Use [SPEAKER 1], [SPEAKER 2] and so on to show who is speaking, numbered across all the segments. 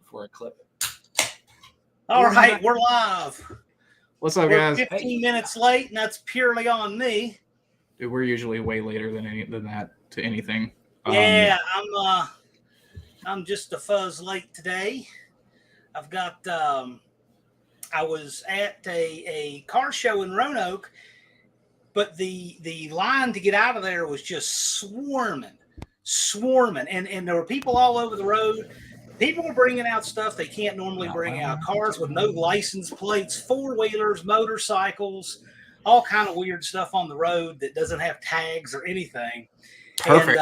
[SPEAKER 1] before I clip it.
[SPEAKER 2] All right, we're live.
[SPEAKER 1] What's up, guys?
[SPEAKER 2] 15 minutes late, and that's purely on me.
[SPEAKER 1] Dude, we're usually way later than that to anything.
[SPEAKER 2] Yeah, I'm just a fuzz late today. I've got I was at a car show in Roanoke, but the line to get out of there was just swarming, and there were people all over the road. People were bringing out stuff they can't normally bring out. Cars with no license plates, four-wheelers, motorcycles, all kind of weird stuff on the road that doesn't have tags or anything.
[SPEAKER 1] Perfect.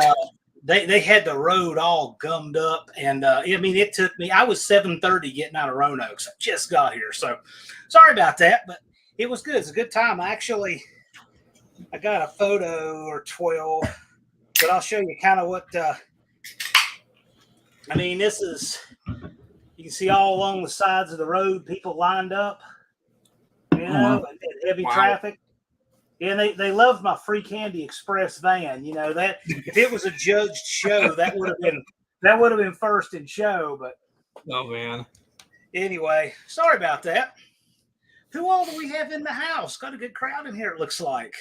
[SPEAKER 2] And they had the road all gummed up. And, it took me – I was 7:30 getting out of Roanoke. So I just got here. So sorry about that, but it was good. It's a good time. I got a photo or 12, but I'll show you kind of what this is, you can see all along the sides of the road, people lined up, and heavy traffic. Yeah, and they love my Free Candy Express van. You know that if it was a judged show, that would have been first in show. But
[SPEAKER 1] oh man.
[SPEAKER 2] Anyway, sorry about that. Who all do we have in the house? Got a good crowd in here. It looks like.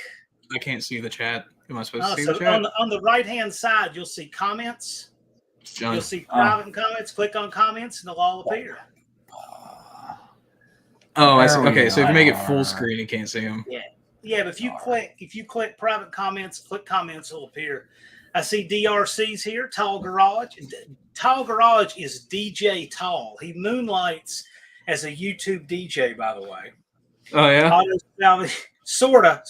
[SPEAKER 1] I can't see the chat. Am I supposed to see the chat?
[SPEAKER 2] On the right hand side, you'll see comments. You'll see private comments. Click on comments, and they'll all appear.
[SPEAKER 1] Oh, I see. Okay, so if you make it full screen, you can't see them.
[SPEAKER 2] Yeah, but if you click private comments, click comments, will appear. I see DRC's here. Tall Garage. Tall Garage is DJ Tall. He moonlights as a YouTube DJ, by the way.
[SPEAKER 1] Oh yeah.
[SPEAKER 2] Sorta.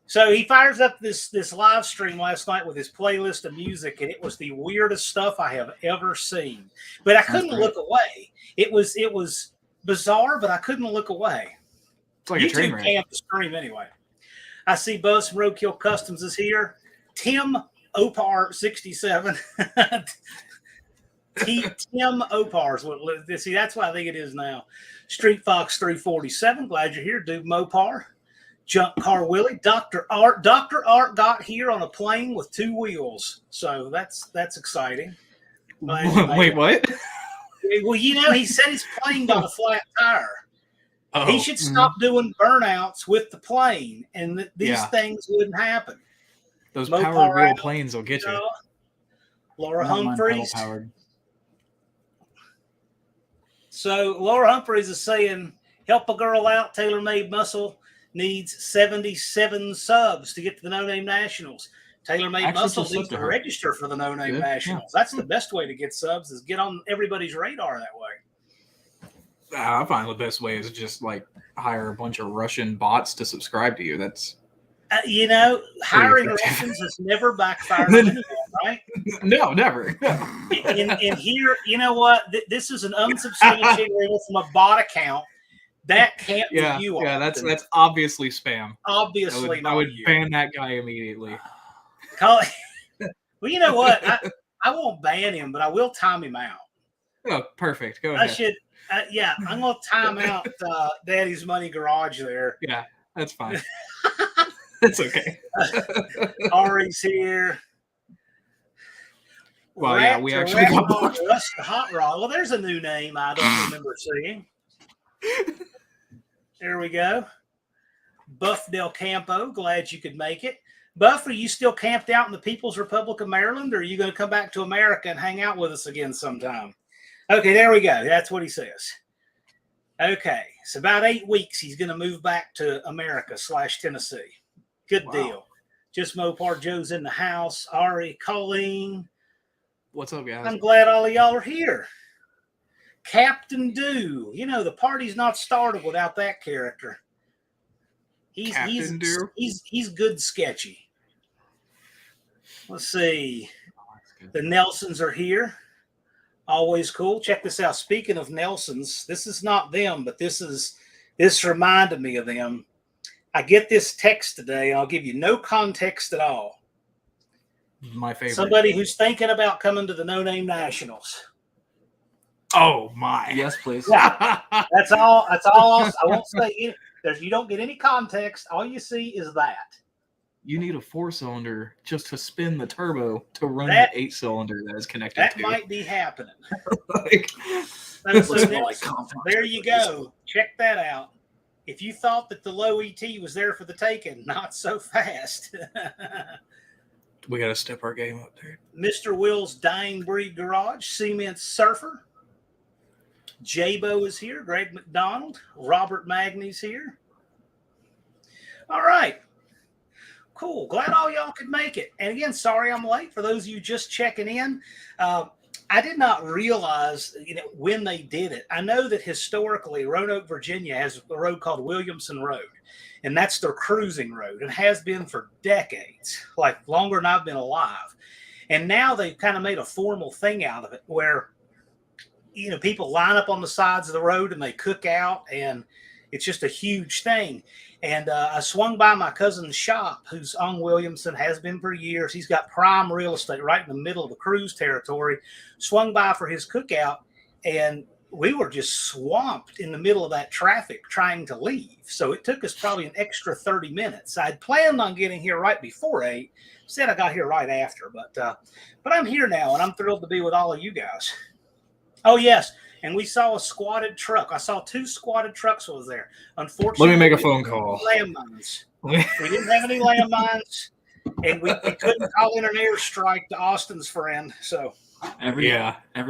[SPEAKER 2] So he fires up this live stream last night with his playlist of music, and it was the weirdest stuff I have ever seen. But I couldn't look away. It was bizarre, but I couldn't look away.
[SPEAKER 1] It's like a train wreck.
[SPEAKER 2] YouTube can't stream anyway. I see Buzz from Roadkill Customs is here. Tim Opar 67. Tim Opar. See, that's what I think it is now. Street Fox 347. Glad you're here, dude. Mopar. Junk Car Willie, Dr. Art got here on a plane with two wheels, so that's exciting.
[SPEAKER 1] Wait, what?
[SPEAKER 2] Well, he said his plane got a flat tire. Oh, he should stop doing burnouts with the plane, and these things wouldn't happen.
[SPEAKER 1] Those powered wheel planes will get you.
[SPEAKER 2] Laura Humphreys. So Laura Humphreys is saying, "Help a girl out. Tailor-made muscle needs 77 subs to get to the No Name Nationals. TaylorMade Muscle needs to register for the No Name Nationals. Yeah. That's the best way to get subs, is get on everybody's radar that way.
[SPEAKER 1] I find the best way is just like hire a bunch of Russian bots to subscribe to you. That's
[SPEAKER 2] hiring Russians has never backfired on anyone, right?
[SPEAKER 1] No, never.
[SPEAKER 2] And here, you know what? This is an unsubstantiated from a bot account. That can't be you.
[SPEAKER 1] Yeah, that's obviously spam.
[SPEAKER 2] Obviously,
[SPEAKER 1] I would ban that guy immediately.
[SPEAKER 2] Well, you know what? I won't ban him, but I will time him out.
[SPEAKER 1] Oh, perfect. Go ahead.
[SPEAKER 2] I'm going to time out Daddy's Money Garage there.
[SPEAKER 1] Yeah, that's fine. That's okay.
[SPEAKER 2] Ari's here.
[SPEAKER 1] Well, we actually got
[SPEAKER 2] Hot Rod. Well, there's a new name I don't remember seeing. There we go. Buff Del Campo, glad you could make it. Buff, are you still camped out in the People's Republic of Maryland, or are you going to come back to America and hang out with us again sometime? Okay, there we go. That's what he says. Okay, so about 8 weeks he's going to move back to America / Tennessee. Good deal. Just Mopar Joe's in the house. Ari, Colleen.
[SPEAKER 1] What's up, guys?
[SPEAKER 2] I'm glad all of y'all are here. Captain Do. The party's not started without that character. He's good sketchy. Let's see. The Nelsons are here. Always cool. Check this out. Speaking of Nelsons, this is not them, but this reminded me of them. I get this text today, and I'll give you no context at all.
[SPEAKER 1] My favorite.
[SPEAKER 2] Somebody who's thinking about coming to the No Name Nationals.
[SPEAKER 1] Oh my!
[SPEAKER 3] Yes, please.
[SPEAKER 2] Yeah, that's all. I won't say it. You don't get any context. All you see is that.
[SPEAKER 1] You need a 4-cylinder just to spin the turbo to run
[SPEAKER 2] That
[SPEAKER 1] the 8-cylinder that is connected
[SPEAKER 2] that
[SPEAKER 1] to.
[SPEAKER 2] might be happening.
[SPEAKER 1] Like,
[SPEAKER 2] So
[SPEAKER 1] like,
[SPEAKER 2] there you go. Check that out. If you thought that the low ET was there for the taking, not so fast.
[SPEAKER 1] we got to step our game up, dude.
[SPEAKER 2] Mr. Will's Dying Breed Garage, Cement Surfer. J-Bo is here. Greg McDonald. Robert Magny's here. All right. Cool. Glad all y'all could make it. And again, sorry I'm late. For those of you just checking in, I did not realize, when they did it. I know that historically, Roanoke, Virginia has a road called Williamson Road, and that's their cruising road. It has been for decades, like longer than I've been alive. And now they've kind of made a formal thing out of it where, people line up on the sides of the road and they cook out, and it's just a huge thing. And I swung by my cousin's shop, who's on Williamson, has been for years. He's got prime real estate right in the middle of the cruise territory. Swung by for his cookout, and we were just swamped in the middle of that traffic trying to leave. So it took us probably an extra 30 minutes. I'd planned on getting here right before 8. Said I got here right after. But I'm here now, and I'm thrilled to be with all of you guys. Oh, yes. And we saw a squatted truck. I saw 2 squatted trucks was there. Unfortunately,
[SPEAKER 1] let me make a phone call.
[SPEAKER 2] Landmines. We didn't have any landmines, and we couldn't call in an airstrike to Austin's friend. So
[SPEAKER 3] every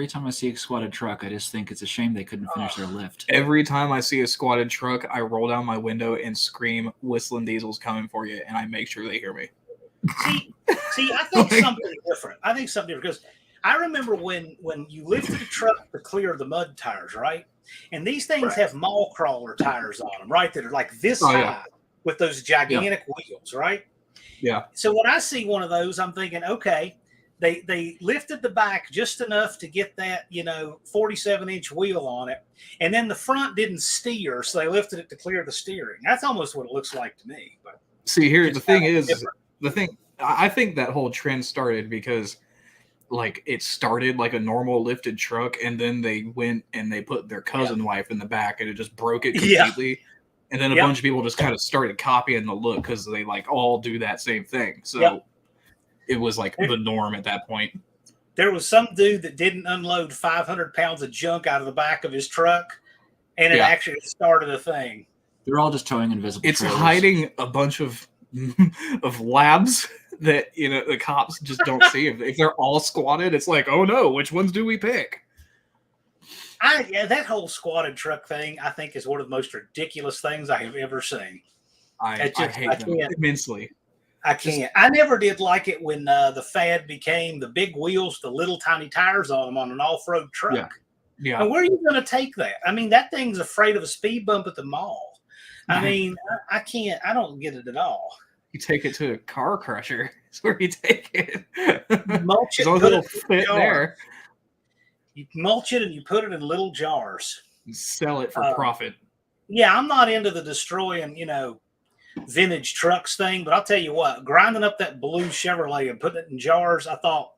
[SPEAKER 3] time I see a squatted truck, I just think it's a shame they couldn't finish their lift.
[SPEAKER 1] Every time I see a squatted truck, I roll down my window and scream, "Whistling Diesel's coming for you," and I make sure they hear me.
[SPEAKER 2] See, I think something different. Because I remember when you lifted the truck to clear the mud tires, right? And these things have mall crawler tires on them, right? That are like this high with those gigantic wheels, right?
[SPEAKER 1] Yeah.
[SPEAKER 2] So when I see one of those, I'm thinking, okay, they lifted the back just enough to get that, 47-inch wheel on it. And then the front didn't steer, so they lifted it to clear the steering. That's almost what it looks like to me. But
[SPEAKER 1] see, here, the thing is, I think that whole trend started because it started like a normal lifted truck, and then they went and they put their cousin wife in the back, and it just broke it completely. Yeah. And then a bunch of people just kind of started copying the look because they all do that same thing. So it was the norm at that point.
[SPEAKER 2] There was some dude that didn't unload 500 pounds of junk out of the back of his truck, and it actually started a thing.
[SPEAKER 3] They're all just towing invisible
[SPEAKER 1] It's
[SPEAKER 3] trailers.
[SPEAKER 1] Hiding a bunch of labs that the cops just don't see. If they're all squatted, it's like, oh no, which ones do we pick?
[SPEAKER 2] That whole squatted truck thing, I think, is one of the most ridiculous things I have ever seen.
[SPEAKER 1] I hate them immensely.
[SPEAKER 2] I can't. I never did like it when the fad became the big wheels, the little tiny tires on them on an off-road truck.
[SPEAKER 1] Yeah.
[SPEAKER 2] And where are you going to take that? I mean, that thing's afraid of a speed bump at the mall. I mean, I can't. I don't get it at all.
[SPEAKER 1] You take it to a car crusher. That's where you take it.
[SPEAKER 2] Mulch it,
[SPEAKER 1] put it fit there.
[SPEAKER 2] You mulch it and you put it in little jars.
[SPEAKER 1] And sell it for profit.
[SPEAKER 2] Yeah, I'm not into the destroying, vintage trucks thing, but I'll tell you what, grinding up that blue Chevrolet and putting it in jars, I thought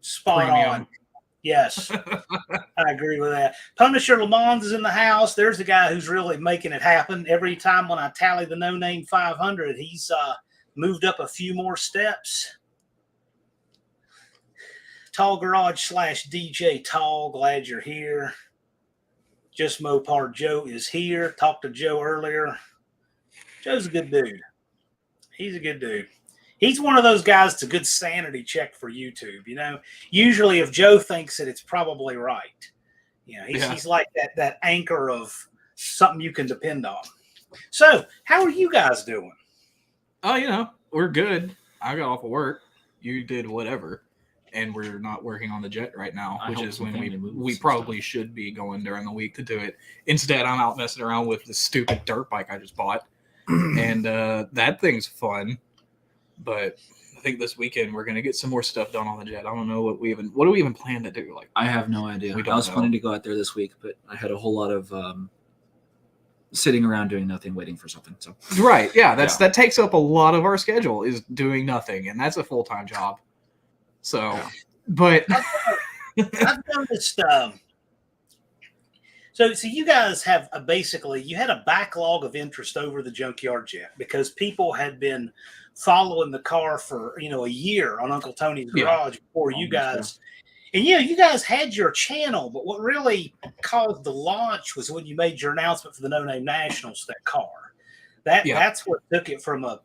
[SPEAKER 2] spot on. Yes, I agree with that. Punisher Lamont is in the house. There's the guy who's really making it happen. Every time when I tally the no-name 500, he's moved up a few more steps. Tall Garage / DJ Tall, glad you're here. Just Mopar Joe is here. Talked to Joe earlier. Joe's a good dude. He's a good dude. He's one of those guys that's a good sanity check for YouTube. Usually if Joe thinks it, it's probably right. He's like that anchor of something you can depend on. So how are you guys doing?
[SPEAKER 1] Oh, we're good. I got off of work. You did whatever. And we're not working on the jet right now, which is when we probably should be going during the week to do it. Instead, I'm out messing around with the stupid dirt bike I just bought. And that thing's fun. But I think this weekend we're gonna get some more stuff done on the jet. I don't know what do we even plan to do.
[SPEAKER 3] I have no idea. I was planning to go out there this week, but I had a whole lot of sitting around doing nothing, waiting for something. So
[SPEAKER 1] right, that takes up a lot of our schedule is doing nothing, and that's a full-time job. So, but
[SPEAKER 2] I've noticed. So you guys have you had a backlog of interest over the Junkyard Jet because people had been following the car for a year on Uncle Tony's Garage before you guys. And you guys had your channel, but what really caused the launch was when you made your announcement for the No Name Nationals, that car. That's what took it from a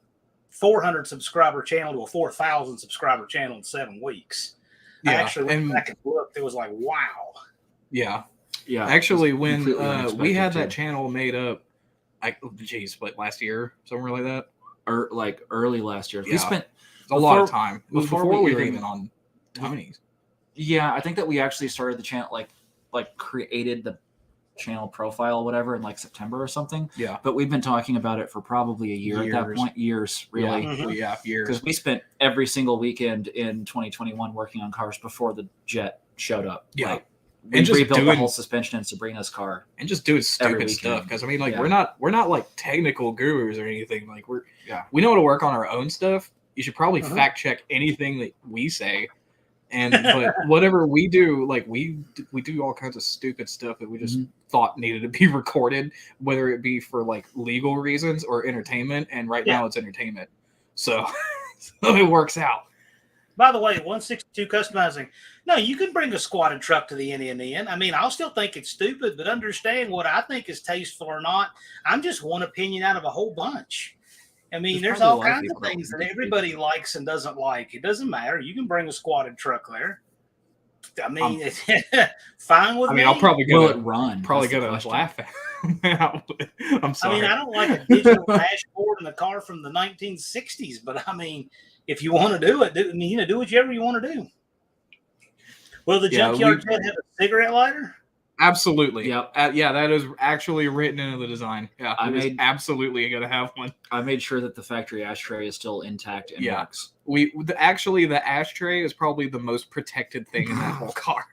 [SPEAKER 2] 400 subscriber channel to a 4,000 subscriber channel in 7 weeks. I actually went back and looked. It was like, wow.
[SPEAKER 1] Yeah. Actually, when we had that channel made up, last year, somewhere like that?
[SPEAKER 3] Or like early last year.
[SPEAKER 1] Yeah.
[SPEAKER 3] We spent
[SPEAKER 1] a lot of time before we were even on Tony's.
[SPEAKER 3] Yeah, I think that we actually started the channel, like created the channel profile or whatever in like September or something.
[SPEAKER 1] Yeah.
[SPEAKER 3] But we've been talking about it for probably a year at that point. Years, really.
[SPEAKER 1] Yeah, years.
[SPEAKER 3] Because we spent every single weekend in 2021 working on cars before the Jet showed up.
[SPEAKER 1] Yeah.
[SPEAKER 3] Like, we rebuilt the whole suspension in Sabrina's car.
[SPEAKER 1] And just doing stupid stuff. Because, I mean, like, we're not like technical gurus or anything. Like, we know how to work on our own stuff. You should probably fact check anything that we say. But whatever we do, like we do all kinds of stupid stuff that we just thought needed to be recorded, whether it be for like legal reasons or entertainment. And right now it's entertainment, so it works out.
[SPEAKER 2] By the way, 162 customizing. No, you can bring a squatted truck to the NNN. I mean, I'll still think it's stupid, but understand what I think is tasteful or not. I'm just one opinion out of a whole bunch. I mean, there's all kinds of things that everybody likes and doesn't like. It doesn't matter. You can bring a squatted truck there. I mean, it's fine with me.
[SPEAKER 3] I'll probably go to run.
[SPEAKER 1] Probably go to laugh at. I'm sorry.
[SPEAKER 2] I mean, I don't like a digital dashboard in a car from the 1960s, but I mean, if you want to do it, do whatever you want to do. Will the Junkyard Jet have a cigarette lighter?
[SPEAKER 1] Absolutely. Yeah. That is actually written into the design. Yeah. Absolutely going to have one.
[SPEAKER 3] I made sure that the factory ashtray is still intact and works.
[SPEAKER 1] The ashtray is probably the most protected thing in that whole car.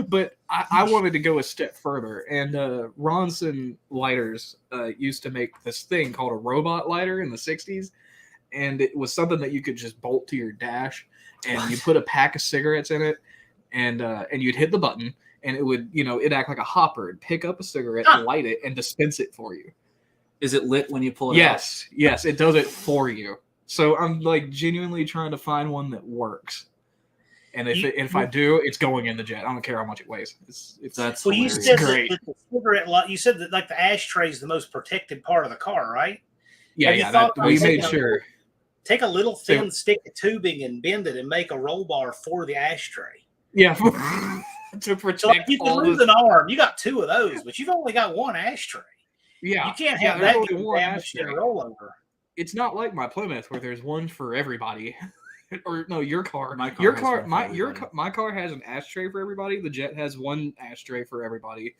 [SPEAKER 1] But I wanted to go a step further. And Ronson lighters used to make this thing called a robot lighter in the 60s. And it was something that you could just bolt to your dash. And you put a pack of cigarettes in it. And you'd hit the button, and it would, it'd act like a hopper. It'd pick up a cigarette, light it, and dispense it for you.
[SPEAKER 3] Is it lit when you pull it out?
[SPEAKER 1] Yes, it does it for you. So I'm like genuinely trying to find one that works. And if I do, it's going in the Jet. I don't care how much it weighs.
[SPEAKER 3] That's
[SPEAKER 2] well, you said that the cigarette light. You said that like the ashtray is the most protected part of the car, right?
[SPEAKER 1] Yeah. We made sure.
[SPEAKER 2] Take a little thin stick of tubing and bend it and make a roll bar for the ashtray.
[SPEAKER 1] Yeah, to protect.
[SPEAKER 2] So like you can lose an arm. You got 2 of those, but you've only got 1 ashtray.
[SPEAKER 1] Yeah,
[SPEAKER 2] you can't have that one ashtray rollover.
[SPEAKER 1] It's not like my Plymouth where there's one for everybody. Or no, your car. My car has an ashtray for everybody. The Jet has 1 ashtray for everybody,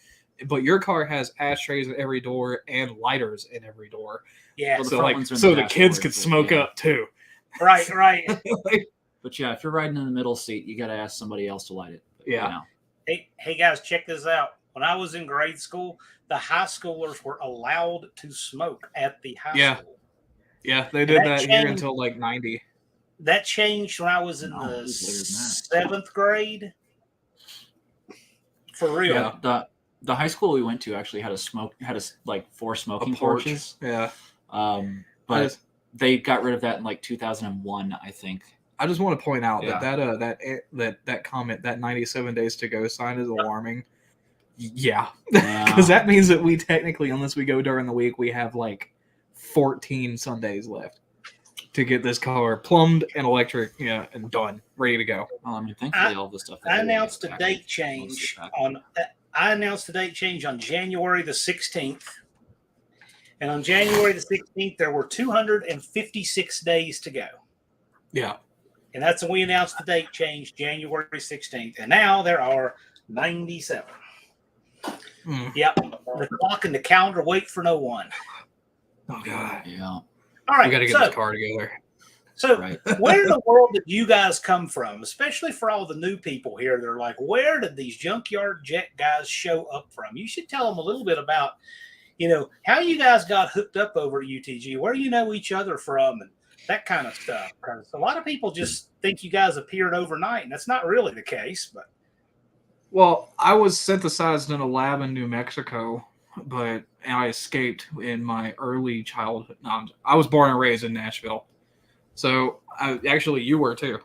[SPEAKER 1] but your car has ashtrays in every door and lighters in every door.
[SPEAKER 2] Yeah,
[SPEAKER 1] well, so the kids could smoke up too.
[SPEAKER 2] Right.
[SPEAKER 3] But yeah, if you're riding in the middle seat, you got to ask somebody else to light it. But,
[SPEAKER 2] Hey guys, check this out. When I was in grade school, the high schoolers were allowed to smoke at the high school. Yeah,
[SPEAKER 1] they did that here until like 90.
[SPEAKER 2] That changed when I was in the 7th grade. For real.
[SPEAKER 3] Yeah, the high school we went to actually had 4 smoking porches.
[SPEAKER 1] Yeah.
[SPEAKER 3] But they got rid of that in like 2001, I think.
[SPEAKER 1] I just want to point out that comment, that 97 days to go sign is alarming. Yeah. Because that means that we technically, unless we go during the week, we have like 14 Sundays left to get this car plumbed and electric, and done, ready to go.
[SPEAKER 3] Well, I mean, thankfully, all the stuff.
[SPEAKER 2] I announced a date change on January the 16th. And on January the 16th, there were 256 days to go.
[SPEAKER 1] Yeah.
[SPEAKER 2] And that's when we announced the date change, January 16th. And now there are 97. Yep. The clock and the calendar wait for no one.
[SPEAKER 1] Oh, God.
[SPEAKER 3] Yeah.
[SPEAKER 2] All right.
[SPEAKER 1] We got to get this car together.
[SPEAKER 2] So where in the world did you guys come from? Especially for all the new people here. They're like, where did these Junkyard Jet guys show up from? You should tell them a little bit about, how you guys got hooked up over at UTG, where you know each other from, and that kind of stuff. Because a lot of people just think you guys appeared overnight, and that's not really the case. But
[SPEAKER 1] well, I was synthesized in a lab in New Mexico, but and I escaped in my early childhood. No, I was born and raised in Nashville. So, actually, you were too.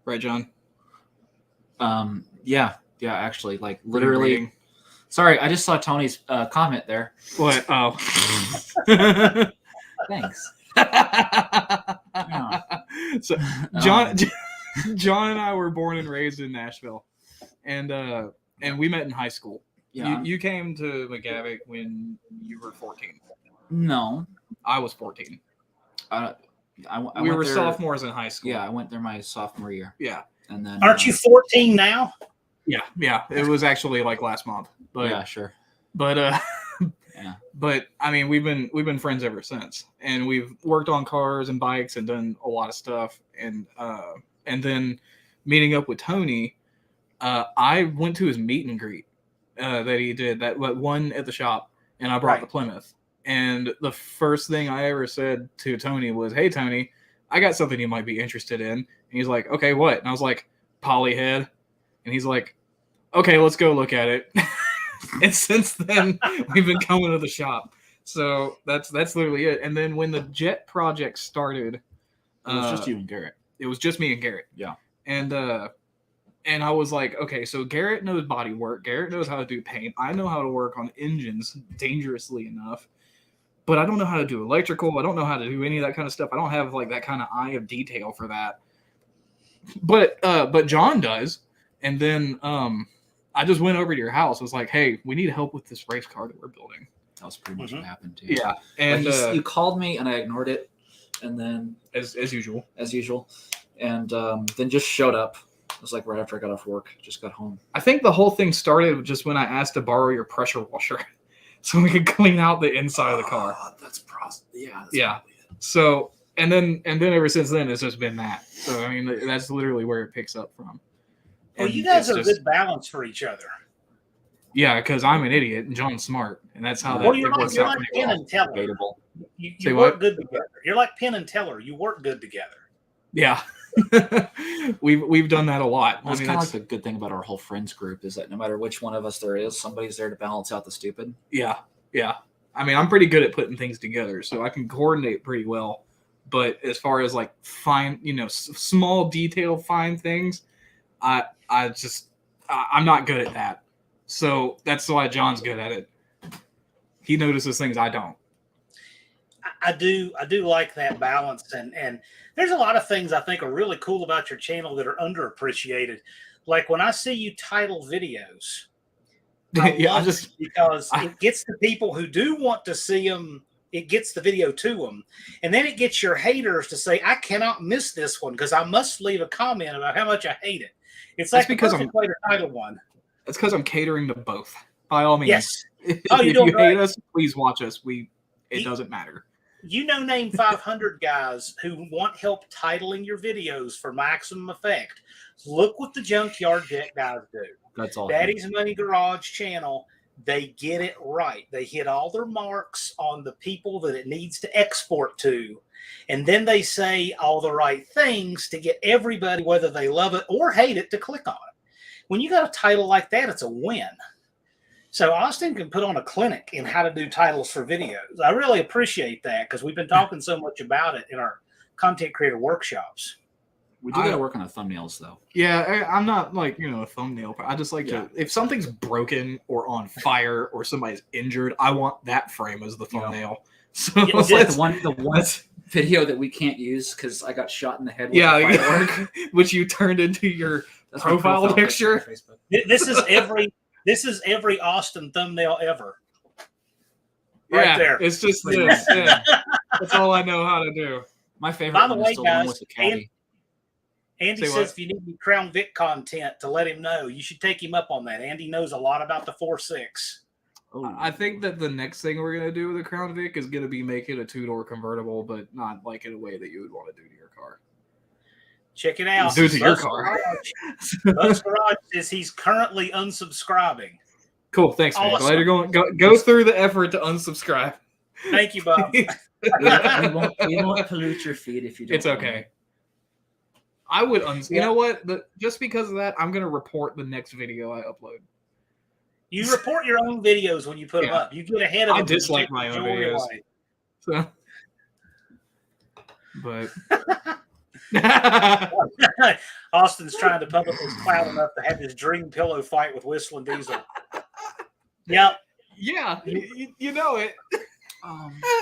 [SPEAKER 1] Right, John?
[SPEAKER 3] Yeah, actually, like literally. Sorry, I just saw Tony's comment there.
[SPEAKER 1] What? Oh.
[SPEAKER 3] Thanks. Yeah.
[SPEAKER 1] So, John and I were born and raised in Nashville. And we met in high school.
[SPEAKER 3] Yeah.
[SPEAKER 1] You came to McGavick when you were 14.
[SPEAKER 3] No.
[SPEAKER 1] I was 14.
[SPEAKER 3] We
[SPEAKER 1] were sophomores in high school.
[SPEAKER 3] Yeah, I went there my sophomore year.
[SPEAKER 1] Yeah.
[SPEAKER 3] And then
[SPEAKER 2] aren't you 14 now?
[SPEAKER 1] Yeah. It was actually like last month. But
[SPEAKER 3] yeah, sure.
[SPEAKER 1] But
[SPEAKER 3] yeah.
[SPEAKER 1] But I mean, we've been friends ever since, and we've worked on cars and bikes and done a lot of stuff. And then meeting up with Tony, I went to his meet and greet that he did, that one at the shop, and I brought the Plymouth. And the first thing I ever said to Tony was, "Hey, Tony, I got something you might be interested in." And he's like, "Okay, what?" And I was like, "Polyhead." And he's like, "Okay, let's go look at it." And since then, we've been coming to the shop. So that's literally it. And then when the Jet project started,
[SPEAKER 3] it was just you and Garrett.
[SPEAKER 1] It was just me and Garrett.
[SPEAKER 3] Yeah.
[SPEAKER 1] And I was like, okay, so Garrett knows body work. Garrett knows how to do paint. I know how to work on engines dangerously enough. But I don't know how to do electrical. I don't know how to do any of that kind of stuff. I don't have like that kind of eye of detail for that. But John does. And then I just went over to your house. I was like, hey, we need help with this race car that we're building.
[SPEAKER 3] That was pretty much what happened too.
[SPEAKER 1] Yeah. And
[SPEAKER 3] like you called me and I ignored it. And then
[SPEAKER 1] as usual.
[SPEAKER 3] And then just showed up. It was like right after I got off work, just got home.
[SPEAKER 1] I think the whole thing started just when I asked to borrow your pressure washer so we could clean out the inside of the car.
[SPEAKER 3] That's yeah.
[SPEAKER 1] So and then ever since then it's just been that. So I mean that's literally where it picks up from.
[SPEAKER 2] Well, you guys are a good balance for each other.
[SPEAKER 1] Yeah, because I'm an idiot and John's smart, and that's how
[SPEAKER 2] you're like Penn and Teller. You work good together. You're like Penn and Teller. You work good together.
[SPEAKER 1] Yeah. we've done that a lot.
[SPEAKER 3] Well, it's kind of like the good thing about our whole friends group is that no matter which one of us there is, somebody's there to balance out the stupid.
[SPEAKER 1] Yeah. I mean, I'm pretty good at putting things together, so I can coordinate pretty well. But as far as like fine, small detail, fine things, I'm not good at that. So that's why John's good at it. He notices things I don't.
[SPEAKER 2] I do like that balance, and there's a lot of things I think are really cool about your channel that are underappreciated. Like when I see you title videos, because it gets the people who do want to see them. It gets the video to them, and then it gets your haters to say, "I cannot miss this one because I must leave a comment about how much I hate it." It's like because I'm way to title one.
[SPEAKER 1] It's because I'm catering to both. By all means,
[SPEAKER 2] yes.
[SPEAKER 1] If you hate us, please watch us. It doesn't matter.
[SPEAKER 2] Name 500 guys who want help titling your videos for maximum effect. Look what the Junkyard Jet guys do.
[SPEAKER 3] That's all.
[SPEAKER 2] Daddy's Money Garage channel. They get it right. They hit all their marks on the people that it needs to export to. And then they say all the right things to get everybody, whether they love it or hate it, to click on it. When you got a title like that, it's a win. So Austin can put on a clinic in how to do titles for videos. I really appreciate that because we've been talking so much about it in our content creator workshops.
[SPEAKER 3] We do got to work on the thumbnails, though.
[SPEAKER 1] Yeah, I'm not like, a thumbnail. I just like to, if something's broken or on fire or somebody's injured, I want that frame as the thumbnail. So
[SPEAKER 3] it's like the one video that we can't use because I got shot in the head with a firework,
[SPEAKER 1] which you turned into your profile picture.
[SPEAKER 2] This is every Austin thumbnail ever. Right there.
[SPEAKER 1] It's just this. Yeah. That's all I know how to do.
[SPEAKER 3] My favorite. By the way, guys,
[SPEAKER 2] Andy says if you need any Crown Vic content to let him know, you should take him up on that. Andy knows a lot about the 4.6.
[SPEAKER 1] Oh. I think that the next thing we're going to do with the Crown Vic is going to be make it a 2-door convertible, but not like in a way that you would want to do to your car.
[SPEAKER 2] Check it out.
[SPEAKER 1] Do to your car.
[SPEAKER 2] Bus Garage says he's currently unsubscribing.
[SPEAKER 1] Cool. Thanks, man. Glad you're going. Go through the effort to unsubscribe.
[SPEAKER 2] Thank you, Bob.
[SPEAKER 3] we won't pollute your feed if you don't.
[SPEAKER 1] It's okay. I would You know what? Just because of that, I'm going to report the next video I upload.
[SPEAKER 2] You report your own videos when you put them up. You get ahead of them.
[SPEAKER 1] I dislike my own videos. So, but
[SPEAKER 2] Austin's trying to public his cloud enough to have his dream pillow fight with Whistling Diesel. Yep.
[SPEAKER 1] Yeah, you know it.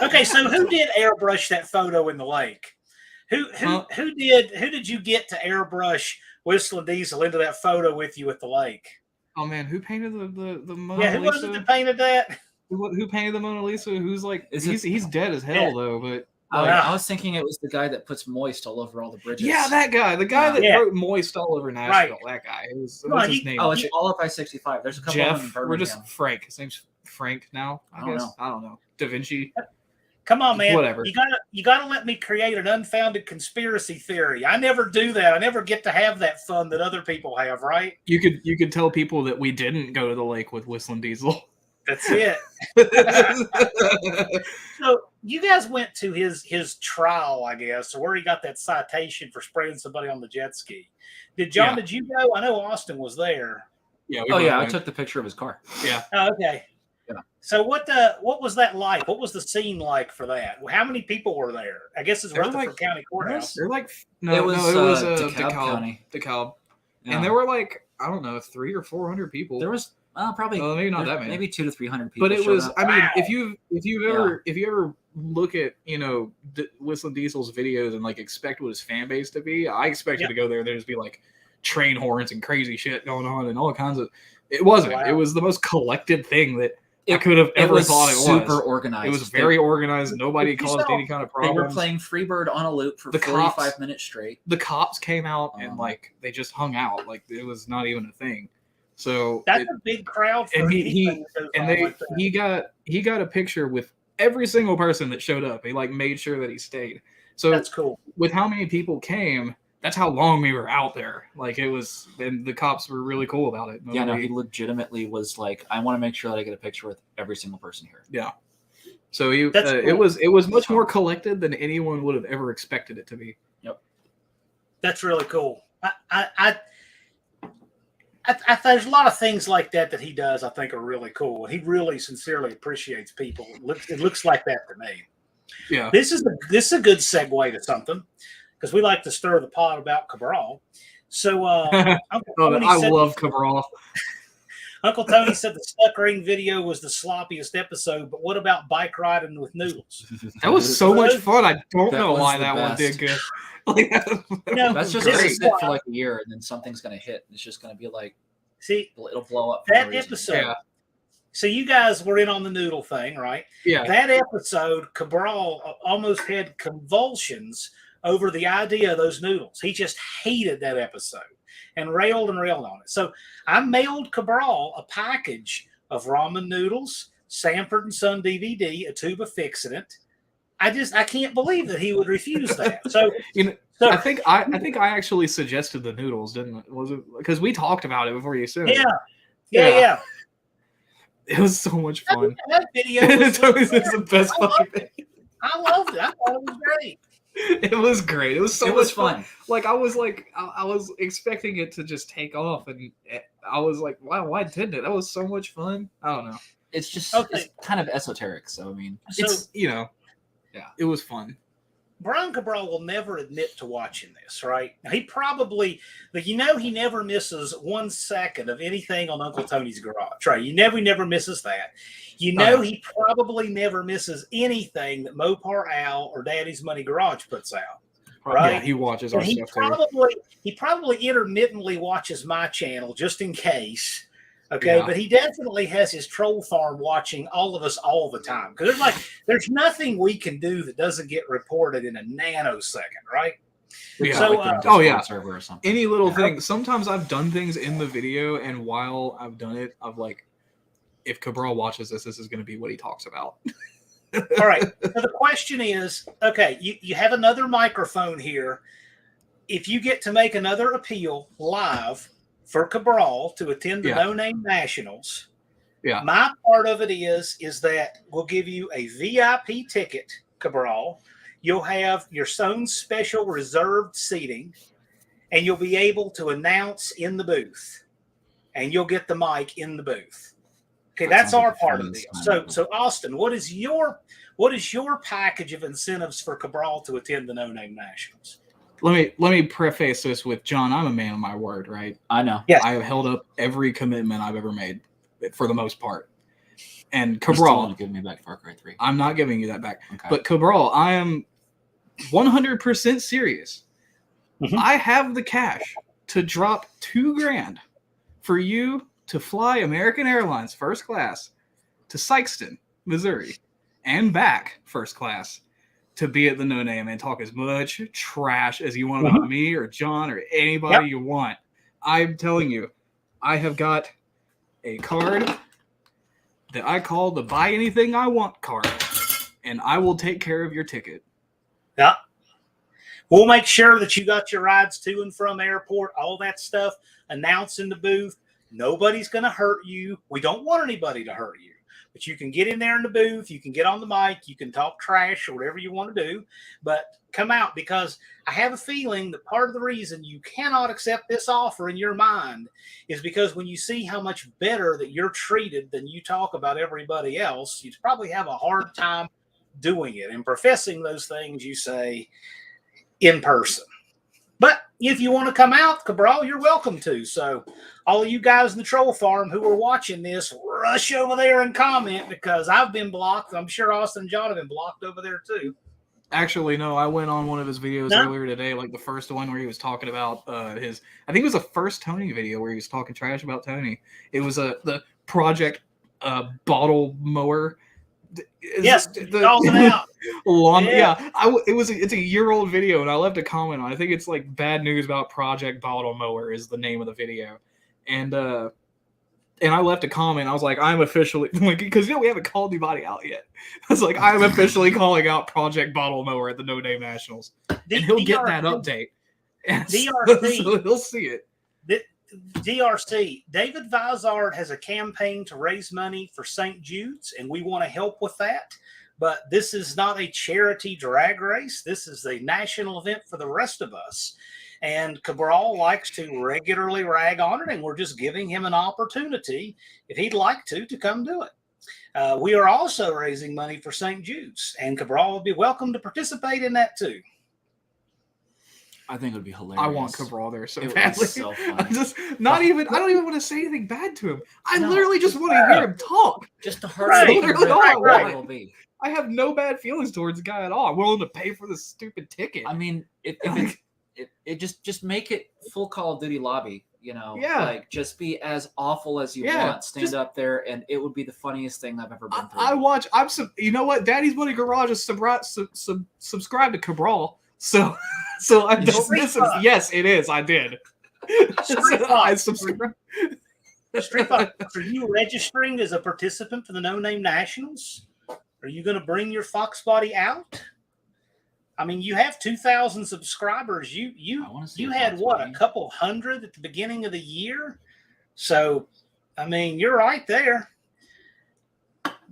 [SPEAKER 2] Okay, so who did airbrush that photo in the lake? Who did you get to airbrush Whistling Diesel into that photo with you at the lake?
[SPEAKER 1] Oh man, who painted the Mona Lisa?
[SPEAKER 2] Yeah, who was it that painted that?
[SPEAKER 1] Who painted the Mona Lisa? Who's like he's dead as hell though, but
[SPEAKER 3] I was thinking it was the guy that puts moist all over all the bridges.
[SPEAKER 1] Yeah, that guy. The guy that wrote moist all over Nashville. Right. That guy. What's his name?
[SPEAKER 3] Oh, it's all up I-65. There's a couple
[SPEAKER 1] Jeff,
[SPEAKER 3] of them in Birmingham.
[SPEAKER 1] We're just Frank. His name's Frank now, I guess.
[SPEAKER 3] Know.
[SPEAKER 1] I don't know. Da Vinci.
[SPEAKER 2] Come on, man.
[SPEAKER 1] Whatever.
[SPEAKER 2] You gotta let me create an unfounded conspiracy theory. I never do that. I never get to have that fun that other people have, right?
[SPEAKER 1] You could tell people that we didn't go to the lake with Whistling Diesel.
[SPEAKER 2] That's it. So you guys went to his trial, I guess, or where he got that citation for spraying somebody on the jet ski. Did you go? I know Austin was there.
[SPEAKER 1] Yeah.
[SPEAKER 3] I took the picture of his car.
[SPEAKER 1] Yeah.
[SPEAKER 2] Oh, okay.
[SPEAKER 3] Yeah.
[SPEAKER 2] So what was that like? What was the scene like for that? How many people were there? I guess it's Rutherford County Courthouse.
[SPEAKER 1] It was
[SPEAKER 3] DeKalb County.
[SPEAKER 1] DeKalb.
[SPEAKER 3] Yeah.
[SPEAKER 1] And there were like, I don't know, 300 or 400 people.
[SPEAKER 3] There was probably
[SPEAKER 1] maybe not that many.
[SPEAKER 3] Maybe 200 to 300 people.
[SPEAKER 1] But it was.
[SPEAKER 3] Up.
[SPEAKER 1] I mean, if you ever look at Whistling Diesel's videos and like expect what his fan base to be, I expected to go there. There'd just be like train horns and crazy shit going on and all kinds of. It wasn't. Wow. It was the most collected thing that I could have ever thought it was.
[SPEAKER 3] Super organized.
[SPEAKER 1] It was very organized. Nobody caused any kind of problems.
[SPEAKER 3] They were playing Freebird on a loop for 45 minutes straight.
[SPEAKER 1] The cops came out and like they just hung out. Like it was not even a thing. So
[SPEAKER 2] that's a big crowd. For
[SPEAKER 1] he got a picture with every single person that showed up. He like made sure that he stayed. So
[SPEAKER 2] that's cool.
[SPEAKER 1] With how many people came, that's how long we were out there. Like it was, and the cops were really cool about it.
[SPEAKER 3] He legitimately was like, I want to make sure that I get a picture with every single person here.
[SPEAKER 1] Yeah. So cool. It was much more collected than anyone would have ever expected it to be.
[SPEAKER 3] Yep.
[SPEAKER 2] That's really cool. There's a lot of things like that he does I think are really cool. And he really sincerely appreciates people. It looks like that to me.
[SPEAKER 1] Yeah.
[SPEAKER 2] This is a good segue to something because we like to stir the pot about Cabral. So
[SPEAKER 1] I love Cabral.
[SPEAKER 2] Uncle Tony said the Stuck Ring video was the sloppiest episode, but what about bike riding with noodles?
[SPEAKER 1] That was so much fun. I don't know why that one did good.
[SPEAKER 3] That's just going to sit for like a year, and then something's going to hit. It's just going to be like, it'll blow up.
[SPEAKER 2] That episode. Yeah. So you guys were in on the noodle thing, right?
[SPEAKER 1] Yeah.
[SPEAKER 2] That episode, Cabral almost had convulsions over the idea of those noodles. He just hated that episode and railed on it. So I mailed Cabral a package of ramen noodles, Sanford & Son DVD, a tube of Fix-It. I can't believe that he would refuse that. So
[SPEAKER 1] I think I actually suggested the noodles, didn't it? Was it because we talked about it before you said it?
[SPEAKER 2] Yeah.
[SPEAKER 1] It was so much fun.
[SPEAKER 2] That video was
[SPEAKER 1] the best fucking thing.
[SPEAKER 2] I loved it. I thought it was great.
[SPEAKER 1] It was great. It was so much
[SPEAKER 3] fun.
[SPEAKER 1] Like I was expecting it to just take off, and I was like, wow, why didn't it? That was so much fun. I don't know.
[SPEAKER 3] It's just it's kind of esoteric. So I mean,
[SPEAKER 1] it's it was fun.
[SPEAKER 2] Brian Cabral will never admit to watching this, right? He probably, he never misses 1 second of anything on Uncle Tony's Garage, right? He never misses that. He probably never misses anything that Mopar Al or Daddy's Money Garage puts out, right?
[SPEAKER 1] Yeah, he watches our stuff
[SPEAKER 2] He probably intermittently watches my channel just in case. Okay, but he definitely has his troll farm watching all of us all the time. Because there's nothing we can do that doesn't get reported in a nanosecond, right?
[SPEAKER 1] Yeah.
[SPEAKER 3] So, server or something.
[SPEAKER 1] Any little thing. Sometimes I've done things in the video, and while I've done it, I've like, if Cabral watches this is going to be what he talks about.
[SPEAKER 2] All right. So the question is, okay, you have another microphone here. If you get to make another appeal live for Cabral to attend the No Name Nationals.
[SPEAKER 1] Yeah.
[SPEAKER 2] My part of it is that we'll give you a VIP ticket, Cabral. You'll have your own special reserved seating, and you'll be able to announce in the booth. And you'll get the mic in the booth. Okay, that's our part of the deal. So Austin, what is your package of incentives for Cabral to attend the No Name Nationals?
[SPEAKER 1] Let me preface this with, John, I'm a man of my word, right?
[SPEAKER 3] I know.
[SPEAKER 2] Yes.
[SPEAKER 1] I have held up every commitment I've ever made, for the most part. And
[SPEAKER 3] Cabral,
[SPEAKER 1] Cabral,
[SPEAKER 3] giving me back Far Cry 3.
[SPEAKER 1] I'm not giving you that back.
[SPEAKER 3] Okay.
[SPEAKER 1] But Cabral, I am 100% serious.
[SPEAKER 2] Mhm.
[SPEAKER 1] I have the cash to drop $2,000 for you to fly American Airlines first class to Sikeston, Missouri, and back first class to be at the No Name and talk as much trash as you want about me or John or anybody you want. I'm telling you, I have got a card that I call the Buy Anything I Want card, and I will take care of your ticket.
[SPEAKER 2] Yeah. We'll make sure that you got your rides to and from airport, all that stuff, announce in the booth. Nobody's going to hurt you. We don't want anybody to hurt you. But you can get in there in the booth. You can get on the mic. You can talk trash or whatever you want to do. But come out, because I have a feeling that part of the reason you cannot accept this offer in your mind is because when you see how much better that you're treated than you talk about everybody else, you probably have a hard time doing it and professing those things you say in person. But if you want to come out, Cabral, you're welcome to. So all of you guys in the troll farm who are watching this, rush over there and comment, because I've been blocked. I'm sure Austin and John have been blocked over there too.
[SPEAKER 1] Actually, no, I went on one of his videos earlier today, like the first one where he was talking about I think it was the first Tony video where he was talking trash about Tony. It was the Project Bottle Mower.
[SPEAKER 2] Yes, calls it out.
[SPEAKER 1] It's a year-old video, and I left a comment on it. I think it's like Bad News About Project Bottle Mower is the name of the video. And I left a comment. I was like, I'm officially, because we haven't called anybody out yet. I was like, I'm officially calling out Project Bottle Mower at the No Name Nationals. And he'll get that update.
[SPEAKER 2] DRC.
[SPEAKER 1] So he'll see it.
[SPEAKER 2] DRC, David Vizard has a campaign to raise money for St. Jude's, and we want to help with that. But this is not a charity drag race. This is a national event for the rest of us. And Cabral likes to regularly rag on it, and we're just giving him an opportunity, if he'd like to come do it. We are also raising money for St. Jude's, and Cabral will be welcome to participate in that too.
[SPEAKER 3] I think it would be hilarious.
[SPEAKER 1] I want Cabral there so
[SPEAKER 3] it
[SPEAKER 1] badly.
[SPEAKER 3] So
[SPEAKER 1] I don't even want to say anything bad to him. I literally just want to hear him talk.
[SPEAKER 3] Just the heart-shaking
[SPEAKER 2] right.
[SPEAKER 3] will be.
[SPEAKER 1] I have no bad feelings towards the guy at all. I'm willing to pay for this stupid ticket.
[SPEAKER 3] I mean, it just make it full Call of Duty lobby. You know, like just be as awful as you want. Stand up there, and it would be the funniest thing I've ever been through.
[SPEAKER 1] You know what? Daddy's Money Garage is subscribed to Cabral, so I don't miss it. Yes, it is. I did. I subscribed.
[SPEAKER 2] Street Fighter, are you registering as a participant for the No Name Nationals? Are you going to bring your Fox body out? I mean, you have 2,000 subscribers. You had what, a couple hundred at the beginning of the year? So, I mean, you're right there.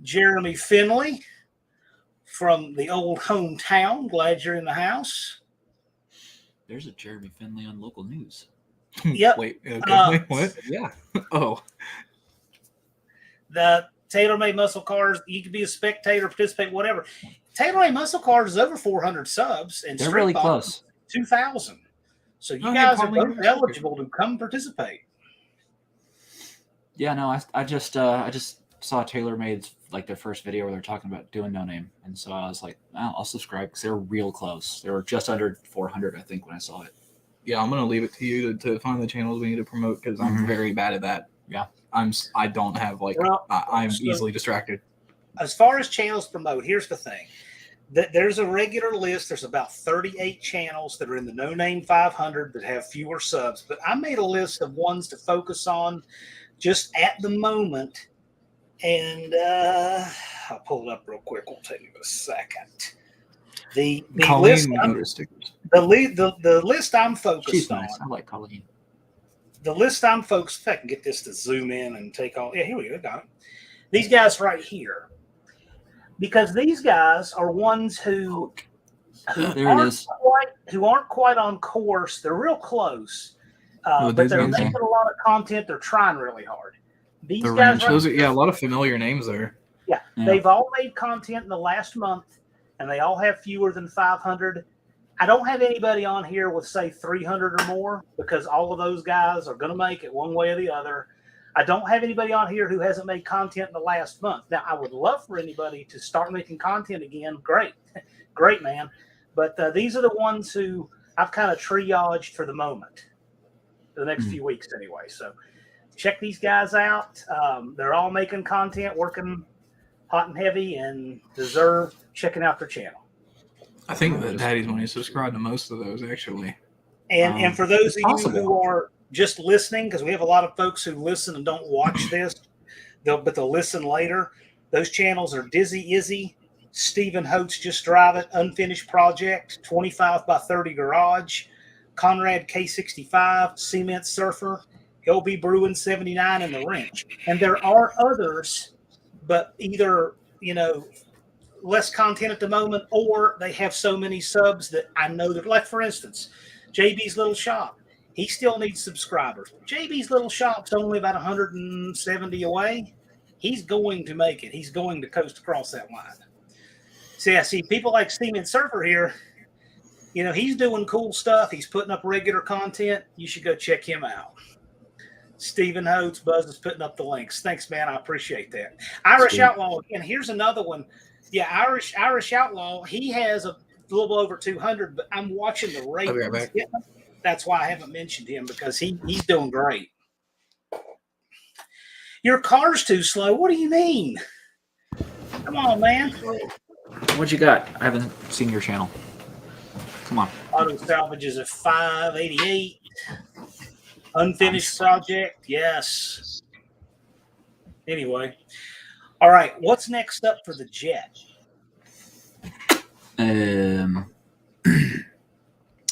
[SPEAKER 2] Jeremy Finley from the old hometown. Glad you're in the house.
[SPEAKER 3] There's a Jeremy Finley on local news.
[SPEAKER 2] Yep.
[SPEAKER 1] Wait, wait, what?
[SPEAKER 3] Yeah.
[SPEAKER 1] Oh.
[SPEAKER 2] The TaylorMade Muscle Cars, you could be a spectator, participate, whatever. TaylorMade Muscle Cars is over 400 subs, and
[SPEAKER 3] they're really close.
[SPEAKER 2] 2,000. So you guys are both eligible to come participate.
[SPEAKER 3] Yeah, no, I just saw TaylorMade's like their first video where they're talking about doing No Name, and so I was like, I'll subscribe because they're real close. They were just under 400, I think, when I saw it.
[SPEAKER 1] Yeah, I'm gonna leave it to you to find the channels we need to promote because I'm very bad at that.
[SPEAKER 3] Yeah,
[SPEAKER 1] I don't have I'm easily distracted.
[SPEAKER 2] As far as channels promote, here's the thing. There's a regular list. There's about 38 channels that are in the No Name 500 that have fewer subs. But I made a list of ones to focus on just at the moment. And I'll pull it up real quick. It'll take me a second. The list I'm focused on.
[SPEAKER 3] I like Colleen.
[SPEAKER 2] The list I'm focused. If I can get this to zoom in and take all. Yeah, here we go. Got it. These guys right here. Because these guys are ones who aren't quite on course. They're real close, but they're making a lot of content. They're trying really hard. These
[SPEAKER 1] The
[SPEAKER 2] guys,
[SPEAKER 1] Ranch. A lot of familiar names there.
[SPEAKER 2] Yeah, they've all made content in the last month, and they all have fewer than 500. I don't have anybody on here with, say, 300 or more, because all of those guys are going to make it one way or the other. I don't have anybody on here who hasn't made content in the last month. Now, I would love for anybody to start making content again. Great. Great, man. But these are the ones who I've kind of triaged for the moment, for the next few weeks anyway. So check these guys out. They're all making content, working hot and heavy, and deserve checking out their channel.
[SPEAKER 1] I think that Daddy's Money subscribed to most of those, actually.
[SPEAKER 2] And for those of you who are just listening, because we have a lot of folks who listen and don't watch this, but they'll listen later. Those channels are Dizzy Izzy, Stephen Holtz Just Drive It, Unfinished Project, 25 by 30 Garage, Conrad K65, Cement Surfer, LB Bruin 79, and The Wrench. And there are others, but either, less content at the moment, or they have so many subs that I know that, like, for instance, JB's Little Shop, he still needs subscribers. JB's Little Shop's only about 170 away. He's going to make it. He's going to coast across that line. See, I see people like Cement Surfer here. He's doing cool stuff. He's putting up regular content. You should go check him out. Stephen Holtz, Buzz is putting up the links. Thanks, man. I appreciate that. Irish Outlaw, and here's another one. Yeah, Irish Outlaw, he has a little over 200, but I'm watching the ratings.
[SPEAKER 1] I'll be right back.
[SPEAKER 2] That's why I haven't mentioned him, because he's doing great. Your car's too slow. What do you mean? Come on, man.
[SPEAKER 3] What you got? I haven't seen your channel. Come on.
[SPEAKER 2] Auto salvage is at 588. Unfinished project, yes. Anyway, all right. What's next up for the Jet?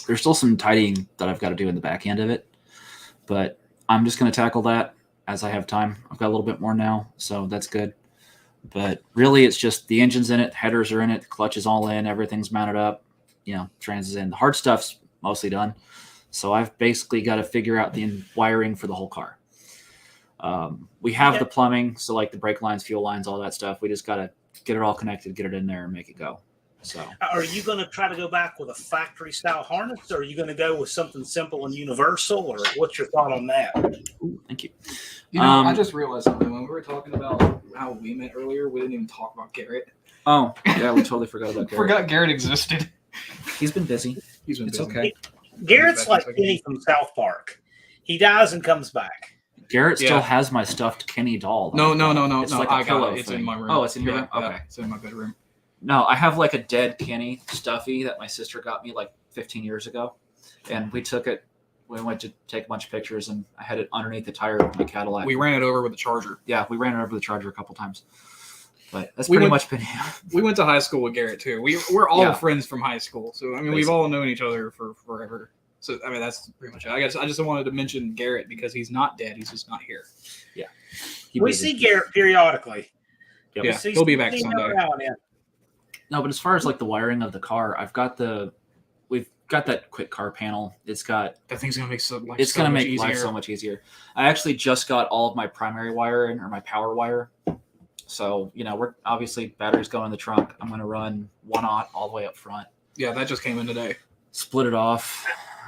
[SPEAKER 3] There's still some tidying that I've got to do in the back end of it, but I'm just going to tackle that as I have time. I've got a little bit more now, so that's good. But really, it's just the engine's in it, headers are in it, the clutch is all in, everything's mounted up, trans is in. The hard stuff's mostly done. So I've basically got to figure out the wiring for the whole car. We have the plumbing, so like the brake lines, fuel lines, all that stuff. We just got to get it all connected, get it in there, and make it go. So,
[SPEAKER 2] are you going to try to go back with a factory style harness, or are you going to go with something simple and universal, or what's your thought on that?
[SPEAKER 3] Ooh, thank you.
[SPEAKER 1] I just realized something when we were talking about how we met earlier. We didn't even talk about Garrett.
[SPEAKER 3] Oh, yeah, we totally forgot about Garrett.
[SPEAKER 1] Forgot Garrett existed.
[SPEAKER 3] He's been busy.
[SPEAKER 1] It's
[SPEAKER 3] busy. Okay.
[SPEAKER 2] Garrett's like Kenny from South Park. He dies and comes back.
[SPEAKER 3] Garrett still has my stuffed Kenny doll.
[SPEAKER 1] No.
[SPEAKER 3] It's like
[SPEAKER 1] I
[SPEAKER 3] a pillow
[SPEAKER 1] got it. It's
[SPEAKER 3] thing.
[SPEAKER 1] in my room.
[SPEAKER 3] Oh, it's in your room? Okay.
[SPEAKER 1] Yeah, it's in my bedroom.
[SPEAKER 3] No, I have like a dead Kenny stuffy that my sister got me like 15 years ago. And we took it. We went to take a bunch of pictures, and I had it underneath the tire of my Cadillac.
[SPEAKER 1] We ran it over with the Charger.
[SPEAKER 3] Yeah, we ran it over the Charger a couple times. But that's pretty much been him.
[SPEAKER 1] We went to high school with Garrett, too. We're all friends from high school. So, I mean, we've all known each other for forever. So, I mean, that's pretty much it. I guess I just wanted to mention Garrett because he's not dead. He's just not here.
[SPEAKER 3] Yeah.
[SPEAKER 2] We see Garrett periodically.
[SPEAKER 1] Yep. Yeah, he'll be back Sunday.
[SPEAKER 3] No, but as far as like the wiring of the car, we've got that quick car panel. It's got
[SPEAKER 1] that thing's gonna make
[SPEAKER 3] life so much easier. I actually just got all of my primary wire in, or my power wire. So we're obviously batteries going in the trunk. I'm gonna run 1/0 all the way up front.
[SPEAKER 1] Yeah, that just came in today.
[SPEAKER 3] Split it off.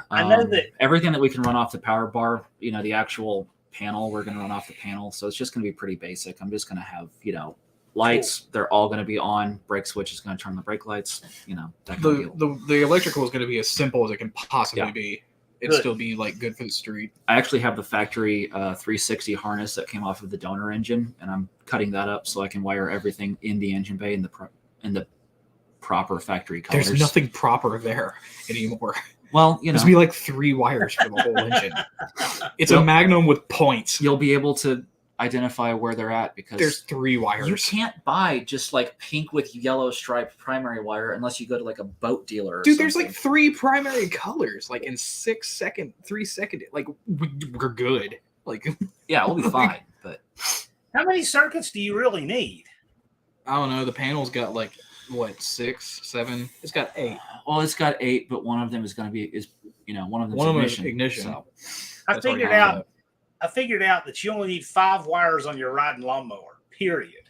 [SPEAKER 2] I know that
[SPEAKER 3] everything that we can run off the power bar, the actual panel, we're gonna run off the panel. So it's just gonna be pretty basic. I'm just gonna have lights. Cool. They're all going to be on. Brake switch is going to turn the brake lights.
[SPEAKER 1] The electrical is going to be as simple as it can possibly be. It'd still be like good for the street.
[SPEAKER 3] I actually have the factory 360 harness that came off of the donor engine, and I'm cutting that up so I can wire everything in the engine bay in the proper factory colors.
[SPEAKER 1] There's nothing proper there anymore.
[SPEAKER 3] Well,
[SPEAKER 1] there's be like 3 wires for the whole engine. It's a Magnum with points.
[SPEAKER 3] You'll be able to identify where they're at because
[SPEAKER 1] there's 3 wires.
[SPEAKER 3] You can't buy just like pink with yellow striped primary wire unless you go to like a boat dealer.
[SPEAKER 1] Dude, there's like 3 primary colors, like in 3 second. Like we're good. Like
[SPEAKER 3] yeah, we'll be fine. But
[SPEAKER 2] how many circuits do you really need?
[SPEAKER 1] I don't know. The panel's got like what 6, 7. It's got 8.
[SPEAKER 3] Well, it's got 8, but one of them is going to be one of them is ignition.
[SPEAKER 2] So I figured out I figured out that you only need 5 wires on your riding lawnmower. Period.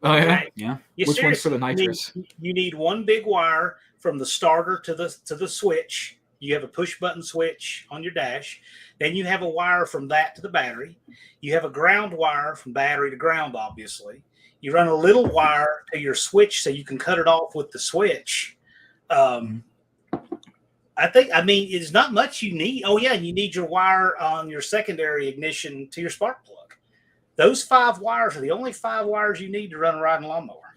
[SPEAKER 1] Oh yeah,
[SPEAKER 2] Okay?
[SPEAKER 3] Yeah.
[SPEAKER 1] Which one's for the nitrous?
[SPEAKER 2] You need one big wire from the starter to the switch. You have a push button switch on your dash. Then you have a wire from that to the battery. You have a ground wire from battery to ground, obviously. You run a little wire to your switch so you can cut it off with the switch. I mean, it's not much you need. Oh, yeah, and you need your wire on your secondary ignition to your spark plug. Those 5 wires are the only 5 wires you need to run a riding lawnmower.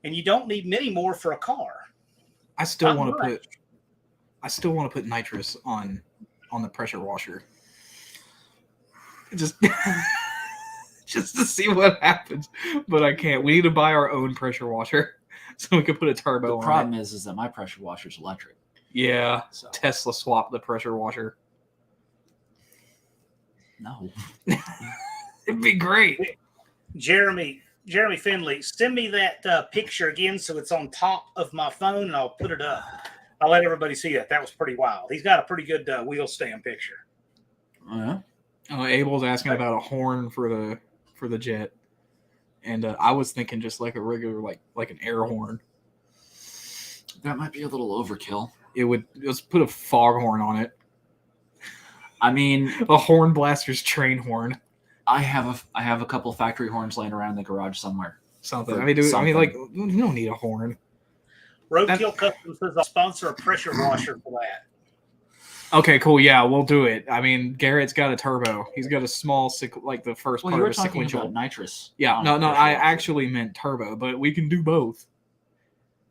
[SPEAKER 2] And you don't need many more for a car.
[SPEAKER 1] I still want to put nitrous on the pressure washer. Just just to see what happens. But I can't. We need to buy our own pressure washer so we can put a turbo on it.
[SPEAKER 3] The problem is that my pressure washer is electric.
[SPEAKER 1] Yeah. So. Tesla swapped the pressure washer.
[SPEAKER 3] No.
[SPEAKER 1] It'd be great.
[SPEAKER 2] Jeremy Finley, send me that picture again so it's on top of my phone and I'll put it up. I'll let everybody see it. That was pretty wild. He's got a pretty good wheel stand picture.
[SPEAKER 3] Yeah.
[SPEAKER 1] Abel's asking about a horn for the Jet, and I was thinking just like a regular like an air horn.
[SPEAKER 3] That might be a little overkill.
[SPEAKER 1] Let's put a foghorn on it.
[SPEAKER 3] I mean,
[SPEAKER 1] a horn blaster's train horn.
[SPEAKER 3] I have a couple of factory horns laying around in the garage somewhere.
[SPEAKER 1] Something. I mean, you don't need a horn.
[SPEAKER 2] Roadkill Customs says I'll sponsor a pressure washer for that.
[SPEAKER 1] Okay, cool. Yeah, we'll do it. I mean, Garrett's got a turbo. He's got a small, the first part of a sequential.
[SPEAKER 3] About nitrous.
[SPEAKER 1] Yeah, no. I actually meant turbo, but we can do both.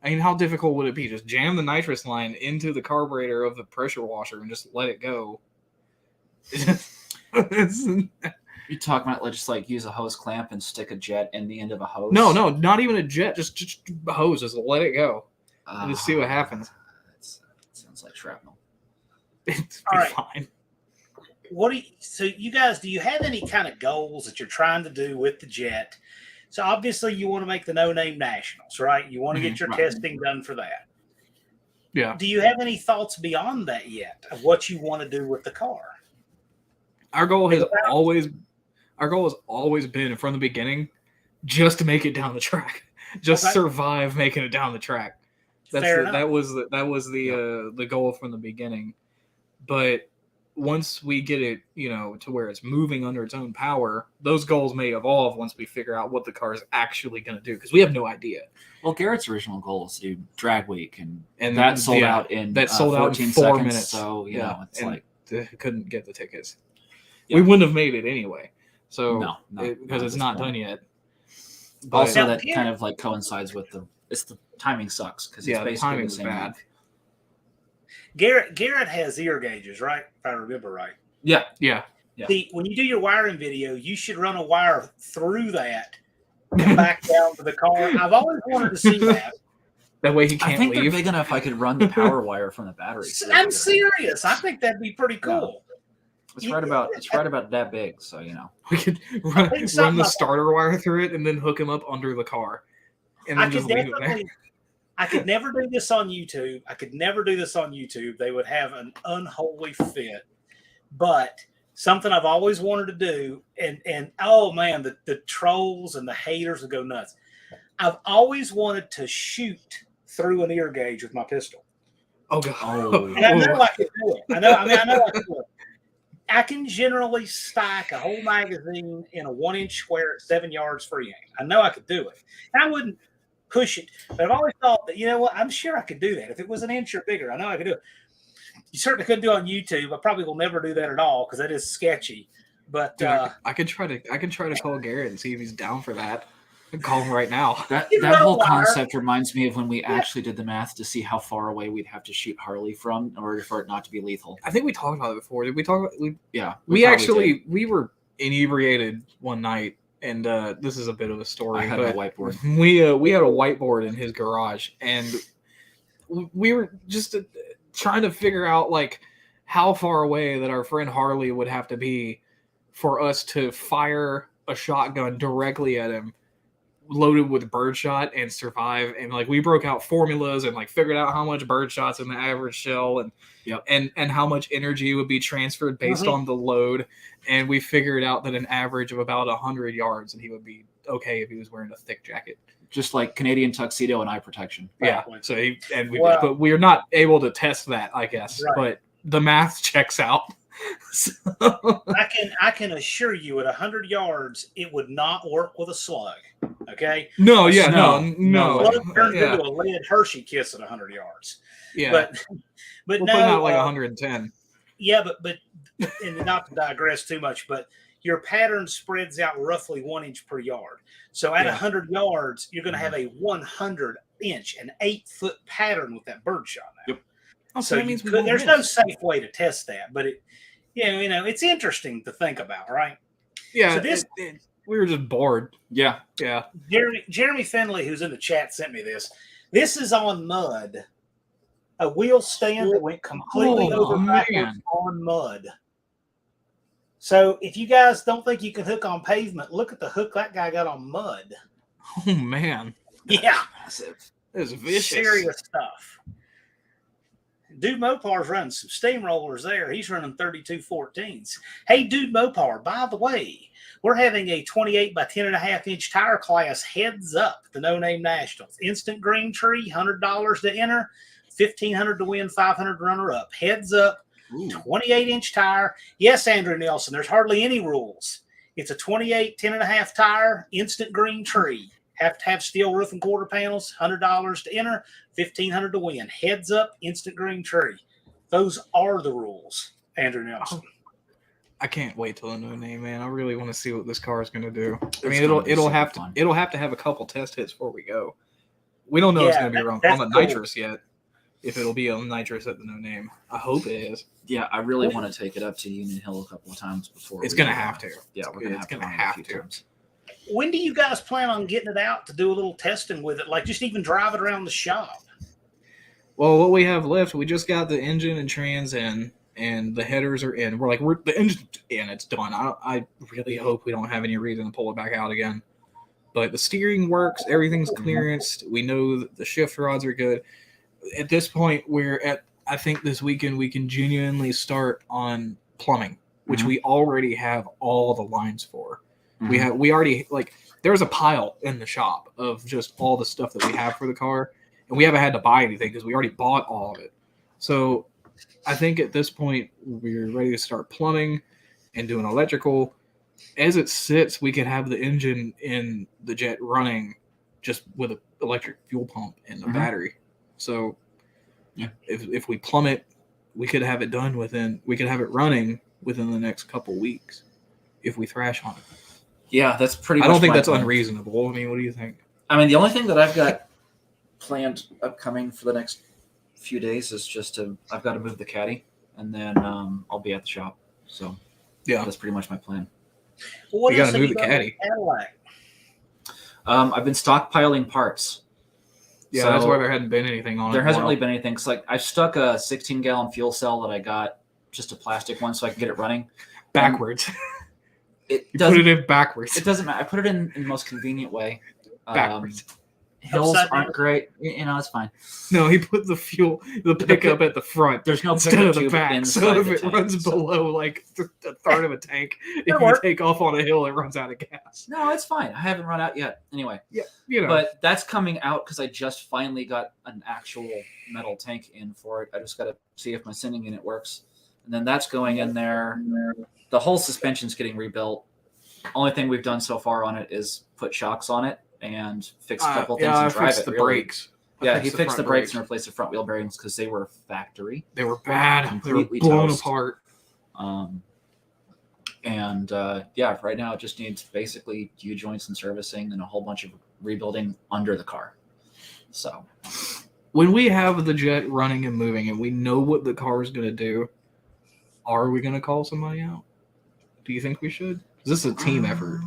[SPEAKER 1] I mean, how difficult would it be? Just jam the nitrous line into the carburetor of the pressure washer and just let it go.
[SPEAKER 3] You talking about just like use a hose clamp and stick a jet in the end of a hose?
[SPEAKER 1] No, not even a jet. Just a hose. Just let it go and just see what happens.
[SPEAKER 3] Sounds like shrapnel.
[SPEAKER 1] It's fine.
[SPEAKER 2] So you guys, do you have any kind of goals that you're trying to do with the Jet? So obviously you want to make the no-name nationals, right? You want to get your testing done for that.
[SPEAKER 1] Yeah.
[SPEAKER 2] Do you have any thoughts beyond that yet of what you want to do with the car?
[SPEAKER 1] Our goal has always been from the beginning just to make it down the track. Just survive making it down the track. That was the goal from the beginning. But once we get it, to where it's moving under its own power, those goals may evolve once we figure out what the car is actually going to do, because we have no idea.
[SPEAKER 3] Well, Garrett's original goal is to do drag week, and that sold out in
[SPEAKER 1] 4
[SPEAKER 3] seconds,
[SPEAKER 1] minutes.
[SPEAKER 3] So it's like
[SPEAKER 1] they couldn't get the tickets. Yeah. We wouldn't have made it anyway. So because it's not done yet.
[SPEAKER 3] But also, that kind of like coincides with the timing sucks because it's basically the same bad.
[SPEAKER 2] Garrett has ear gauges, right? If I remember right.
[SPEAKER 1] Yeah.
[SPEAKER 2] See, when you do your wiring video, you should run a wire through that and back down to the car. I've always wanted to see that.
[SPEAKER 1] That way he can't leave.
[SPEAKER 3] I think they're big enough I could run the power wire from the battery.
[SPEAKER 2] I'm serious. I think that'd be pretty cool.
[SPEAKER 3] Yeah. It's right about that big, so
[SPEAKER 1] we could run the starter wire through it and then hook him up under the car, and then just leave it there.
[SPEAKER 2] I could never do this on YouTube. They would have an unholy fit. But something I've always wanted to do, and oh man, the trolls and the haters would go nuts. I've always wanted to shoot through an ear gauge with my pistol.
[SPEAKER 1] Oh god!
[SPEAKER 2] And I know I can do it. I know I can do it. I can generally stack a whole magazine in a 1-inch square at 7 yards free aim. I know I could do it. And I wouldn't push it, but I've always thought that, I'm sure I could do that. If it was an inch or bigger, I know I could do it. You certainly couldn't do it on YouTube. I probably will never do that at all because that is sketchy. But
[SPEAKER 1] I can try to call Garrett and see if he's down for that. I can call him right now.
[SPEAKER 3] That whole concept reminds me of when we actually did the math to see how far away we'd have to shoot Harley from in order for it not to be lethal.
[SPEAKER 1] I think we talked about it before. Did we talk about it?
[SPEAKER 3] Yeah.
[SPEAKER 1] We were inebriated one night, and this is a bit of a story.
[SPEAKER 3] I had a whiteboard.
[SPEAKER 1] We had a whiteboard in his garage, and we were just trying to figure out like how far away that our friend Harley would have to be for us to fire a shotgun directly at him loaded with birdshot and survive. And like we broke out formulas and like figured out how much birdshot's in the average shell and how much energy would be transferred based on the load. And we figured out that an average of about 100 yards, and he would be okay if he was wearing a thick jacket.
[SPEAKER 3] Just like Canadian tuxedo and eye protection.
[SPEAKER 1] Yeah. So but we are not able to test that, I guess. Right. But the math checks out. So.
[SPEAKER 2] I can assure you, at 100 yards, it would not work with a slug. Okay.
[SPEAKER 1] No.
[SPEAKER 2] Slug turns into a lead Hershey kiss at 100 yards.
[SPEAKER 1] Yeah.
[SPEAKER 2] But
[SPEAKER 1] we're putting out like 110.
[SPEAKER 2] Yeah, but and not to digress too much, but your pattern spreads out roughly 1 inch per yard. So at 100 yards, you're going to have a 100-inch, an 8-foot pattern with that birdshot now.
[SPEAKER 1] Yep.
[SPEAKER 2] So there's no safe way to test that, but it's interesting to think about, right?
[SPEAKER 1] Yeah. So we were just bored.
[SPEAKER 3] Yeah.
[SPEAKER 1] Yeah.
[SPEAKER 2] Jeremy Finley, who's in the chat, sent me this. This is on mud. A wheel stand that went completely over backwards on mud. So if you guys don't think you can hook on pavement, look at the hook that guy got on mud.
[SPEAKER 1] Oh, man.
[SPEAKER 2] Yeah.
[SPEAKER 1] Massive. It was vicious.
[SPEAKER 2] Serious stuff. Dude Mopar's running some steamrollers there. He's running 3214s. Hey, Dude Mopar, by the way, we're having a 28 by 10.5-inch tire class heads up at the No Name Nationals. Instant green tree, $100 to enter, $1,500 to win, $500 runner up. Heads up, 28-inch tire. Yes, Andrew Nelson, there's hardly any rules. It's a 28 10.5 tire, instant green tree. Have to have steel roof and quarter panels, $100 to enter, $1,500 to win. Heads up, instant green tree. Those are the rules, Andrew Nelson.
[SPEAKER 1] I can't wait till the No Name, man. I really want to see what this car is going to do. I mean, it'll have to have a couple test hits before we go. We don't know it's going to be on the nitrous yet. If it'll be on nitrous at the No Name, I hope it is.
[SPEAKER 3] Yeah, I really want to take it up to Union Hill a couple of times before.
[SPEAKER 1] It's going to have to.
[SPEAKER 3] Yeah, we're going to have to.
[SPEAKER 2] When do you guys plan on getting it out to do a little testing with it? Like just even drive it around the shop?
[SPEAKER 1] Well, what we have left, we just got the engine and trans in, and the headers are in. The engine's in. It's done. I really hope we don't have any reason to pull it back out again. But the steering works. Everything's clearanced. We know that the shift rods are good. At this point, I think this weekend we can genuinely start on plumbing, which we already have all the lines for. We already, there's a pile in the shop of just all the stuff that we have for the car, and we haven't had to buy anything because we already bought all of it. So I think at this point we're ready to start plumbing and doing electrical. As it sits, we can have the engine in the Jet running just with an electric fuel pump and a battery. So if we plumb it, we could have it running within the next couple weeks if we thrash on it.
[SPEAKER 3] Yeah, that's pretty much
[SPEAKER 1] I don't think that's unreasonable. I mean, what do you think?
[SPEAKER 3] I mean, the only thing that I've got planned upcoming for the next few days is I've got to move the caddy, and then I'll be at the shop. So yeah, that's pretty much my plan.
[SPEAKER 2] Well,
[SPEAKER 1] you got to move the caddy.
[SPEAKER 3] I've been stockpiling parts.
[SPEAKER 1] Yeah, so that's why there hadn't been anything on it.
[SPEAKER 3] There hasn't really been anything. Cause I've stuck a 16-gallon fuel cell that I got, just a plastic one, so I can get it running
[SPEAKER 1] backwards.
[SPEAKER 3] You
[SPEAKER 1] put it in backwards.
[SPEAKER 3] It doesn't matter. I put it in the most convenient way.
[SPEAKER 1] Backwards.
[SPEAKER 3] Hills aren't great. It's fine.
[SPEAKER 1] No, he put the pickup at the front.
[SPEAKER 3] There's no
[SPEAKER 1] instead of the back. So if it runs below a third of a tank, if you take off on a hill, it runs out of gas.
[SPEAKER 3] No, it's fine. I haven't run out yet. Anyway.
[SPEAKER 1] Yeah,
[SPEAKER 3] But that's coming out because I just finally got an actual metal tank in for it. I just got to see if my sending unit works. And then that's going in there. The whole suspension's getting rebuilt. Only thing we've done so far on it is put shocks on it and fix a couple things and drive it.
[SPEAKER 1] Brakes.
[SPEAKER 3] He fixed the brakes and replaced the front wheel bearings because they were factory.
[SPEAKER 1] They were bad. They were blown apart.
[SPEAKER 3] Right now it just needs basically U-joints and servicing and a whole bunch of rebuilding under the car. So
[SPEAKER 1] when we have the Jet running and moving and we know what the car is going to do, are we going to call somebody out? Do you think we should? Is this a team effort?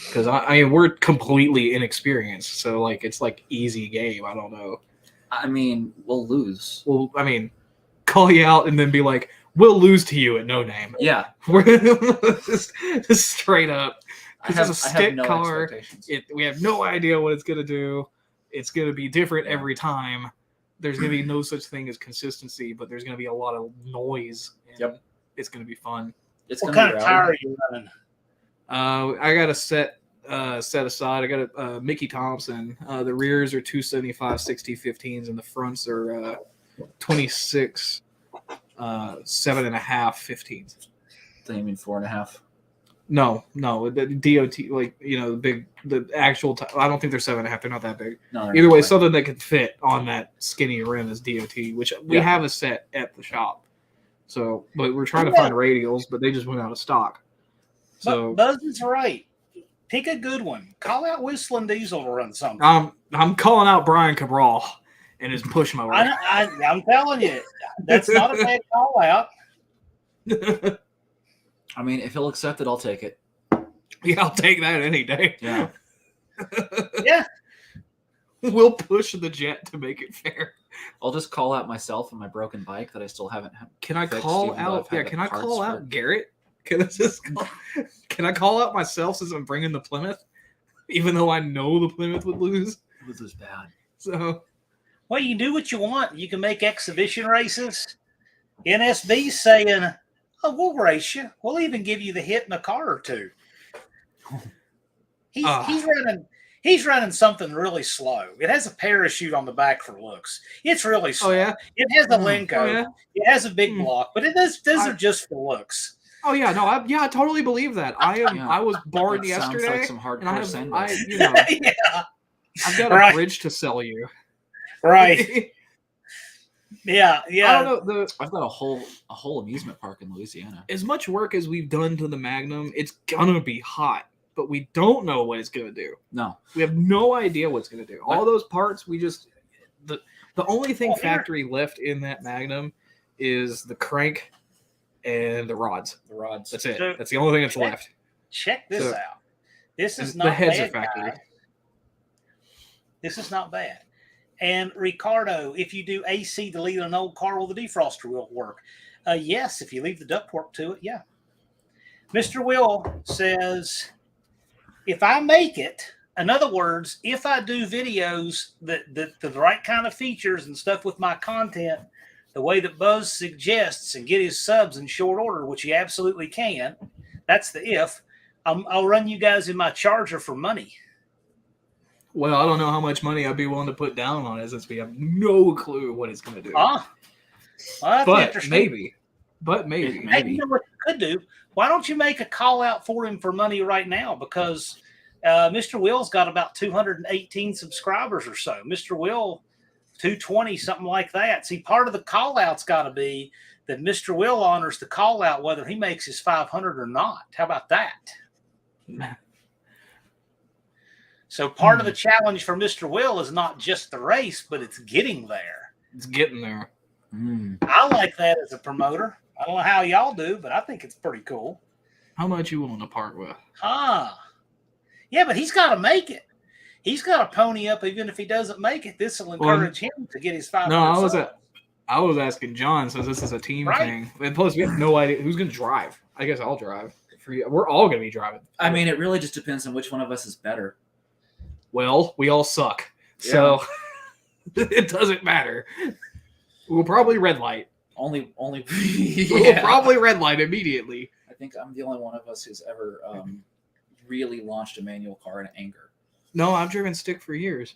[SPEAKER 1] Because we're completely inexperienced, so it's easy game. I don't know.
[SPEAKER 3] I mean, we'll lose.
[SPEAKER 1] Well, call you out and then be like, "We'll lose to you at No Name."
[SPEAKER 3] Yeah,
[SPEAKER 1] we're just straight up. Because it's a stick
[SPEAKER 3] no
[SPEAKER 1] car.
[SPEAKER 3] expectations.
[SPEAKER 1] We have no idea what it's going to do. It's going to be different every time. There's going to be no such thing as consistency, but there's going to be a lot of noise. And it's going to be fun.
[SPEAKER 2] What kind of tire are you running?
[SPEAKER 1] I got a set aside. I got a Mickey Thompson. The rears are 275 60-15s, and the fronts are 26 7.5 15s.
[SPEAKER 3] Then you mean 4.5?
[SPEAKER 1] No, the DOT, the actual. I don't think they're 7.5. They're not that big.
[SPEAKER 3] No,
[SPEAKER 1] either way, something that can fit on that skinny rim is DOT, which we have a set at the shop. So, but we're trying to find radials, but they just went out of stock. So
[SPEAKER 2] Buzz is right. Pick a good one. Call out Whistling Diesel to run something.
[SPEAKER 1] I'm calling out Brian Cabral and his push mower.
[SPEAKER 2] I'm telling you, that's not a bad call out.
[SPEAKER 3] I mean, if he'll accept it, I'll take it.
[SPEAKER 1] Yeah, I'll take that any day.
[SPEAKER 3] Yeah.
[SPEAKER 2] Yeah.
[SPEAKER 1] We'll push the Jet to make it fair.
[SPEAKER 3] I'll just call out myself and my broken bike that I still haven't.
[SPEAKER 1] Can I call out? Yeah, can I call out Garrett? Can I call out myself since I'm bringing the Plymouth, even though I know the Plymouth would lose?
[SPEAKER 3] This is bad.
[SPEAKER 1] So,
[SPEAKER 2] well, you do what you want. You can make exhibition races. NSB's saying, "Oh, we'll race you. We'll even give you the hit in a car or two." He's running something really slow. It has a parachute on the back for looks. It's really slow.
[SPEAKER 1] Oh yeah.
[SPEAKER 2] It has a Lenco.
[SPEAKER 1] Oh, yeah?
[SPEAKER 2] It has a big block, but those are just for looks.
[SPEAKER 1] Oh yeah, no, I totally believe that. I was born yesterday.
[SPEAKER 3] Sounds like some hardcore
[SPEAKER 1] I've got a bridge to sell you.
[SPEAKER 2] Right. Yeah.
[SPEAKER 1] I don't know.
[SPEAKER 3] I've got a whole amusement park in Louisiana.
[SPEAKER 1] As much work as we've done to the Magnum, it's gonna be hot, but we don't know what it's gonna do.
[SPEAKER 3] No,
[SPEAKER 1] we have no idea what it's gonna do. All those parts, the only thing factory left in that Magnum is the crank and the rods. That's it. That's the only thing that's left.
[SPEAKER 2] Check this out. This is not
[SPEAKER 1] the heads
[SPEAKER 2] bad,
[SPEAKER 1] are factory.
[SPEAKER 2] guys. This is not bad. And Ricardo, if you do AC to leave an old car, will the defroster will work? Yes, if you leave the ductwork to it, yeah. Mr. Will says, if I make it, in other words, if I do videos that the right kind of features and stuff with my content, the way that Buzz suggests, and get his subs in short order, which he absolutely can, that's the if, I'll run you guys in my Charger for money.
[SPEAKER 1] Well, I don't know how much money I'd be willing to put down on it since we have no clue what it's going to do.
[SPEAKER 2] Well,
[SPEAKER 1] but maybe.
[SPEAKER 2] Hey, you know what you could do? Why don't you make a call out for him for money right now? Because Mr. Will's got about 218 subscribers or so. Mr. Will, 220, something like that. See, part of the call out's got to be that Mr. Will honors the call out whether he makes his 500 or not. How about that? So part of the challenge for Mr. Will is not just the race, but it's getting there.
[SPEAKER 1] It's getting there.
[SPEAKER 2] I like that as a promoter. I don't know how y'all do, but I think it's pretty cool.
[SPEAKER 1] How much you willing to part with?
[SPEAKER 2] Yeah, but he's got to make it. He's got to pony up even if he doesn't make it. This will encourage him to get his 500.
[SPEAKER 1] No, I was asking John, since this is a team thing. And plus, we have no idea who's going to drive. I guess I'll drive. We're all going to be driving.
[SPEAKER 3] I mean, it really just depends on which one of us is better.
[SPEAKER 1] Well, we all suck. Yeah. So it doesn't matter. We'll probably red light.
[SPEAKER 3] Only.
[SPEAKER 1] We'll probably red light immediately.
[SPEAKER 3] I think I'm the only one of us who's ever really launched a manual car in anger.
[SPEAKER 1] No, I've driven stick for years.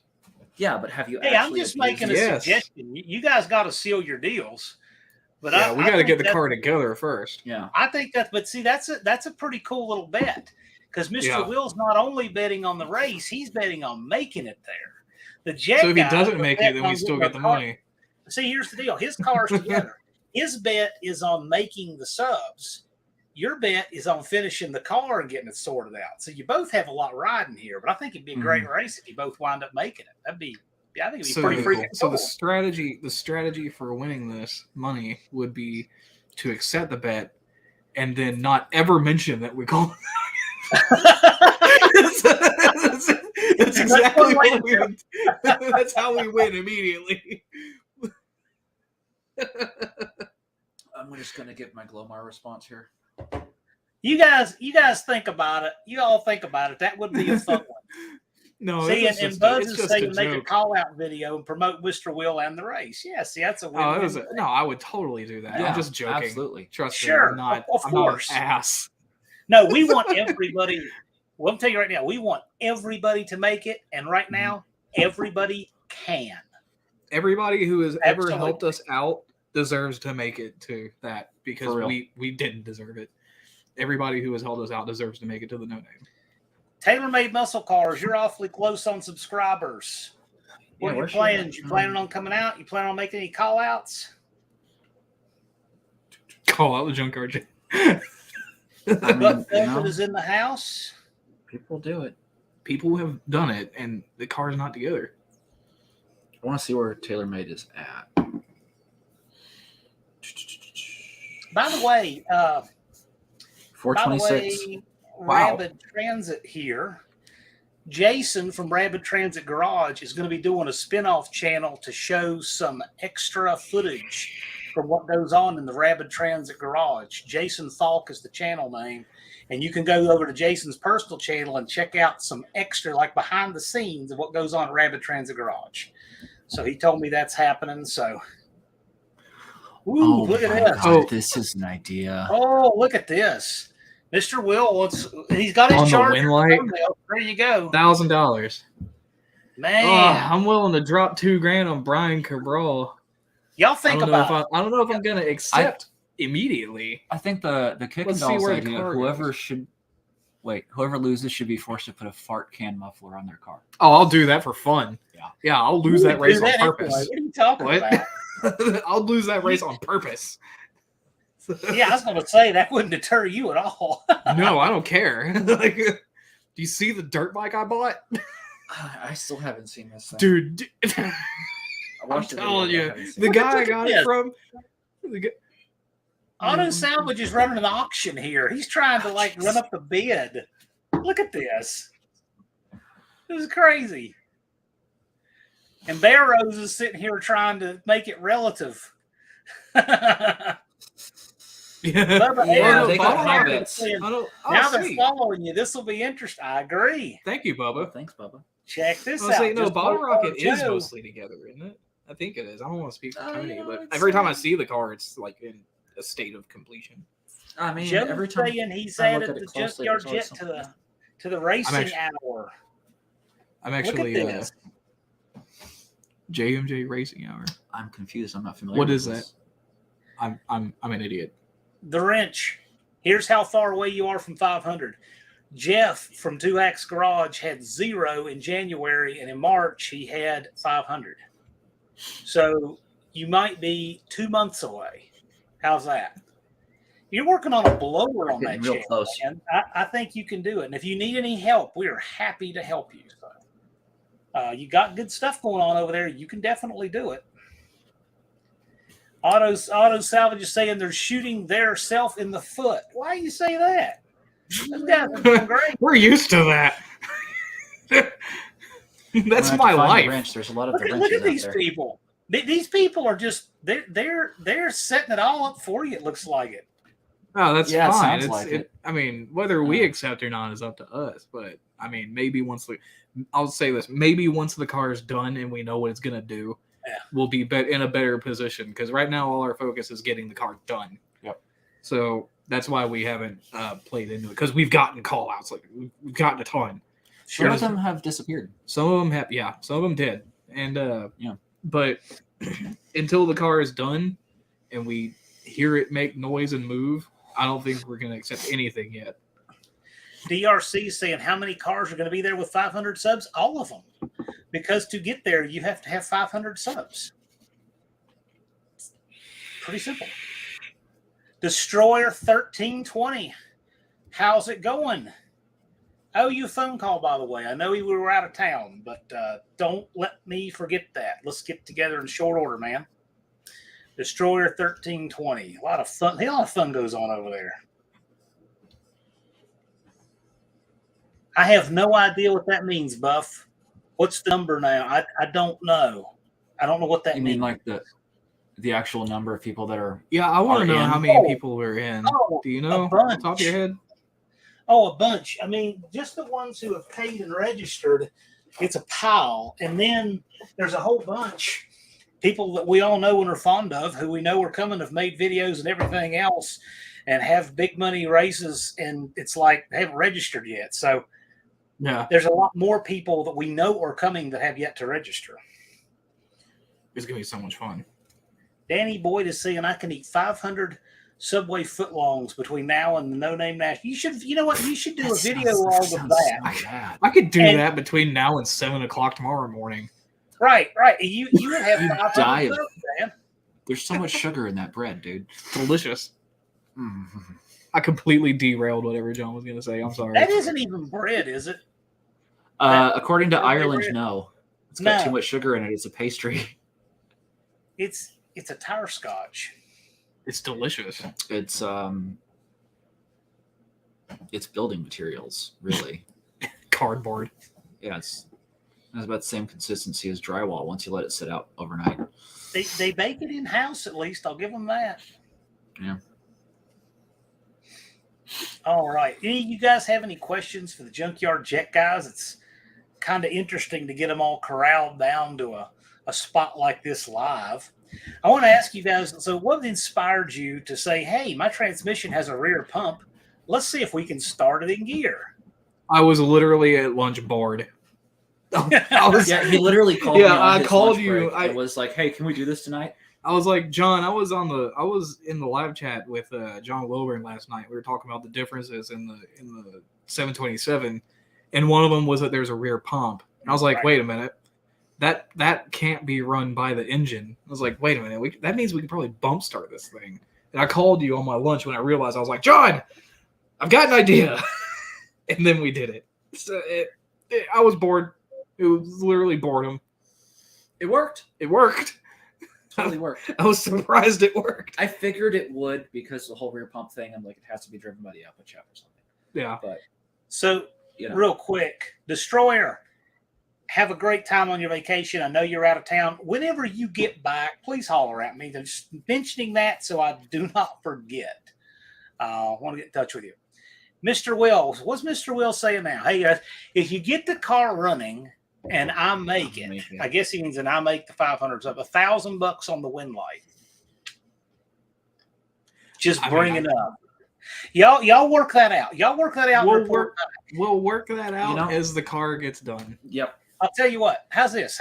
[SPEAKER 3] Yeah, but have you?
[SPEAKER 2] Hey, I'm just making a suggestion. You guys got to seal your deals. But
[SPEAKER 1] yeah, we got to get the car together first.
[SPEAKER 3] Yeah,
[SPEAKER 2] I think that. But see, that's a pretty cool little bet. Because Mr. Will's not only betting on the race, he's betting on making it there. The Jet.
[SPEAKER 1] So if he doesn't make it, then we still get the money.
[SPEAKER 2] See, here's the deal. His car's together. His bet is on making the subs. Your bet is on finishing the car and getting it sorted out. So you both have a lot riding here. But I think it'd be a great race if you both wind up making it. I think it'd be pretty freaking cool.
[SPEAKER 1] So the strategy for winning this money would be to accept the bet and then not ever mention that we call. That's exactly what we would. That's how we win immediately.
[SPEAKER 3] I'm just going to give my Glomar response here.
[SPEAKER 2] You guys think about it. You all think about it. That would be a fun one.
[SPEAKER 1] No,
[SPEAKER 2] see, and Buzz is saying make a call out video and promote Mr. Will and the race. Yeah, see, that's a win.
[SPEAKER 1] No, I would totally do that.
[SPEAKER 3] Yeah,
[SPEAKER 1] I'm just joking.
[SPEAKER 3] Absolutely.
[SPEAKER 1] Trust
[SPEAKER 2] me.
[SPEAKER 1] I'm not an ass.
[SPEAKER 2] No, we want everybody. Well, I'm telling you right now, we want everybody to make it. And right now, everybody can.
[SPEAKER 1] Everybody who has ever helped us out deserves to make it to that because we didn't deserve it. Everybody who has helped us out deserves to make it to the no name.
[SPEAKER 2] TaylorMade Muscle Cars, you're awfully close on subscribers. What are your plans? You planning on coming out? You planning on making any call outs?
[SPEAKER 1] Call out the Junkyard Jet.
[SPEAKER 2] Is in the house.
[SPEAKER 3] People do it.
[SPEAKER 1] People have done it, and the car's not together.
[SPEAKER 3] I want to see where TaylorMade is at.
[SPEAKER 2] By the way,
[SPEAKER 3] 426.
[SPEAKER 2] Rabid Transit here. Jason from Rabid Transit Garage is going to be doing a spin-off channel to show some extra footage from what goes on in the Rabid Transit Garage. Jason Falk is the channel name. And you can go over to Jason's personal channel and check out some extra, like behind the scenes of what goes on at Rabid Transit Garage. So he told me that's happening. So, look at this.
[SPEAKER 3] Oh, this is an idea.
[SPEAKER 2] Oh, look at this. Mr. Will, he's got his charger.
[SPEAKER 1] The light.
[SPEAKER 2] There you go.
[SPEAKER 1] $1,000.
[SPEAKER 2] Man.
[SPEAKER 1] I'm willing to drop $2,000 on Brian Cabral.
[SPEAKER 2] Y'all think about it.
[SPEAKER 1] I don't know if I'm going to accept immediately.
[SPEAKER 3] I think the kick and dolls idea, whoever loses should be forced to put a fart can muffler on their car.
[SPEAKER 1] Oh, I'll do that for fun. Yeah, I'll lose that race on purpose.
[SPEAKER 2] What are you talking about?
[SPEAKER 1] I'll lose that race on purpose.
[SPEAKER 2] Yeah, I was going to say that wouldn't deter you at all.
[SPEAKER 1] No, I don't care. Like, do you see the dirt bike I bought?
[SPEAKER 3] I still haven't seen this thing.
[SPEAKER 1] Dude, I'm telling you, the guy I got it from.
[SPEAKER 2] Auto Salvage is running an auction here. He's trying to run up the bid. Look at this. This is crazy. And Bear Rose is sitting here trying to make it relative.
[SPEAKER 3] They got high bets.
[SPEAKER 2] Now they're following you. This will be interesting. I agree.
[SPEAKER 1] Thank you, Bubba.
[SPEAKER 3] Thanks, Bubba.
[SPEAKER 2] Check this out.
[SPEAKER 1] Bottle Rocket is mostly together, isn't it? I think it is. I don't want to speak for Tony, but every time I see the car, it's in a state of completion.
[SPEAKER 2] I mean, every time he's added the Junkyard Jet to the racing hour.
[SPEAKER 1] I'm actually JMJ Racing Hour.
[SPEAKER 3] I'm confused. I'm not familiar.
[SPEAKER 1] What is that? I'm an idiot.
[SPEAKER 2] The wrench. Here's how far away you are from 500. Jeff from 2Axe Garage had 0 in January, and in March he had 500. So you might be 2 months away. How's that? You're working on a blower on that channel, close. Man. I think you can do it. And if you need any help, we are happy to help you. So, you got good stuff going on over there. You can definitely do it. Auto Salvage is saying they're shooting their self in the foot. Why do you say that? Those guys are doing great.
[SPEAKER 1] We're used to that. That's my life.
[SPEAKER 3] Wrench. There's a lot of
[SPEAKER 2] look at these people. These people are just they're setting it all up for you. It looks like it.
[SPEAKER 1] Oh, that's fine.
[SPEAKER 3] It sounds like it.
[SPEAKER 1] I mean, whether we accept or not is up to us. But I mean, maybe I'll say this: maybe once the car is done and we know what it's gonna do, we'll be in a better position. Because right now, all our focus is getting the car done.
[SPEAKER 3] Yep.
[SPEAKER 1] So that's why we haven't played into it, because we've gotten call outs. Like we've gotten a ton.
[SPEAKER 3] Some of them have disappeared.
[SPEAKER 1] Some of them have, some of them did. And but until the car is done and we hear it make noise and move, I don't think we're going to accept anything yet.
[SPEAKER 2] DRC saying how many cars are going to be there with 500 subs? All of them. Because to get there, you have to have 500 subs. Pretty simple. Destroyer 1320. How's it going? I owe you a phone call, by the way. I know we were out of town, but don't let me forget that. Let's get together in short order, man. Destroyer 1320. A lot of fun goes on over there. I have no idea what that means, Buff. What's the number now? I don't know. I don't know what that means.
[SPEAKER 3] You mean like the actual number of people that are?
[SPEAKER 1] Yeah, I want to know how many people are in. Do you know off the top of your head?
[SPEAKER 2] Oh, a bunch. I mean, just the ones who have paid and registered, it's a pile. And then there's a whole bunch. People that we all know and are fond of, who we know are coming, have made videos and everything else and have big money races. And it's like they haven't registered yet. So
[SPEAKER 1] Yeah.
[SPEAKER 2] there's a lot more people that we know are coming that have yet to register.
[SPEAKER 1] It's going to be so much fun.
[SPEAKER 2] Danny Boyd is saying I can eat 500 Subway footlongs between now and the No Name National. You know what? You should do a video log of that.
[SPEAKER 1] I could do that between now and 7 o'clock tomorrow morning.
[SPEAKER 2] Right. You would have 500
[SPEAKER 3] die of
[SPEAKER 2] subs, man.
[SPEAKER 3] There's so much sugar in that bread, dude.
[SPEAKER 1] Delicious.
[SPEAKER 3] Mm-hmm.
[SPEAKER 1] I completely derailed whatever John was going to say. I'm sorry.
[SPEAKER 2] That isn't even bread, is it?
[SPEAKER 3] According to Ireland, no. It's got too much sugar in it. It's a pastry.
[SPEAKER 2] It's a tire scotch.
[SPEAKER 1] It's delicious.
[SPEAKER 3] It's building materials, really.
[SPEAKER 1] Cardboard.
[SPEAKER 3] Yeah, it's about the same consistency as drywall once you let it sit out overnight.
[SPEAKER 2] They bake it in house at least. I'll give them that.
[SPEAKER 3] Yeah.
[SPEAKER 2] All right. Any of you guys have any questions for the Junkyard Jet guys? It's kind of interesting to get them all corralled down to a spot like this live. I want to ask you guys, so what inspired you to say, hey, my transmission has a rear pump. Let's see if we can start it in gear.
[SPEAKER 1] I was literally at lunch bored.
[SPEAKER 3] Yeah, he literally called me.
[SPEAKER 1] Yeah, I called you.
[SPEAKER 3] I was like, hey, can we do this tonight?
[SPEAKER 1] I was like, John, I was in the live chat with John Wilburn last night. We were talking about the differences in the 727, and one of them was that there's a rear pump. And I was like, wait a minute. That can't be run by the engine. I was like, wait a minute. That means we could probably bump start this thing. And I called you on my lunch when I realized. I was like, John, I've got an idea. And then we did it. So I was bored. It was literally boredom.
[SPEAKER 3] It worked.
[SPEAKER 1] It worked.
[SPEAKER 3] Totally worked.
[SPEAKER 1] I was surprised it worked.
[SPEAKER 3] I figured it would because the whole rear pump thing, I'm like, it has to be driven by the output shaft or something.
[SPEAKER 1] Yeah.
[SPEAKER 3] But
[SPEAKER 2] so, real quick, Destroyer, have a great time on your vacation. I know you're out of town. Whenever you get back, please holler at me. Just mentioning that so I do not forget. I want to get in touch with you. Mr. Will, what's Mr. Will saying now? Hey, guys, if you get the car running and I make it, I guess he means and I make the 500 up, $1,000 on the wind light. Just bring it up. Y'all work that out. Y'all work that out.
[SPEAKER 1] We'll work that out as the car gets done.
[SPEAKER 3] Yep.
[SPEAKER 2] I'll tell you what. How's this?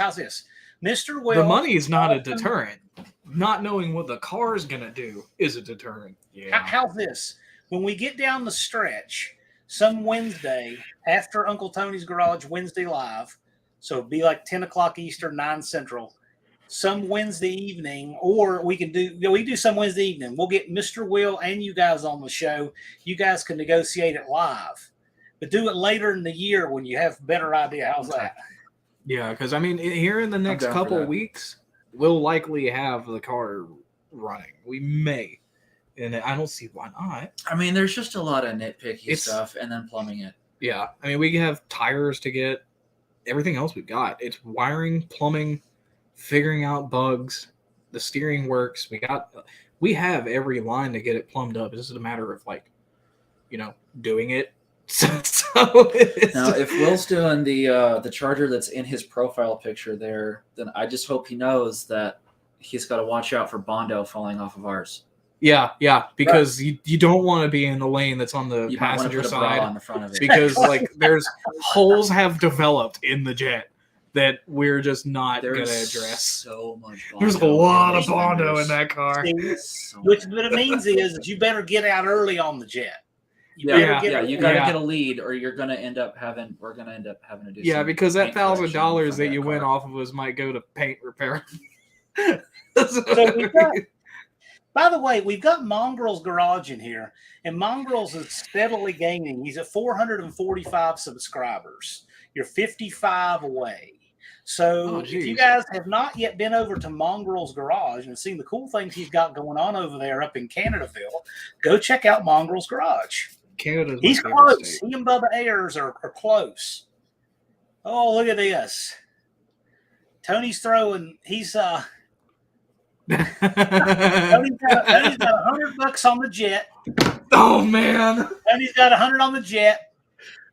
[SPEAKER 2] Mr. Will.
[SPEAKER 1] The money is not a deterrent. Not knowing what the car is going to do is a deterrent.
[SPEAKER 2] Yeah. How's this? When we get down the stretch, some Wednesday after Uncle Tony's Garage Wednesday Live, so it'd be like 10 o'clock Eastern, 9 Central, some Wednesday evening, or we do some Wednesday evening. We'll get Mr. Will and you guys on the show. You guys can negotiate it live, but do it later in the year when you have a better idea. How's that?
[SPEAKER 1] Yeah, because I mean, here in the next couple weeks, we'll likely have the car running. We may, and I don't see why not.
[SPEAKER 3] I mean, there's just a lot of nitpicky stuff, and then plumbing it.
[SPEAKER 1] Yeah, I mean, we have tires to get. Everything else we've got. It's wiring, plumbing, figuring out bugs. The steering works. We have every line to get it plumbed up. It's just a matter of doing it. Now,
[SPEAKER 3] if Will's doing the charger that's in his profile picture there, then I just hope he knows that he's got to watch out for Bondo falling off of ours.
[SPEAKER 1] Yeah, because you don't want to be in the lane that's on the passenger side
[SPEAKER 3] on the front of it.
[SPEAKER 1] because there's holes have developed in the Jet that we're just not going to address.
[SPEAKER 3] So much Bondo.
[SPEAKER 1] There's a lot of Bondo in that car.
[SPEAKER 2] Which what it means is that you better get out early on the Jet.
[SPEAKER 3] You got to get a lead, or we're gonna end up having to do.
[SPEAKER 1] Yeah, because that $1,000 that you went off of us might go to paint repair.
[SPEAKER 2] So by the way, we've got Mongrel's Garage in here, and Mongrel's is steadily gaining. He's at 445 subscribers. You're 55 away. So if you guys have not yet been over to Mongrel's Garage and seen the cool things he's got going on over there up in Canadaville, go check out Mongrel's Garage. He's close. He and Bubba Ayers are close. Oh, look at this. Tony's throwing. He's Tony's got $100 on the Jet.
[SPEAKER 1] Oh man.
[SPEAKER 2] And he's got 100 on the Jet.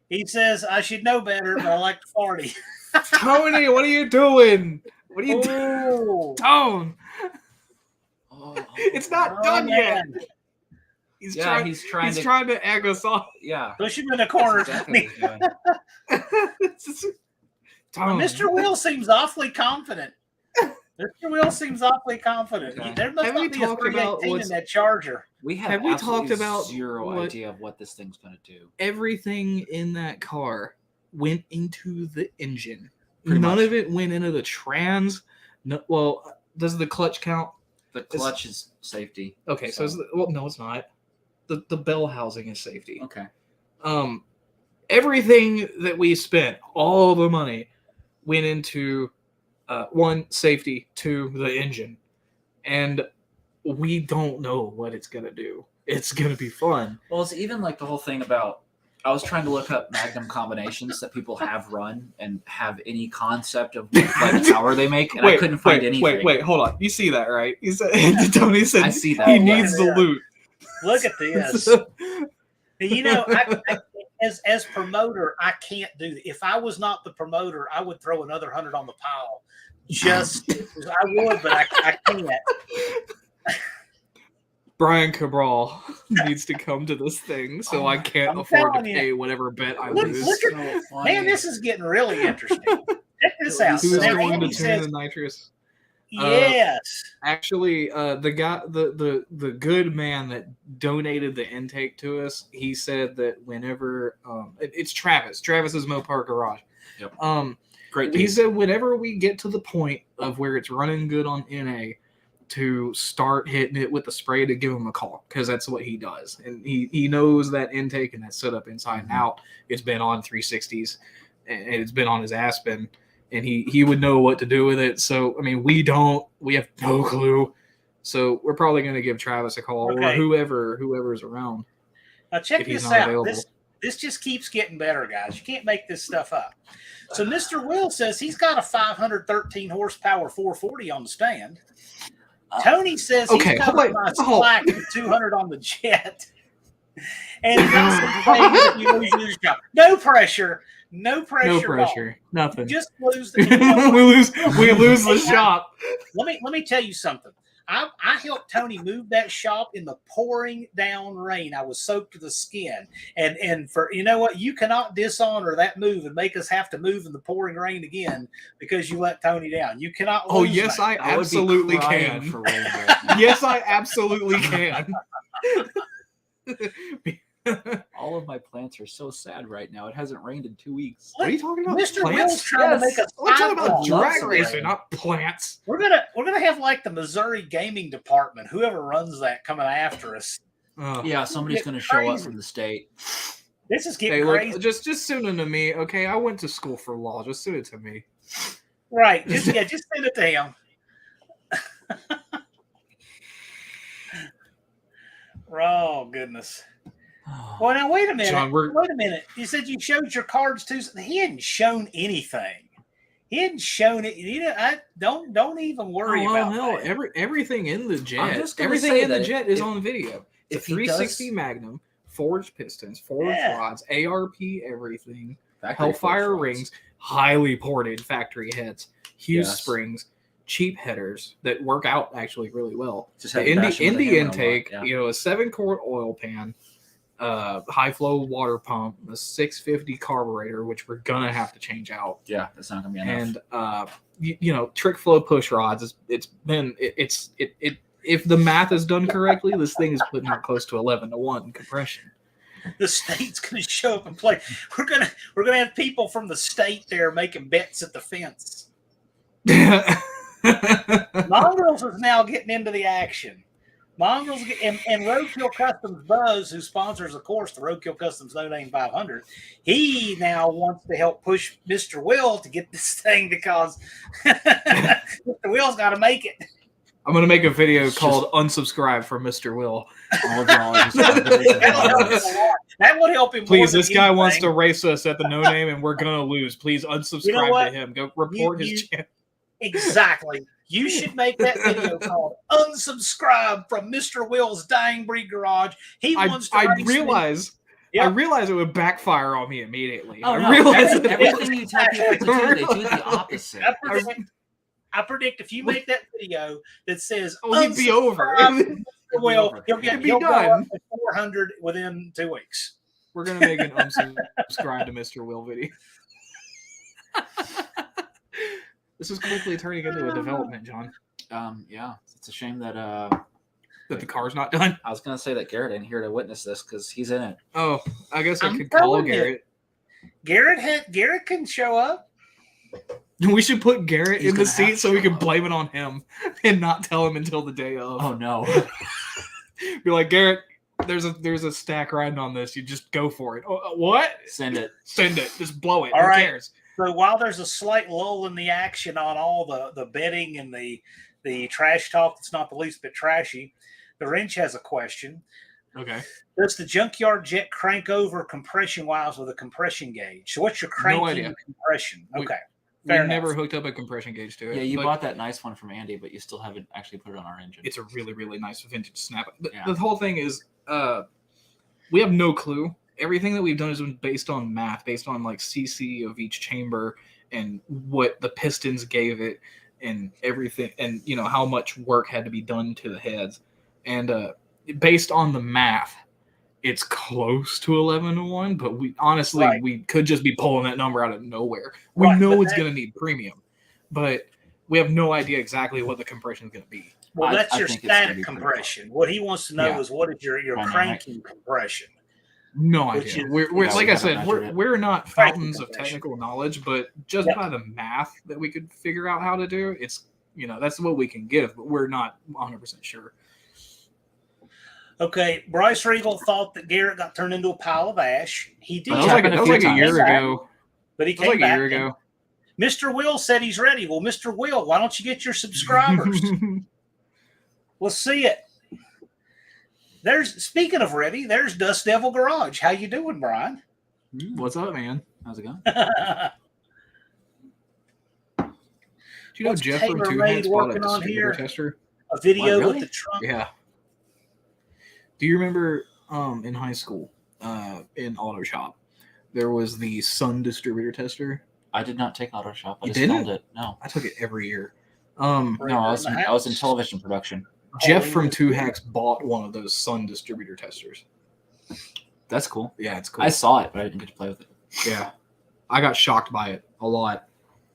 [SPEAKER 2] He says, I should know better, but I like to party.
[SPEAKER 1] Tony, what are you doing? What are you doing? Tone. It's not done yet. He's trying to egg us off.
[SPEAKER 3] Yeah.
[SPEAKER 2] Push him in the corner.
[SPEAKER 3] Exactly
[SPEAKER 2] Mr. Will seems awfully confident. Mr. Will seems awfully confident.
[SPEAKER 3] Okay.
[SPEAKER 2] There must not be a 318 in that Charger.
[SPEAKER 3] Have we talked
[SPEAKER 1] about
[SPEAKER 3] zero idea of what this thing's going to do?
[SPEAKER 1] Everything in that car went into the engine.
[SPEAKER 3] Pretty
[SPEAKER 1] None
[SPEAKER 3] much.
[SPEAKER 1] of it went into the trans. No, well, does the clutch count?
[SPEAKER 3] The clutch is safety.
[SPEAKER 1] Okay, so no, it's not. The bell housing is safety.
[SPEAKER 3] Okay.
[SPEAKER 1] Everything that we spent, all the money, went into one, safety, two, the engine, and we don't know what it's gonna do. It's gonna be fun.
[SPEAKER 3] Well, it's even like the whole thing about. I was trying to look up Magnum combinations that people have run and have any concept of what power they make, and I couldn't find anything.
[SPEAKER 1] Wait, hold on. You see that, right? Tony said
[SPEAKER 3] I see that.
[SPEAKER 1] he needs the loot.
[SPEAKER 2] Look at this. You know, as promoter, I can't do that. If I was not the promoter, I would throw another 100 on the pile. I would, but I can't.
[SPEAKER 1] Brian Cabral needs to come to this thing, so I can't afford to pay whatever bet I lose.
[SPEAKER 2] Man, this is getting really interesting. Check this out.
[SPEAKER 1] Who's going to turn the nitrous?
[SPEAKER 2] Yes.
[SPEAKER 1] Actually, the guy, the good man that donated the intake to us, he said that whenever it's Travis. Travis is Mopar Garage.
[SPEAKER 3] Yep. Great.
[SPEAKER 1] He said whenever we get to the point of where it's running good on NA, to start hitting it with the spray, to give him a call, because that's what he does, and he knows that intake and that setup inside and out. It's been on 360s, and it's been on his Aspen, and he would know what to do with it. So I mean, we have no clue. So we're probably going to give Travis a call, or whoever's around.
[SPEAKER 2] Now check this out. This just keeps getting better, guys. You can't make this stuff up. So Mr. Will says he's got a 513 horsepower 440 on the stand. Tony says he's covered my slack with 200 on the Jet. And you lose your job. No pressure. No pressure.
[SPEAKER 1] Nothing.
[SPEAKER 2] Just lose
[SPEAKER 1] we lose the shop.
[SPEAKER 2] Let me tell you something. I helped Tony move that shop in the pouring down rain. I was soaked to the skin. And for you know what, you cannot dishonor that move and make us have to move in the pouring rain again because you let Tony down. You cannot.
[SPEAKER 1] Oh yes, I absolutely can. Yes, I absolutely can.
[SPEAKER 3] All of my plants are so sad right now. It hasn't rained in 2 weeks.
[SPEAKER 1] What are you talking about?
[SPEAKER 2] Mr. Will's trying to make us.
[SPEAKER 1] We're talking about drag racing, not plants.
[SPEAKER 2] We're gonna have like the Missouri gaming department, whoever runs that, coming after us.
[SPEAKER 3] Yeah, somebody's going to show up from the state.
[SPEAKER 2] This is getting crazy.
[SPEAKER 1] Look, just send it to me, okay? I went to school for law. Just send it to me.
[SPEAKER 2] Right. Just send it to him. Oh goodness. Well, now wait a minute.
[SPEAKER 1] John,
[SPEAKER 2] wait a minute. You said you showed your cards too. He hadn't shown anything. He hadn't shown it. You know, don't even worry about that.
[SPEAKER 1] Everything in the Jet. Everything in the Jet is on video. It's a 360 Magnum, forged pistons, forged rods, ARP, everything. Hellfire rings, highly ported factory heads, Hughes springs, cheap headers that work out actually really well.
[SPEAKER 3] Just
[SPEAKER 1] the Indy intake, a 7-quart oil pan. High flow water pump, a 650 carburetor, which we're gonna have to change out.
[SPEAKER 3] Yeah, that's not gonna be enough.
[SPEAKER 1] And trick flow push rods. If the math is done correctly, this thing is putting out close to 11-to-1 compression.
[SPEAKER 2] The state's gonna show up and play. We're gonna have people from the state there making bets at the fence. Mongrels is now getting into the action. Mongrels and Roadkill Customs Buzz, who sponsors, of course, the Roadkill Customs No Name 500, he now wants to help push Mr. Will to get this thing because Mr. Will's got to make it.
[SPEAKER 1] I'm going to make a video called Unsubscribe for Mr. Will.
[SPEAKER 2] That would help him.
[SPEAKER 1] Please, this guy wants to race us at the No Name, and we're going to lose. Please unsubscribe to him. Go report his channel.
[SPEAKER 2] Exactly. You should make that video called "Unsubscribe from Mr. Will's Dying Breed Garage." He wants to.
[SPEAKER 1] I realize it would backfire on me immediately.
[SPEAKER 3] Oh,
[SPEAKER 1] I
[SPEAKER 3] no.
[SPEAKER 1] realize
[SPEAKER 3] Everything you tell people to do, they do the opposite.
[SPEAKER 2] I predict if you make that video that says,
[SPEAKER 1] he'd be over.
[SPEAKER 2] Well, he'll go up to 400 within 2 weeks.
[SPEAKER 1] We're gonna make an unsubscribe to Mr. Will video. This is quickly turning into a development, John.
[SPEAKER 3] Yeah, it's a shame that
[SPEAKER 1] the car's not done.
[SPEAKER 3] I was gonna say that Garrett ain't here to witness this because he's in it.
[SPEAKER 1] Oh, I guess I could call Garrett.
[SPEAKER 2] Garrett can show up.
[SPEAKER 1] We should put Garrett in the seat so we can blame it on him and not tell him until the day of.
[SPEAKER 3] Oh no!
[SPEAKER 1] Be like, Garrett, there's a stack riding on this. You just go for it. Oh, what?
[SPEAKER 3] Send it.
[SPEAKER 1] Just blow it.
[SPEAKER 2] All
[SPEAKER 1] Who
[SPEAKER 2] right.
[SPEAKER 1] cares?
[SPEAKER 2] So while there's a slight lull in the action on all the betting and the trash talk that's not the least bit trashy, the Wrench has a question.
[SPEAKER 1] Okay.
[SPEAKER 2] Does the Junkyard Jet crank over compression wise with a compression gauge? So what's your cranking compression? Okay.
[SPEAKER 1] We never hooked up a compression gauge to it.
[SPEAKER 3] Yeah, you bought that nice one from Andy, but you still haven't actually put it on our engine.
[SPEAKER 1] It's a really, really nice vintage snap. The whole thing is we have no clue. Everything that we've done has been based on math, based on like CC of each chamber and what the pistons gave it and everything, and how much work had to be done to the heads. And based on the math, it's close to 11-1, but we could just be pulling that number out of nowhere. We know it's going to need premium, but we have no idea exactly what the compression is going to be.
[SPEAKER 2] Well, that's your static compression. What he wants to know is what is your cranking compression.
[SPEAKER 1] No idea. We're like I said, we're not fountains of technical knowledge, but just by the math that we could figure out how to do, it's that's what we can give, but we're not 100% sure.
[SPEAKER 2] Okay, Bryce Regal thought that Garrett got turned into a pile of ash. He did.
[SPEAKER 1] That was like a year ago.
[SPEAKER 2] But he came back. A year ago. Mr. Will said he's ready. Well, Mr. Will, why don't you get your subscribers? Let's see it. Speaking of ready, there's Dust Devil Garage. How you doing, Brian?
[SPEAKER 1] What's up, man?
[SPEAKER 3] How's it going?
[SPEAKER 1] Do you know Jeff from Two Hands bought a distributor tester?
[SPEAKER 2] A video with the trunk.
[SPEAKER 1] Yeah. Do you remember in high school, in auto shop, there was the Sun distributor tester?
[SPEAKER 3] I did not take auto shop. I
[SPEAKER 1] you
[SPEAKER 3] just
[SPEAKER 1] didn't?
[SPEAKER 3] it. No.
[SPEAKER 1] I took it every year.
[SPEAKER 3] No, I was in television production.
[SPEAKER 1] Jeff from Two Hacks bought one of those Sun distributor testers.
[SPEAKER 3] That's cool.
[SPEAKER 1] Yeah, it's cool.
[SPEAKER 3] I saw it, but I didn't get to play with it.
[SPEAKER 1] Yeah. I got shocked by it a lot.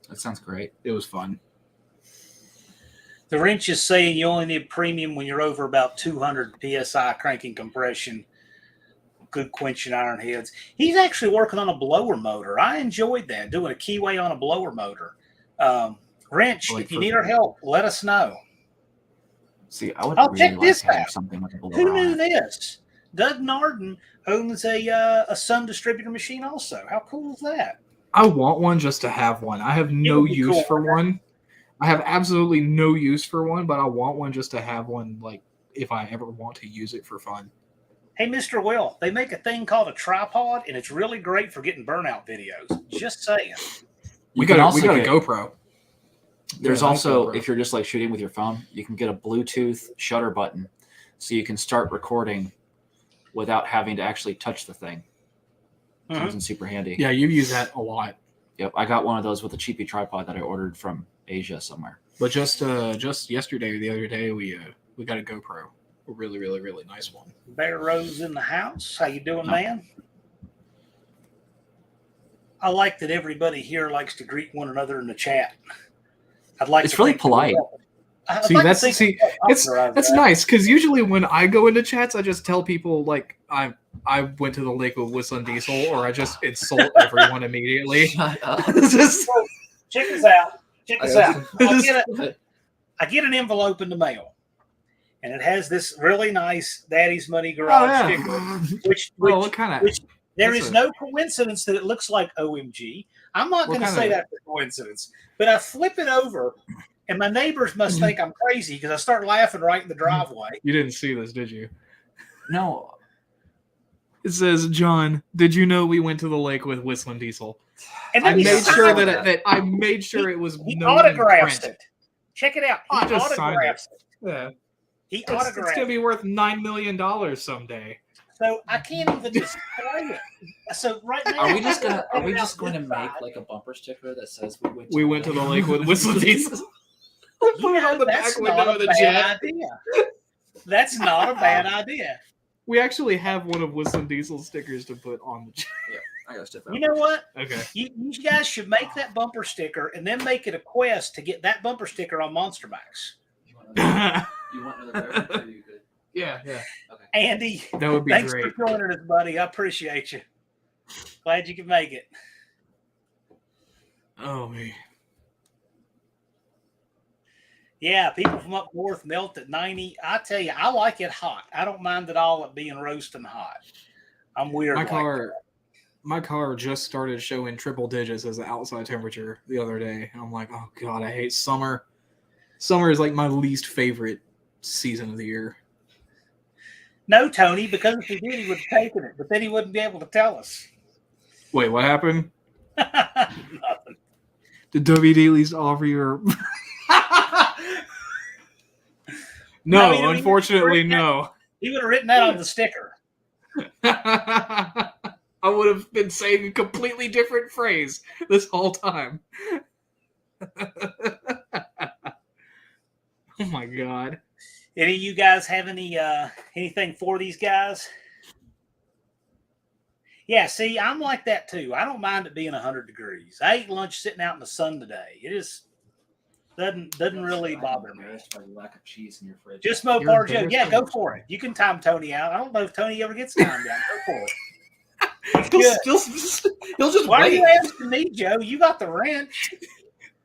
[SPEAKER 3] That sounds great.
[SPEAKER 1] It was fun.
[SPEAKER 2] The Wrench is saying you only need premium when you're over about 200 PSI cranking compression. Good quenching iron heads. He's actually working on a blower motor. I enjoyed that, doing a keyway on a blower motor. Wrench, if you need our help, let us know.
[SPEAKER 3] See, I would
[SPEAKER 2] really check this
[SPEAKER 3] like to
[SPEAKER 2] out.
[SPEAKER 3] have something with a blower.
[SPEAKER 2] Who knew this? Doug Narden owns a Sun distributor machine also. How cool is that?
[SPEAKER 1] I want one just to have one. I have no use for one. I have absolutely no use for one, but I want one just to have one, like, if I ever want to use it for fun.
[SPEAKER 2] Hey, Mr. Will, they make a thing called a tripod, and it's really great for getting burnout videos. Just saying.
[SPEAKER 1] We got a GoPro.
[SPEAKER 3] There's also, if you're just like shooting with your phone, you can get a Bluetooth shutter button so you can start recording without having to actually touch the thing. Comes in super handy.
[SPEAKER 1] Yeah, you use that a lot.
[SPEAKER 3] Yep, I got one of those with a cheapy tripod that I ordered from Asia somewhere.
[SPEAKER 1] But just yesterday or the other day, we got a GoPro, a really, really, really nice one.
[SPEAKER 2] Bear Rose in the house. How you doing, man? I like that everybody here likes to greet one another in the chat.
[SPEAKER 3] It's really polite.
[SPEAKER 1] That's nice, because usually when I go into chats, I just tell people like I went to the lake with Whistling Diesel, or I just insult everyone immediately.
[SPEAKER 2] Check this out. Check this out. I get an envelope in the mail, and it has this really nice Daddy's Money Garage sticker. Which there is no coincidence that it looks like OMG. I'm not going to say that for coincidence, but I flip it over, and my neighbors must think I'm crazy because I start laughing right in the driveway.
[SPEAKER 1] You didn't see this, did you?
[SPEAKER 3] No.
[SPEAKER 1] It says, John, did you know we went to the lake with Whistling Diesel?
[SPEAKER 2] And
[SPEAKER 1] I made sure that I made sure it was
[SPEAKER 2] he autographed it. Check it out. He
[SPEAKER 1] I just signed it.
[SPEAKER 2] autographs it.
[SPEAKER 1] Yeah.
[SPEAKER 2] He
[SPEAKER 1] It's
[SPEAKER 2] autographs
[SPEAKER 1] going to be
[SPEAKER 2] it.
[SPEAKER 1] worth $9 million someday.
[SPEAKER 2] So I can't even display it. So right now,
[SPEAKER 3] Are we just gonna
[SPEAKER 2] this
[SPEAKER 3] make
[SPEAKER 2] side.
[SPEAKER 3] like a bumper sticker that says
[SPEAKER 1] We went to the lake with Whistling Diesel.
[SPEAKER 2] You
[SPEAKER 1] Put it
[SPEAKER 2] know,
[SPEAKER 1] on the
[SPEAKER 2] that's
[SPEAKER 1] back window
[SPEAKER 2] not
[SPEAKER 1] of
[SPEAKER 2] a
[SPEAKER 1] the
[SPEAKER 2] bad
[SPEAKER 1] jet.
[SPEAKER 2] idea. That's not a bad idea.
[SPEAKER 1] We actually have one of Whistling Diesel stickers to put on the jet.
[SPEAKER 3] Yeah, I gotta step out.
[SPEAKER 2] You know what?
[SPEAKER 1] Okay.
[SPEAKER 2] You guys should make that bumper sticker and then make it a quest to get that bumper sticker on Monster Max.
[SPEAKER 3] You want another beverage, or are you good?
[SPEAKER 1] Yeah.
[SPEAKER 3] Okay.
[SPEAKER 2] Andy,
[SPEAKER 1] That would be
[SPEAKER 2] thanks
[SPEAKER 1] great.
[SPEAKER 2] for joining us, buddy. I appreciate you. Glad you could make it.
[SPEAKER 1] Oh, man.
[SPEAKER 2] Yeah, people from up north melt at 90. I tell you, I like it hot. I don't mind at all it being roasting hot. I'm weird.
[SPEAKER 1] My car just started showing triple digits as the outside temperature the other day. And I'm like, oh, God, I hate summer. Summer is like my least favorite season of the year.
[SPEAKER 2] No, Tony, because if he did, he would have taken it, but then he wouldn't be able to tell us.
[SPEAKER 1] Wait, what happened?
[SPEAKER 2] Nothing.
[SPEAKER 1] Did WD at least offer your...
[SPEAKER 2] No,
[SPEAKER 1] No, unfortunately, no.
[SPEAKER 2] He would have written that on the sticker.
[SPEAKER 1] I would have been saying a completely different phrase this whole time. Oh my God.
[SPEAKER 2] Any of you guys have anything for these guys? Yeah, see, I'm like that too. I don't mind it being 100 degrees. I ate lunch sitting out in the sun today. It just doesn't really bother me.
[SPEAKER 3] By the lack of cheese in your fridge.
[SPEAKER 2] Just Mopar Joe. Yeah, go for it. You can time Tony out. I don't know if Tony ever gets timed out. Go for it.
[SPEAKER 1] He'll just
[SPEAKER 2] Why
[SPEAKER 1] wait.
[SPEAKER 2] are you asking me, Joe? You got the wrench.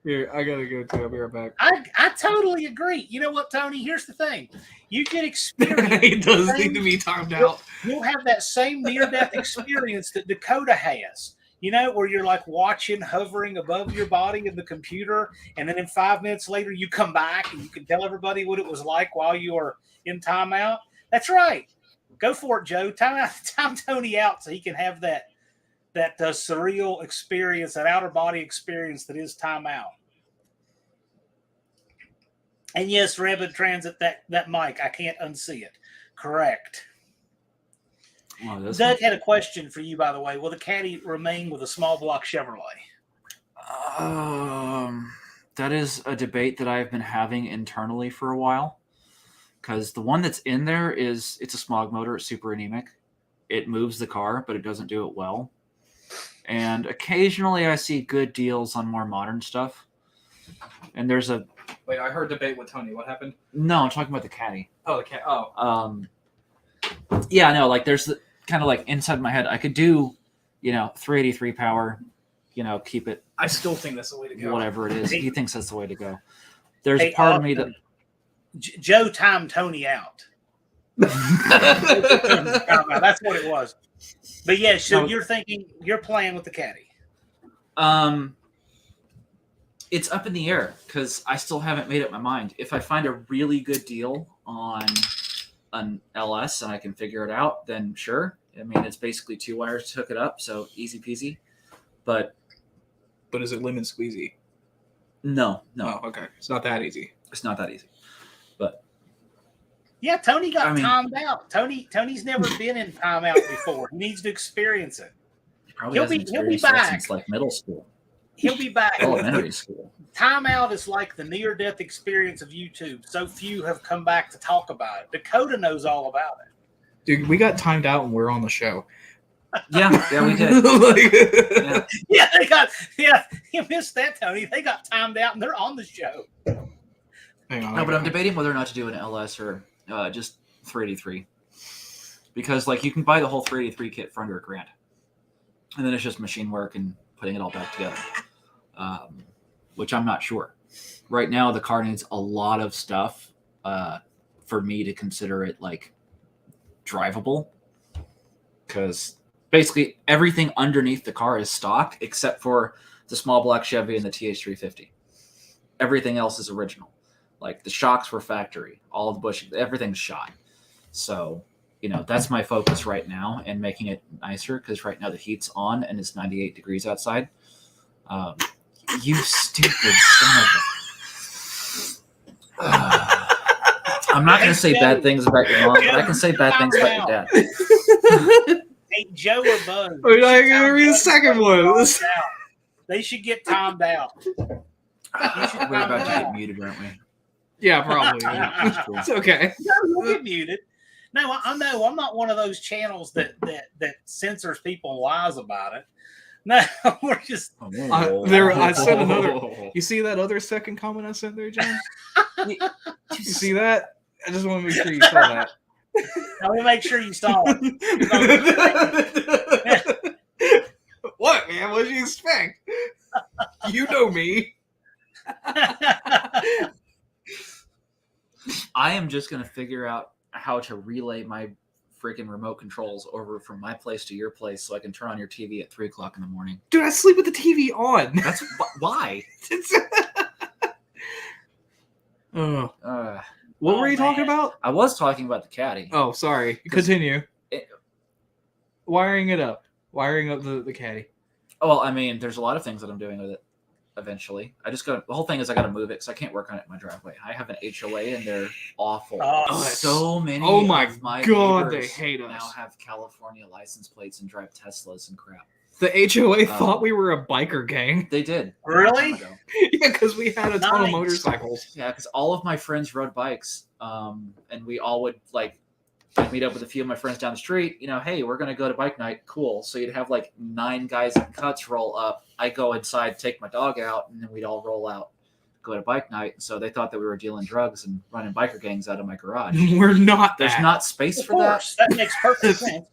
[SPEAKER 1] Here, I gotta go too. I'll be right back.
[SPEAKER 2] I totally agree. You know what, Tony? Here's the thing. You get experience.
[SPEAKER 1] He does need to be timed out.
[SPEAKER 2] You'll have that same near-death experience that Dakota has. You know, where you're like watching, hovering above your body in the computer, and then in 5 minutes later you come back and you can tell everybody what it was like while you were in timeout. That's right. Go for it, Joe. Time Tony out so he can have that surreal experience, that outer body experience that is timeout. And yes, Rapid Transit, that mic, I can't unsee it. Correct.
[SPEAKER 3] Oh,
[SPEAKER 2] Doug had a question for you, by the way. Will the Caddy remain with a small block Chevrolet?
[SPEAKER 3] That is a debate that I've been having internally for a while. Because the one that's in there it's a smog motor. It's super anemic. It moves the car, but it doesn't do it well. And occasionally I see good deals on more modern stuff. And there's a...
[SPEAKER 1] Wait, I heard debate with Tony. What happened?
[SPEAKER 3] No, I'm talking about the Caddy.
[SPEAKER 1] Oh, the cat. Oh.
[SPEAKER 3] Yeah, no, like there's kind of like inside my head, I could do, 383 power, keep it.
[SPEAKER 1] I still think that's the way to go.
[SPEAKER 3] Whatever it is. He thinks that's the way to go. There's
[SPEAKER 2] Hey,
[SPEAKER 3] part of me that...
[SPEAKER 2] Joe timed Tony out. That's what it was. But yeah, so you're playing with the Caddy.
[SPEAKER 3] It's up in the air because I still haven't made up my mind. If I find a really good deal on an LS and I can figure it out, then sure. I mean, it's basically 2 wires to hook it up, so easy peasy. But
[SPEAKER 1] is it lemon squeezy?
[SPEAKER 3] No.
[SPEAKER 1] Oh, okay. It's not that easy.
[SPEAKER 3] It's not that easy. But
[SPEAKER 2] yeah, Tony got timed out. Tony's never been in timeout before. He needs to experience it.
[SPEAKER 3] He'll be back since like middle school.
[SPEAKER 2] He'll be back.
[SPEAKER 3] Elementary school.
[SPEAKER 2] Timeout is like the near-death experience of YouTube. So few have come back to talk about it. Dakota knows all about it.
[SPEAKER 1] Dude, we got timed out and we're on the show.
[SPEAKER 3] Yeah, we did.
[SPEAKER 2] Yeah, you missed that, Tony. They got timed out and they're on the show.
[SPEAKER 1] Hang on.
[SPEAKER 3] No, but I'm debating whether or not to do an LS or just 383. Because like you can buy the whole 383 kit for under $1,000. And then it's just machine work and putting it all back together. Which I'm not sure. Right now, the car needs a lot of stuff for me to consider it like drivable. Because basically everything underneath the car is stock except for the small block Chevy and the TH350. Everything else is original. Like the shocks were factory, all the bushing, everything's shot. So, that's my focus right now and making it nicer because right now the heat's on and it's 98 degrees outside. You stupid son of I'm not going to say bad things about your mom, but I can say bad things about your dad.
[SPEAKER 2] Hey, Joe or Buzz.
[SPEAKER 1] We're not going to read the second one.
[SPEAKER 2] They should get timed out.
[SPEAKER 3] We're about to get muted, aren't we?
[SPEAKER 1] Yeah, probably. Yeah. It's okay.
[SPEAKER 2] No, you'll get muted. No, I know. I'm not one of those channels that censors people and lies about it. No, we're just.
[SPEAKER 1] I sent another. You see that other second comment I sent there, John? You see that? I just want to make sure you saw that.
[SPEAKER 2] Let me make sure you saw it.
[SPEAKER 1] What, man? What did you expect? You know me.
[SPEAKER 3] I am just going to figure out how to relay my freaking remote controls over from my place to your place so I can turn on your TV at 3:00 in the morning.
[SPEAKER 1] Dude, I sleep with the TV on.
[SPEAKER 3] That's why.
[SPEAKER 1] What were you talking about?
[SPEAKER 3] I was talking about the caddy.
[SPEAKER 1] Oh, sorry. Continue. Wiring up the caddy.
[SPEAKER 3] Well, I mean, there's a lot of things that I'm doing with it. Eventually, the whole thing is I got to move it because I can't work on it in my driveway. I have an HOA and they're awful. So many.
[SPEAKER 1] Oh my god, they
[SPEAKER 3] neighbors
[SPEAKER 1] hate us.
[SPEAKER 3] now have California license plates and drive Teslas and crap.
[SPEAKER 1] The HOA thought we were a biker gang.
[SPEAKER 3] They did.
[SPEAKER 2] Really?
[SPEAKER 1] Yeah, because we had a ton of motorcycles.
[SPEAKER 3] Yeah, because all of my friends rode bikes, and we all would meet up with a few of my friends down the street. Hey, we're gonna go to bike night. Cool. So you'd have 9 guys in cuts roll up. I go inside, take my dog out, and then we'd all roll out, go to bike night. So they thought that we were dealing drugs and running biker gangs out of my garage.
[SPEAKER 1] We're not.
[SPEAKER 3] There's not space for that.
[SPEAKER 2] That makes perfect sense.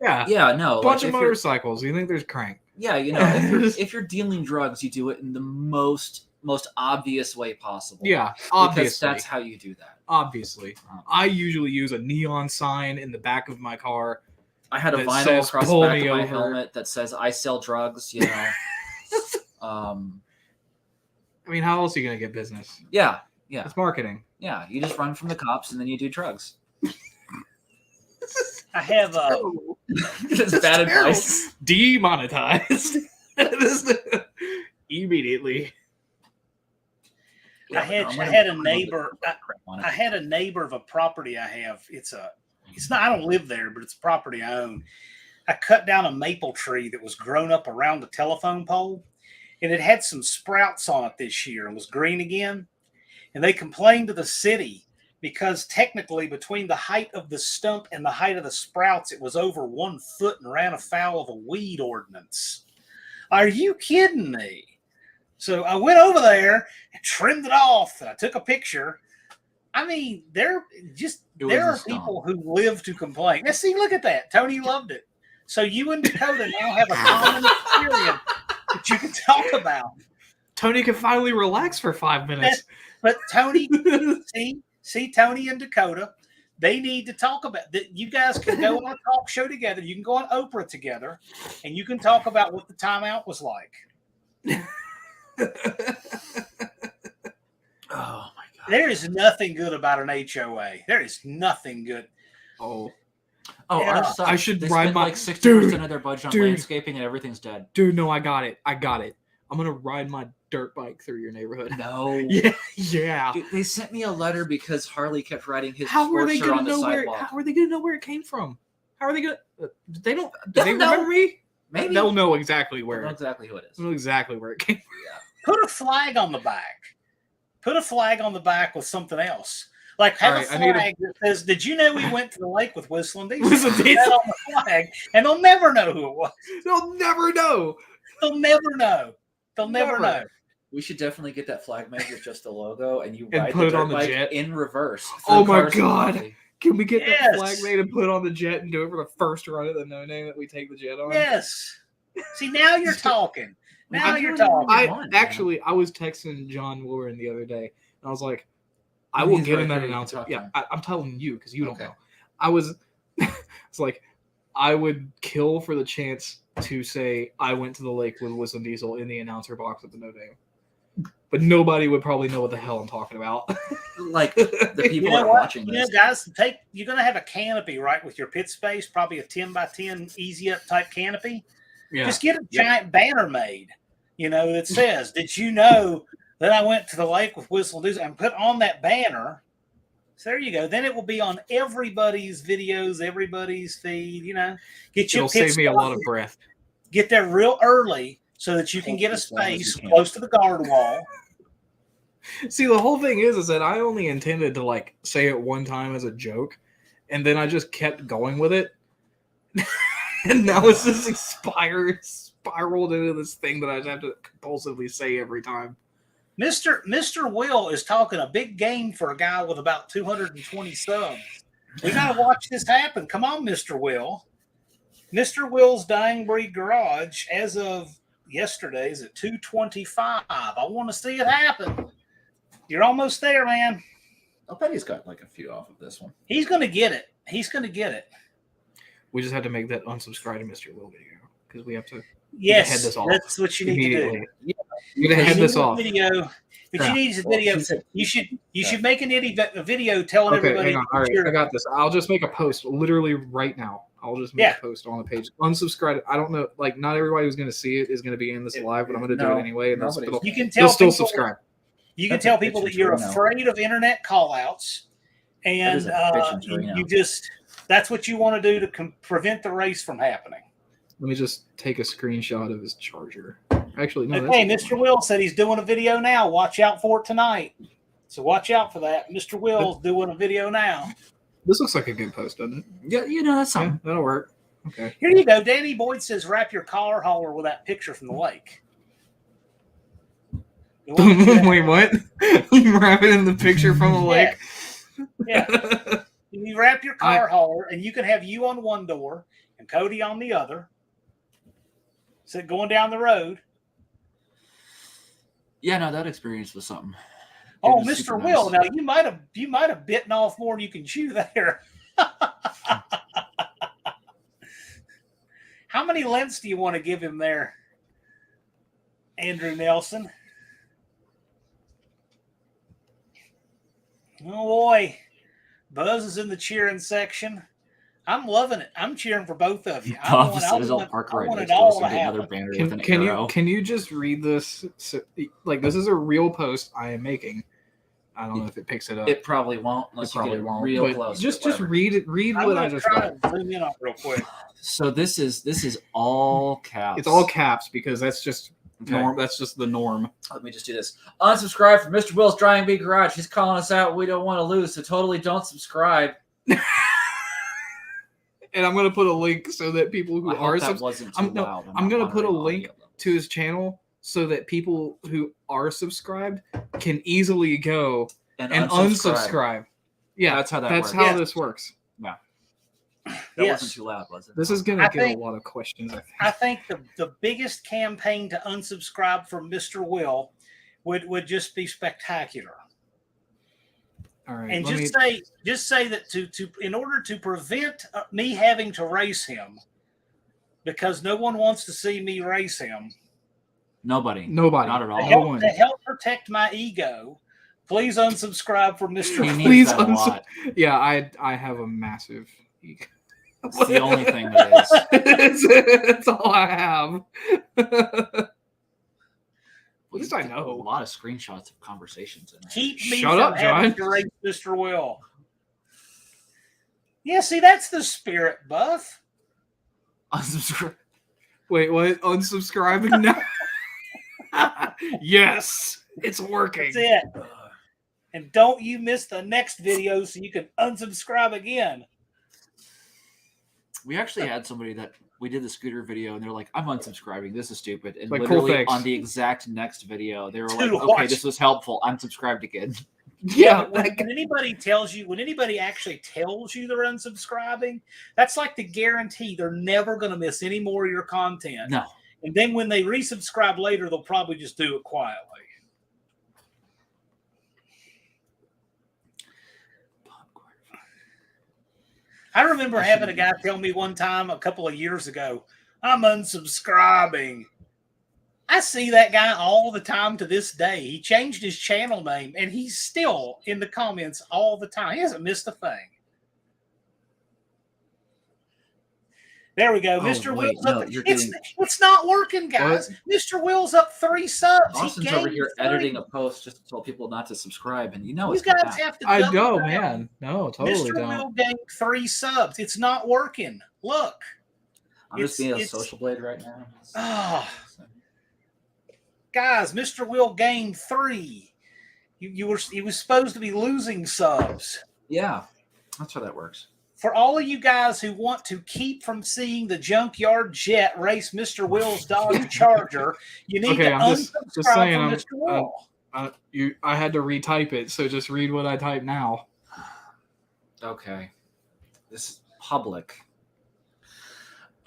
[SPEAKER 1] Yeah.
[SPEAKER 3] Yeah. No.
[SPEAKER 1] Bunch of motorcycles. You think there's crank?
[SPEAKER 3] Yeah. If you're dealing drugs, you do it in the most obvious way possible.
[SPEAKER 1] Yeah. Obviously.
[SPEAKER 3] Because that's how you do that.
[SPEAKER 1] Obviously. I usually use a neon sign in the back of my car.
[SPEAKER 3] I had a vinyl across the back of my helmet that says "I sell drugs."
[SPEAKER 1] I mean, how else are you gonna get business?
[SPEAKER 3] Yeah.
[SPEAKER 1] It's marketing.
[SPEAKER 3] Yeah, you just run from the cops and then you do drugs.
[SPEAKER 2] I have
[SPEAKER 3] That's bad advice.
[SPEAKER 1] Demonetized immediately.
[SPEAKER 2] I had a neighbor. I had a neighbor of a property I have. It's not. I don't live there, but it's a property I own. I cut down a maple tree that was grown up around the telephone pole, and it had some sprouts on it this year and was green again. And they complained to the city because technically between the height of the stump and the height of the sprouts, it was over 1 foot and ran afoul of a weed ordinance. Are you kidding me? So I went over there and trimmed it off. And I took a picture. I mean, there are people who live to complain. Now, see, look at that. Tony loved it. So you and Dakota now have a common experience that you can talk about.
[SPEAKER 1] Tony can finally relax for 5 minutes.
[SPEAKER 2] But Tony, see, Tony and Dakota, they need to talk about that. You guys can go on a talk show together. You can go on Oprah together, and you can talk about what the timeout was like.
[SPEAKER 3] Oh my god!
[SPEAKER 2] There is nothing good about an HOA. There is nothing good.
[SPEAKER 3] Yeah.
[SPEAKER 1] I should
[SPEAKER 3] they
[SPEAKER 1] ride my
[SPEAKER 3] 60% of their budget on landscaping, and everything's dead.
[SPEAKER 1] Dude, no, I got it. I'm gonna ride my dirt bike through your neyborhood.
[SPEAKER 3] No.
[SPEAKER 1] Yeah.
[SPEAKER 3] Dude, they sent me a letter because Harley kept riding his
[SPEAKER 1] How are they
[SPEAKER 3] Sportster
[SPEAKER 1] gonna
[SPEAKER 3] on the
[SPEAKER 1] know
[SPEAKER 3] sidewalk.
[SPEAKER 1] how are they gonna know where it came from? How are they gonna? They don't. Do
[SPEAKER 3] They'll
[SPEAKER 1] they
[SPEAKER 3] know.
[SPEAKER 1] remember me?
[SPEAKER 3] Maybe
[SPEAKER 1] They'll know exactly where.
[SPEAKER 3] They'll know exactly who it is.
[SPEAKER 1] They'll know exactly where it came from.
[SPEAKER 2] Put a flag on the back. Put a flag on the back with something else. Like have a flag that says, "Did you know we went to the lake with Whistling Diesel?" Put that on the flag, and they'll never know who it was.
[SPEAKER 1] They'll never know.
[SPEAKER 2] They'll never know. They'll never know.
[SPEAKER 3] We should definitely get that flag made with just a logo, and you
[SPEAKER 1] And
[SPEAKER 3] ride
[SPEAKER 1] put
[SPEAKER 3] the
[SPEAKER 1] it on
[SPEAKER 3] dirt
[SPEAKER 1] the
[SPEAKER 3] bike
[SPEAKER 1] jet.
[SPEAKER 3] in reverse.
[SPEAKER 1] Oh my god! Can we get that
[SPEAKER 2] Yes.
[SPEAKER 1] flag made and put it on the jet and do it for the first run of the no name that we take the jet on?
[SPEAKER 2] Yes. See, now you're talking. Now you're talking.
[SPEAKER 1] I was texting John Warren the other day, and I was like, I will give him that announcement. Yeah, I'm telling you because you don't know. It's like, I would kill for the chance to say I went to the lake with Whistling Diesel in the announcer box at the no name. But nobody would probably know what the hell I'm talking about.
[SPEAKER 3] Like the people that are watching this.
[SPEAKER 2] Guys, you're going to have a canopy, right, with your pit space, probably a 10 by 10 easy up type canopy. Yeah. Just get a giant banner made, that says, "Did you know that I went to the lake with Whistle Diesel?" And put on that banner, So there you go. Then it will be on everybody's videos, everybody's feed. You know,
[SPEAKER 1] It'll save me a lot of breath.
[SPEAKER 2] Get there real early so that you can get a space close to the guard wall.
[SPEAKER 1] See, the whole thing is that I only intended to like say it one time as a joke, and then I just kept going with it, and now it's just spiraled into this thing that I just have to compulsively say every time.
[SPEAKER 2] Mr. Will is talking a big game for a guy with about 220 subs. We got to watch this happen. Come on, Mr. Will. Mr. Will's Dying Breed Garage, as of yesterday, is at 225. I want to see it happen. You're almost there, man.
[SPEAKER 3] I bet he's got like a few off of this one.
[SPEAKER 2] He's going to get it. He's going to get it.
[SPEAKER 1] We just have to make that unsubscribe to Mr. Will video because we have to
[SPEAKER 2] head
[SPEAKER 1] this off.
[SPEAKER 2] That's what you need to do.
[SPEAKER 1] Yeah, you're going to head this off.
[SPEAKER 2] Video, but you need a video. You should make a video telling everybody.
[SPEAKER 1] Hang on. All right, I got this. I'll just make a post literally right now. I'll just make a post on the page. Unsubscribe. I don't know. Like, not everybody who's going to see it is going to be in this live, but I'm going to do it anyway. And
[SPEAKER 2] you can tell
[SPEAKER 1] still subscribe.
[SPEAKER 2] You can tell people that you're afraid of internet call-outs, and that's what you want to do to prevent the race from happening.
[SPEAKER 1] Let me just take a screenshot of his charger. Actually, no.
[SPEAKER 2] Okay, Mr. Will said he's doing a video now. Watch out for it tonight. So watch out for that. Mr. Will's doing a video now.
[SPEAKER 1] This looks like a good post, doesn't it?
[SPEAKER 3] Yeah, that's something.
[SPEAKER 1] Yeah, that'll work. Okay.
[SPEAKER 2] Here you go. Danny Boyd says, wrap your car hauler with that picture from the lake.
[SPEAKER 1] Wait, what? Wrap it in the picture from the lake?
[SPEAKER 2] Yeah. You wrap your car hauler, and you can have you on one door and Cody on the other. So going down the road.
[SPEAKER 3] Yeah, no, that experience was something.
[SPEAKER 2] Oh, Mr. Will, now you might have bitten off more than you can chew there. How many lengths do you want to give him there, Andrew Nelson? Oh boy, Buzz is in the cheering section. I'm loving it. I'm cheering for both of you. I want it all to happen.
[SPEAKER 1] Can you just read this? Like, this is a real post I am making. I don't know if it picks it up.
[SPEAKER 3] It probably won't. Unless you get real close.
[SPEAKER 1] Just read it. Read what I just read.
[SPEAKER 2] Zoom in on real quick.
[SPEAKER 3] So this is all caps.
[SPEAKER 1] It's all caps because that's just norm. That's just the norm.
[SPEAKER 3] Let me just do this. Unsubscribe from Mr. Will's Drying Bee Garage. He's calling us out. We don't want to lose, so totally don't subscribe.
[SPEAKER 1] And I'm going to put a link so that people who are I'm going to put a link to his channel so that people who are subscribed can easily go and unsubscribe. Yeah, that's how this works.
[SPEAKER 3] Yeah. That wasn't too loud, was it?
[SPEAKER 1] This is going to get a lot of questions,
[SPEAKER 2] I think the biggest campaign to unsubscribe from Mr. Will would just be spectacular.
[SPEAKER 1] All right,
[SPEAKER 2] and just say that to in order to prevent me having to race him, because no one wants to see me race him.
[SPEAKER 3] Nobody,
[SPEAKER 1] not
[SPEAKER 3] at all.
[SPEAKER 2] To help protect my ego, please unsubscribe from Mr.
[SPEAKER 1] Please Yeah, I have a massive ego.
[SPEAKER 3] It's the only thing that is.
[SPEAKER 1] That's all I have. At least I know.
[SPEAKER 3] A lot of screenshots of conversations in there.
[SPEAKER 2] Keep me from having to race Mr. Will. Yeah, see, that's the spirit, Buff.
[SPEAKER 3] Unsubscribe.
[SPEAKER 1] Wait, what? Unsubscribing now? Yes, it's working.
[SPEAKER 2] That's it. And don't you miss the next video so you can unsubscribe again.
[SPEAKER 3] We actually had somebody that we did the scooter video, and they're like, "I'm unsubscribing. This is stupid." And
[SPEAKER 1] like,
[SPEAKER 3] literally on the exact next video, they were like, "Okay, this was helpful. I'm subscribed again."
[SPEAKER 2] Yeah, when anybody actually tells you they're unsubscribing, that's like the guarantee they're never going to miss any more of your content.
[SPEAKER 3] No.
[SPEAKER 2] And then when they resubscribe later, they'll probably just do it quietly. I remember having a guy tell me one time a couple of years ago, "I'm unsubscribing." I see that guy all the time to this day. He changed his channel name, and he's still in the comments all the time. He hasn't missed a thing. There we go.
[SPEAKER 3] Oh,
[SPEAKER 2] Mr.
[SPEAKER 3] wait,
[SPEAKER 2] Will's
[SPEAKER 3] no,
[SPEAKER 2] up.
[SPEAKER 3] you're
[SPEAKER 2] It's not working, guys. Mr. Will's up 3 subs.
[SPEAKER 3] Austin's over here editing a post just to tell people not to subscribe, and
[SPEAKER 2] You
[SPEAKER 3] it's
[SPEAKER 2] guys
[SPEAKER 3] bad.
[SPEAKER 2] have to.
[SPEAKER 1] I
[SPEAKER 2] double
[SPEAKER 1] know,
[SPEAKER 2] down.
[SPEAKER 1] man. No, totally
[SPEAKER 2] Mr.
[SPEAKER 1] don't.
[SPEAKER 2] Will gained 3 subs. It's not working. Look.
[SPEAKER 3] I'm just being a social blade right now.
[SPEAKER 2] Oh. Guys, Mr. Will gained 3. He was supposed to be losing subs.
[SPEAKER 3] Yeah, that's how that works.
[SPEAKER 2] For all of you guys who want to keep from seeing the Junkyard Jet race Mr. Will's Dodge Charger, you need to unsubscribe from Mr. Will.
[SPEAKER 1] I had to retype it, so just read what I type now.
[SPEAKER 3] Okay. This is public.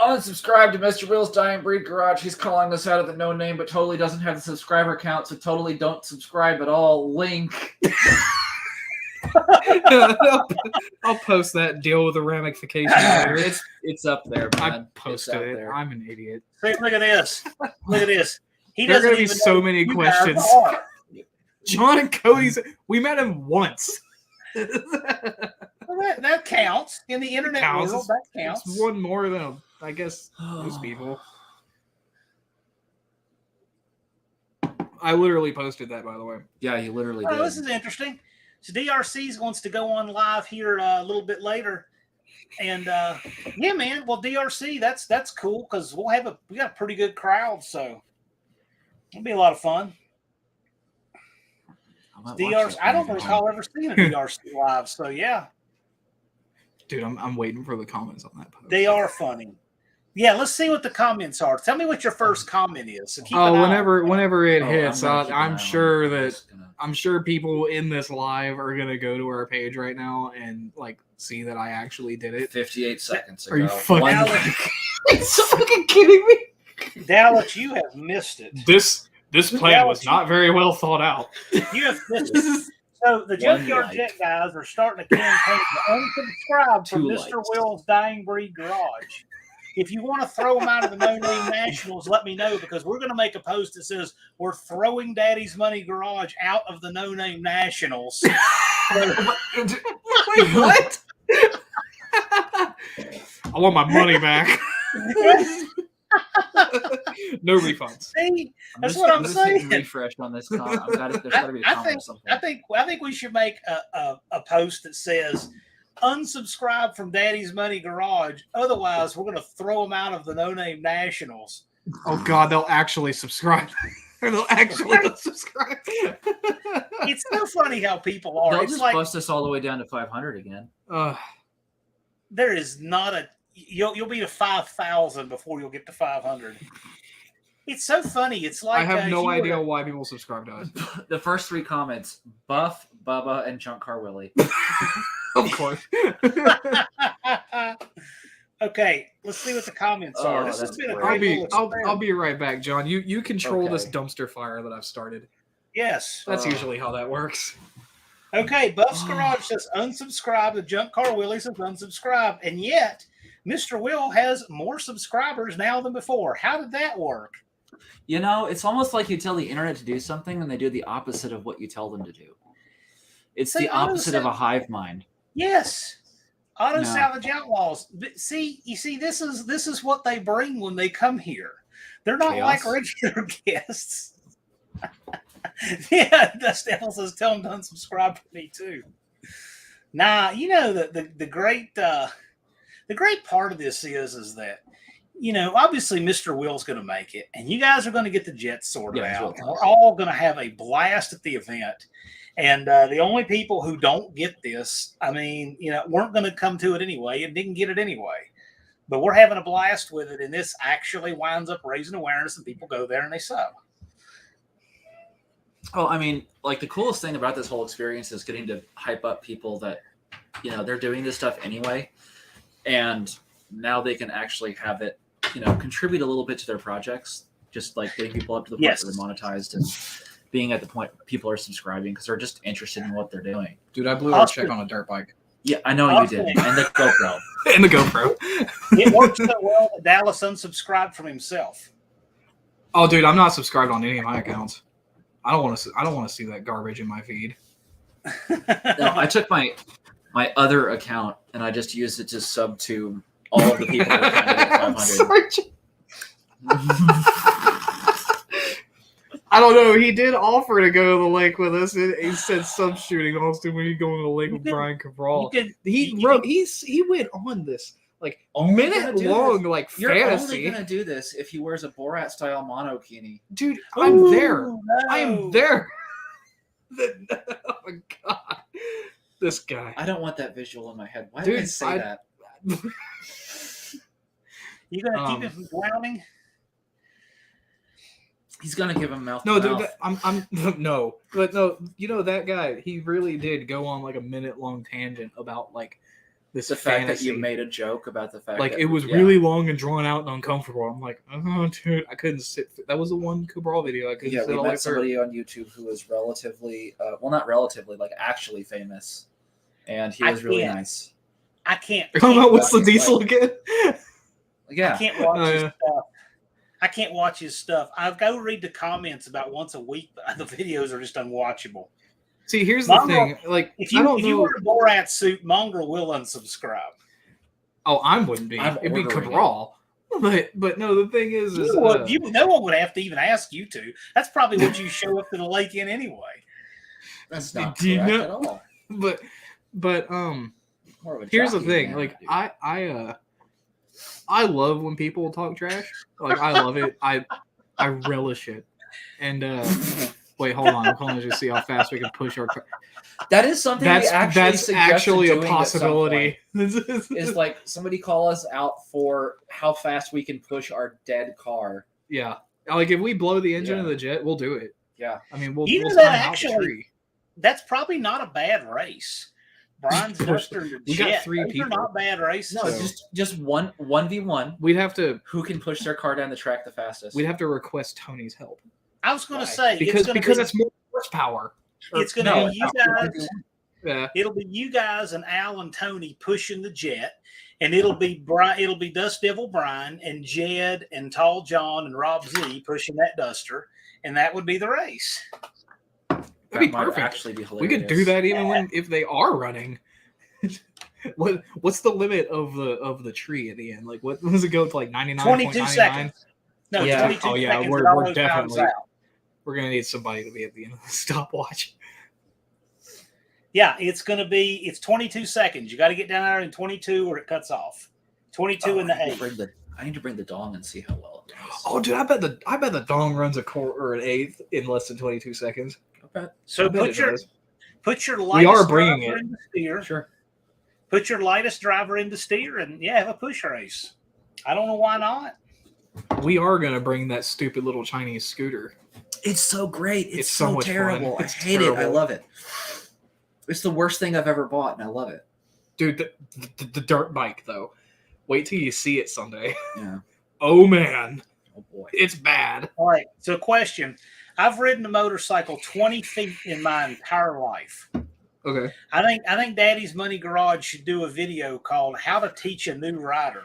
[SPEAKER 3] Unsubscribe to Mr. Will's Dying Breed Garage. He's calling us out of the no name, but totally doesn't have the subscriber count, so totally don't subscribe at all. Link.
[SPEAKER 1] I'll post that. Deal with the ramifications later.
[SPEAKER 3] It's up there, man.
[SPEAKER 1] I posted it. There. I'm an idiot.
[SPEAKER 2] See, look at this. Look at this.
[SPEAKER 1] There are going to be so many questions. John and Cody's. We met him once.
[SPEAKER 2] Well, that counts in the internet world. That counts.
[SPEAKER 1] It's one more than I guess most people. I literally posted that, by the way.
[SPEAKER 3] Yeah, you literally did.
[SPEAKER 2] This is interesting. So DRC wants to go on live here a little bit later, and yeah, man. Well, DRC, that's cool because we got a pretty good crowd, so it'll be a lot of fun. DRC, I don't recall ever seeing a DRC live, so yeah.
[SPEAKER 1] Dude, I'm waiting for the comments on that post.
[SPEAKER 2] They are funny. Yeah, let's see what the comments are. Tell me what your first comment is. So
[SPEAKER 1] whenever it hits, I'm sure people in this live are gonna go to our page right now and like see that I actually did it.
[SPEAKER 3] 58 seconds ago.
[SPEAKER 1] Are you fucking kidding me?
[SPEAKER 2] Dallas, you have missed it.
[SPEAKER 1] This plan was not very well thought out.
[SPEAKER 2] You have missed it. So the Junkyard Jet guys are starting a campaign to unsubscribe from Mr. Will's Dying Breed Garage. If you want to throw them out of the No Name Nationals, let me know because we're going to make a post that says we're throwing Daddy's Money Garage out of the No Name Nationals.
[SPEAKER 1] Wait, what? I want my money back. No refunds.
[SPEAKER 2] See, that's what I'm saying.
[SPEAKER 3] Refresh on this. There's got to be a comment or something.
[SPEAKER 2] I think we should make a post that says unsubscribe from Daddy's Money Garage. Otherwise, we're going to throw them out of the No Name Nationals.
[SPEAKER 1] Oh God, they'll actually subscribe. Or they'll actually unsubscribe.
[SPEAKER 2] It's so funny how people are.
[SPEAKER 3] They'll just bust us all the way down to 500 again.
[SPEAKER 2] There is not a. You'll be to 5,000 before you'll get to 500. It's so funny. It's like
[SPEAKER 1] I have no idea why people subscribe to us.
[SPEAKER 3] The first 3 comments: Buff, Bubba, and Junk Car Willie.
[SPEAKER 1] Of course.
[SPEAKER 2] Okay, let's see what the comments are. This has been a great little
[SPEAKER 1] I'll be right back, John. You control this dumpster fire that I've started.
[SPEAKER 2] Yes.
[SPEAKER 1] That's usually how that works.
[SPEAKER 2] Okay, Buff's Garage says unsubscribe. The Junk Car Willie says unsubscribe. And yet, Mr. Will has more subscribers now than before. How did that work?
[SPEAKER 3] You know, it's almost like you tell the internet to do something and they do the opposite of what you tell them to do. It's the opposite of a hive mind.
[SPEAKER 2] Yes. Auto Salvage Outlaws. You see, this is what they bring when they come here. They're not like regular guests. Yeah, Dustin says, tell them to unsubscribe to me too. Nah, you know the great part of this is that, you know, obviously Mr. Will's going to make it, and you guys are going to get the Jets sorted out. And we're all going to have a blast at the event. And the only people who don't get this, I mean, you know, weren't going to come to it anyway and didn't get it anyway. But we're having a blast with it, and this actually winds up raising awareness, and people go there and they sub.
[SPEAKER 3] Well, I mean, like the coolest thing about this whole experience is getting to hype up people that, you know, they're doing this stuff anyway, and now they can actually have it, you know, contribute a little bit to their projects, just like getting people up to the point where they're monetized and being at the point people are subscribing because they're just interested in what they're doing.
[SPEAKER 1] Dude, I blew a check on a dirt bike.
[SPEAKER 3] Yeah, I know you did. And the GoPro.
[SPEAKER 1] And the GoPro.
[SPEAKER 2] It works so well that Dallas unsubscribed from himself.
[SPEAKER 1] Oh, dude, I'm not subscribed on any of my accounts. I don't want to see that garbage in my feed.
[SPEAKER 3] No, I took my other account and I just used it to sub to all of the people that were trying to get 500.
[SPEAKER 1] I don't know. He did offer to go to the lake with us. He said some shooting. Austin, when you go to the lake with Brian Cabral, he went on this like minute long like
[SPEAKER 3] You're
[SPEAKER 1] fantasy.
[SPEAKER 3] only gonna do this if he wears a Borat style monokini.
[SPEAKER 1] Dude, I'm there.
[SPEAKER 2] No.
[SPEAKER 1] I am there. Oh my god, this guy.
[SPEAKER 3] I don't want that visual in my head. Why
[SPEAKER 1] Dude,
[SPEAKER 3] did I say that?
[SPEAKER 2] You gonna keep it from drowning?
[SPEAKER 3] He's gonna give him mouth.
[SPEAKER 1] No,
[SPEAKER 3] to
[SPEAKER 1] dude,
[SPEAKER 3] mouth.
[SPEAKER 1] I'm no, but no, you know that guy. He really did go on like a minute long tangent about like this
[SPEAKER 3] The fact
[SPEAKER 1] fantasy.
[SPEAKER 3] that you made a joke about the fact
[SPEAKER 1] like
[SPEAKER 3] that
[SPEAKER 1] it was really long and drawn out and uncomfortable. I'm like, oh, dude, I couldn't sit. That was the one Cabral video I couldn't sit
[SPEAKER 3] we
[SPEAKER 1] all
[SPEAKER 3] met
[SPEAKER 1] the way through.
[SPEAKER 3] somebody on YouTube who was relatively, well, not relatively, like actually famous, and he was really nice.
[SPEAKER 2] I can't.
[SPEAKER 1] You're talking about what's the
[SPEAKER 3] watch
[SPEAKER 1] diesel again?
[SPEAKER 3] Yeah,
[SPEAKER 2] I can't watch his stuff. I can't watch his stuff. I've got to read the comments about once a week, but the videos are just unwatchable.
[SPEAKER 1] See, here's the thing. Like,
[SPEAKER 2] if
[SPEAKER 1] I don't
[SPEAKER 2] you
[SPEAKER 1] know.
[SPEAKER 2] wear a Borat suit, Mongrel will unsubscribe.
[SPEAKER 1] Oh, I wouldn't be. It'd be Cabral. But no, the thing is
[SPEAKER 2] no one would have to even ask you to. That's probably what you show up to the lake in anyway.
[SPEAKER 3] that's not
[SPEAKER 1] Do you
[SPEAKER 3] correct
[SPEAKER 1] know-
[SPEAKER 3] at all.
[SPEAKER 1] But
[SPEAKER 3] More of a
[SPEAKER 1] here's the
[SPEAKER 3] jockey
[SPEAKER 1] thing.
[SPEAKER 3] than
[SPEAKER 1] Like,
[SPEAKER 3] that, dude.
[SPEAKER 1] I love when people talk trash. Like, I love it. I relish it. And wait, hold on. I'm calling to see how fast we can push our.
[SPEAKER 3] That is something
[SPEAKER 1] That's
[SPEAKER 3] we
[SPEAKER 1] actually a
[SPEAKER 3] doing at some
[SPEAKER 1] possibility.
[SPEAKER 3] point, is like somebody call us out for how fast we can push our dead car.
[SPEAKER 1] Yeah, like if we blow the engine
[SPEAKER 3] Yeah.
[SPEAKER 1] of the jet, we'll do it.
[SPEAKER 3] Yeah,
[SPEAKER 1] I mean, we'll
[SPEAKER 2] Either
[SPEAKER 1] time
[SPEAKER 2] that
[SPEAKER 1] out the
[SPEAKER 2] actually-
[SPEAKER 1] tree.
[SPEAKER 2] That's probably not a bad race. Brian's Duster and the
[SPEAKER 1] We got
[SPEAKER 2] Jet.
[SPEAKER 1] three
[SPEAKER 2] Those
[SPEAKER 1] people.
[SPEAKER 2] are not bad races.
[SPEAKER 3] no, just 1v1.
[SPEAKER 1] We'd have to
[SPEAKER 3] Who can push their car down the track the fastest?
[SPEAKER 1] request Tony's help
[SPEAKER 2] I was going
[SPEAKER 3] Why?
[SPEAKER 2] to say
[SPEAKER 1] because
[SPEAKER 2] it's
[SPEAKER 1] that's more horsepower.
[SPEAKER 2] it's going to
[SPEAKER 3] No,
[SPEAKER 2] be you guys.
[SPEAKER 1] Yeah,
[SPEAKER 2] It'll be you guys and Al and Tony pushing the Jet, and it'll be Dust Devil Brian and Jed and Tall John and Rob Z pushing that Duster, and that would be the race.
[SPEAKER 1] that'd be
[SPEAKER 3] might
[SPEAKER 1] perfect.
[SPEAKER 3] actually be hilarious.
[SPEAKER 1] We could do that even if they are running. What's the limit of the tree at the end? Like, what does it go to? Like 99.99?
[SPEAKER 2] 22 seconds. No,
[SPEAKER 3] Yeah.
[SPEAKER 2] 22
[SPEAKER 1] Oh, yeah,
[SPEAKER 2] seconds.
[SPEAKER 1] we're
[SPEAKER 2] it always
[SPEAKER 1] definitely-
[SPEAKER 2] times out.
[SPEAKER 1] We're gonna need somebody to be at the end of the stopwatch.
[SPEAKER 2] Yeah, it's 22 seconds. You got to get down there in 22 or it cuts off. 22 and the 8.
[SPEAKER 3] I need to bring the dong and see how well it does.
[SPEAKER 1] Oh, dude, I bet the dong runs a quarter or an eighth in less than 22 seconds.
[SPEAKER 2] So
[SPEAKER 1] I bet
[SPEAKER 2] put
[SPEAKER 1] it
[SPEAKER 2] your
[SPEAKER 1] does.
[SPEAKER 2] lightest
[SPEAKER 1] We are bringing
[SPEAKER 2] driver
[SPEAKER 1] it.
[SPEAKER 2] in the steer.
[SPEAKER 3] Sure.
[SPEAKER 2] Put your lightest driver in the steer and have a push race. I don't know why not.
[SPEAKER 1] We are gonna bring that stupid little Chinese scooter.
[SPEAKER 3] It's so great.
[SPEAKER 1] It's so
[SPEAKER 3] so
[SPEAKER 1] much fun.
[SPEAKER 3] terrible.
[SPEAKER 1] It's
[SPEAKER 3] I hate it. I
[SPEAKER 1] terrible.
[SPEAKER 3] love it. It's the worst thing I've ever bought, and I love it.
[SPEAKER 1] Dude, the dirt bike though. Wait till you see it someday.
[SPEAKER 3] Yeah.
[SPEAKER 1] Oh man,
[SPEAKER 3] Oh boy.
[SPEAKER 1] it's bad.
[SPEAKER 2] All right. So question. I've ridden a motorcycle 20 feet in my entire life.
[SPEAKER 1] Okay.
[SPEAKER 2] I think Daddy's Money Garage should do a video called "How to Teach a New Rider,"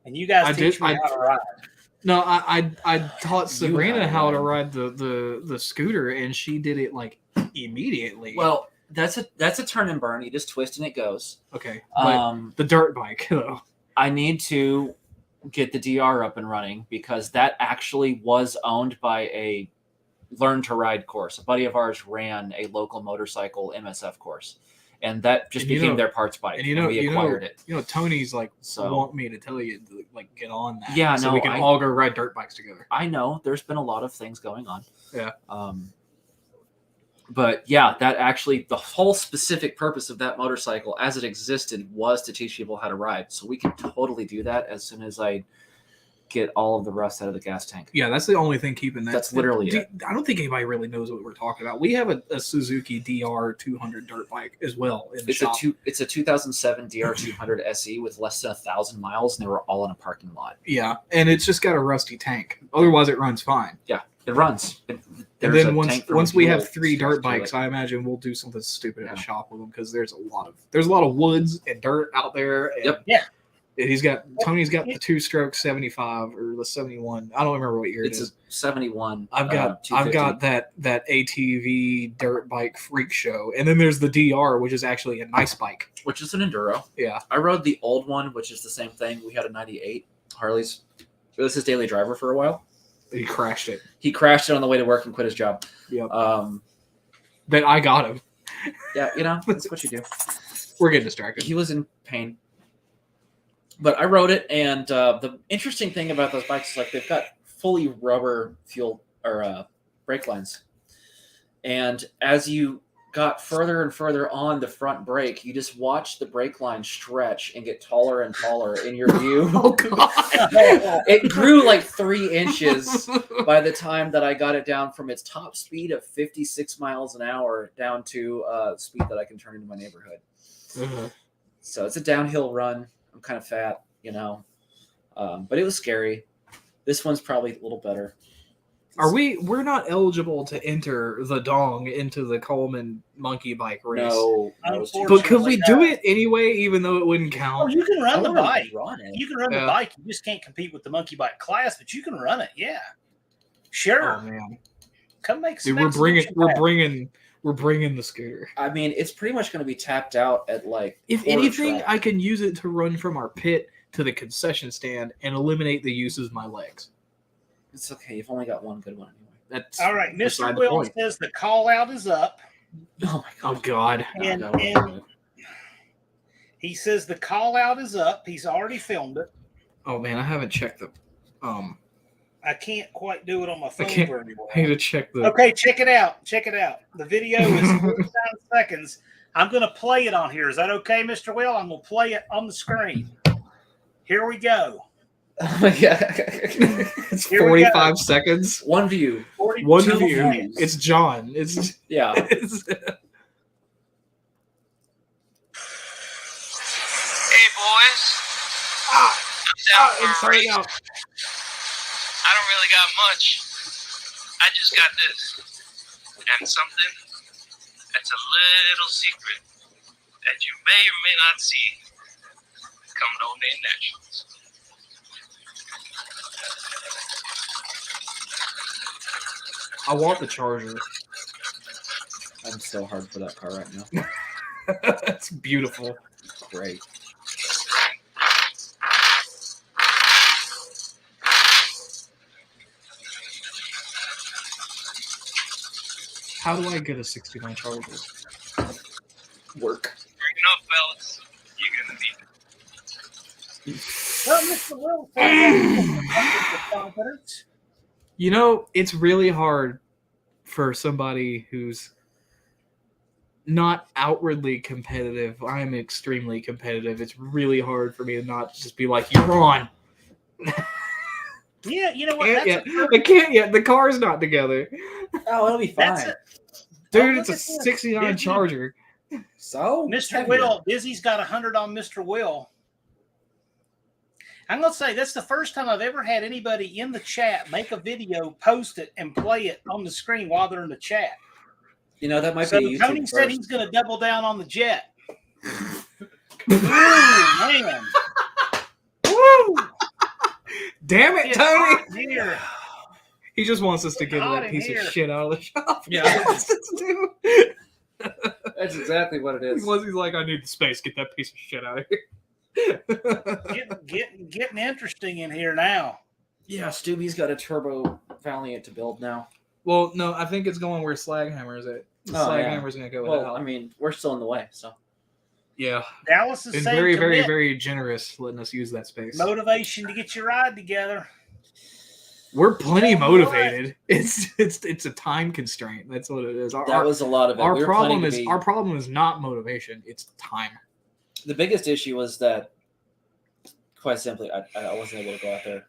[SPEAKER 2] and you guys teach me how to ride.
[SPEAKER 1] No, I taught Sabrina
[SPEAKER 3] had
[SPEAKER 1] how to
[SPEAKER 3] one.
[SPEAKER 1] ride the scooter, and she did it like immediately.
[SPEAKER 3] Well, that's a turn and burn. You just twist and it goes.
[SPEAKER 1] okay, but the dirt bike though.
[SPEAKER 3] I need to get the DR up and running because that actually was owned by a learn to ride course. A buddy of ours ran a local motorcycle MSF course, and that just
[SPEAKER 1] And you
[SPEAKER 3] became
[SPEAKER 1] know-
[SPEAKER 3] their parts bike.
[SPEAKER 1] And
[SPEAKER 3] we acquired it.
[SPEAKER 1] You know, Tony's like
[SPEAKER 3] So-
[SPEAKER 1] want me to tell you to like get on that.
[SPEAKER 3] Yeah,
[SPEAKER 1] so
[SPEAKER 3] no,
[SPEAKER 1] we can all go ride dirt bikes together.
[SPEAKER 3] I know there's been a lot of things going on.
[SPEAKER 1] Yeah.
[SPEAKER 3] But yeah, that actually the whole specific purpose of that motorcycle as it existed was to teach people how to ride. So we can totally do that as soon as I get all of the rust out of the gas tank.
[SPEAKER 1] Yeah, that's the only thing keeping that.
[SPEAKER 3] That's literally it.
[SPEAKER 1] I don't think anybody really knows what we're talking about. We have a Suzuki DR 200 dirt bike as well in the shop.
[SPEAKER 3] It's a 2007 DR200 SE with less than 1,000 miles, and they were all in a parking lot.
[SPEAKER 1] Yeah, and it's just got a rusty tank. Otherwise, it runs fine.
[SPEAKER 3] It runs.
[SPEAKER 1] And
[SPEAKER 3] There's
[SPEAKER 1] then
[SPEAKER 3] a tank from
[SPEAKER 1] once we
[SPEAKER 3] fuel
[SPEAKER 1] have 3 dirt
[SPEAKER 3] strapped to
[SPEAKER 1] bikes,
[SPEAKER 3] it.
[SPEAKER 1] I imagine we'll do something stupid at
[SPEAKER 3] Yeah.
[SPEAKER 1] the shop with them because there's a lot of woods and dirt out there. And
[SPEAKER 3] Yep.
[SPEAKER 1] Tony's got the 2-stroke 75 or the 71. I don't remember what year it is.
[SPEAKER 3] It's a 71.
[SPEAKER 1] I've got that ATV dirt bike freak show, and then there's the DR, which is actually a nice bike,
[SPEAKER 3] which is an enduro.
[SPEAKER 1] Yeah,
[SPEAKER 3] I rode the old one, which is the same thing. We had a 98 Harley's. It was his daily driver for a while.
[SPEAKER 1] He crashed it.
[SPEAKER 3] He crashed it on the way to work and quit his job.
[SPEAKER 1] Yep. But I got him.
[SPEAKER 3] Yeah, that's what you do.
[SPEAKER 1] We're getting distracted.
[SPEAKER 3] He was in pain. But I rode it, and the interesting thing about those bikes is like they've got fully rubber fuel or brake lines. And as you got further and further on the front brake, you just watch the brake line stretch and get taller and taller in your view.
[SPEAKER 1] Oh, God.
[SPEAKER 3] It grew like 3 inches by the time that I got it down from its top speed of 56 miles an hour down to speed that I can turn into my neighborhood.
[SPEAKER 1] Uh-huh.
[SPEAKER 3] So it's a downhill run. I'm kind of fat, but it was scary. This one's probably a little better.
[SPEAKER 1] We're not eligible to enter the dong into the Coleman monkey bike race.
[SPEAKER 3] No.
[SPEAKER 1] But could we do it anyway, even though it wouldn't
[SPEAKER 2] Oh,
[SPEAKER 1] count?
[SPEAKER 2] you can run the bike.
[SPEAKER 3] You
[SPEAKER 2] can run the bike. You just can't compete with the monkey bike class, but you can run it. Yeah, sure.
[SPEAKER 1] Oh man,
[SPEAKER 2] come make some.
[SPEAKER 1] Dude, we're bringing the scooter.
[SPEAKER 3] I mean, it's pretty much going to be tapped out at like.
[SPEAKER 1] If anything, I can use it to run from our pit to the concession stand and eliminate the use of my legs.
[SPEAKER 3] It's okay. You've only got one good one anyway.
[SPEAKER 1] That's
[SPEAKER 2] all right. Mr. Will says the call out is up.
[SPEAKER 3] Oh my God.
[SPEAKER 1] Oh God.
[SPEAKER 2] And he says the call out is up. He's already filmed it.
[SPEAKER 1] Oh man, I haven't checked the.
[SPEAKER 2] I can't quite do it on my phone very well.
[SPEAKER 1] I need to check the.
[SPEAKER 2] Okay, check it out. Check it out. The video is 49 seconds. I'm going to play it on here. Is that okay, Mr. Will? I'm going to play it on the screen. Here we go.
[SPEAKER 3] Oh my God.
[SPEAKER 1] It's 45 seconds.
[SPEAKER 3] One view.
[SPEAKER 1] One view. Views. It's John. It's
[SPEAKER 3] yeah.
[SPEAKER 4] Hey boys. I'm down for a race. I don't really got much. I just got this. And something that's a little secret that you may or may not see come No Name Nationals.
[SPEAKER 1] I want the Charger.
[SPEAKER 3] I'm so hard for that car right now.
[SPEAKER 1] That's beautiful.
[SPEAKER 3] Great.
[SPEAKER 1] How do I get a 69 Charger?
[SPEAKER 3] Work.
[SPEAKER 4] Bring it up, fellas. You're going to need it.
[SPEAKER 2] Well, Mr. Will says confidence.
[SPEAKER 1] It's really hard for somebody who's not outwardly competitive. I'm extremely competitive. It's really hard for me to not just be like, you're on.
[SPEAKER 2] Yeah, you know what?
[SPEAKER 1] I can't yet. The car's not together.
[SPEAKER 3] Oh, it'll be fine.
[SPEAKER 1] Dude, it's a 69 Charger.
[SPEAKER 3] So?
[SPEAKER 2] Mr. Will, Dizzy's got 100 on Mr. Will. I'm going to say that's the first time I've ever had anybody in the chat make a video, post it, and play it on the screen while they're in the chat.
[SPEAKER 3] That might
[SPEAKER 2] so
[SPEAKER 3] be YouTube
[SPEAKER 2] Tony
[SPEAKER 3] first.
[SPEAKER 2] said he's going to double down on the jet. Ooh, man. Woo!
[SPEAKER 1] Damn it,
[SPEAKER 2] It's
[SPEAKER 1] Tony!
[SPEAKER 2] hot in here.
[SPEAKER 1] He just wants us to get
[SPEAKER 2] hot
[SPEAKER 1] that
[SPEAKER 2] in
[SPEAKER 1] piece
[SPEAKER 2] here.
[SPEAKER 1] of shit out of the shop.
[SPEAKER 3] Yeah. That's exactly what it is.
[SPEAKER 1] He's like, I need the space. Get that piece of shit out of here.
[SPEAKER 2] Getting interesting in here now.
[SPEAKER 3] Yeah, Stubby's got a turbo Valiant to build now.
[SPEAKER 1] Well, no, I think it's going where Slaghammer is at. Slaghammer's going to go with that.
[SPEAKER 3] I mean, we're still in the way, so.
[SPEAKER 1] Yeah.
[SPEAKER 2] Dallas is
[SPEAKER 1] been
[SPEAKER 2] saying
[SPEAKER 1] very, very, very generous letting us use that space.
[SPEAKER 2] Motivation to get your ride together.
[SPEAKER 1] We're plenty motivated. It's a time constraint. That's what it is.
[SPEAKER 3] That was a lot of it.
[SPEAKER 1] Our problem is not motivation. It's time.
[SPEAKER 3] The biggest issue was that, quite simply, I wasn't able to go out there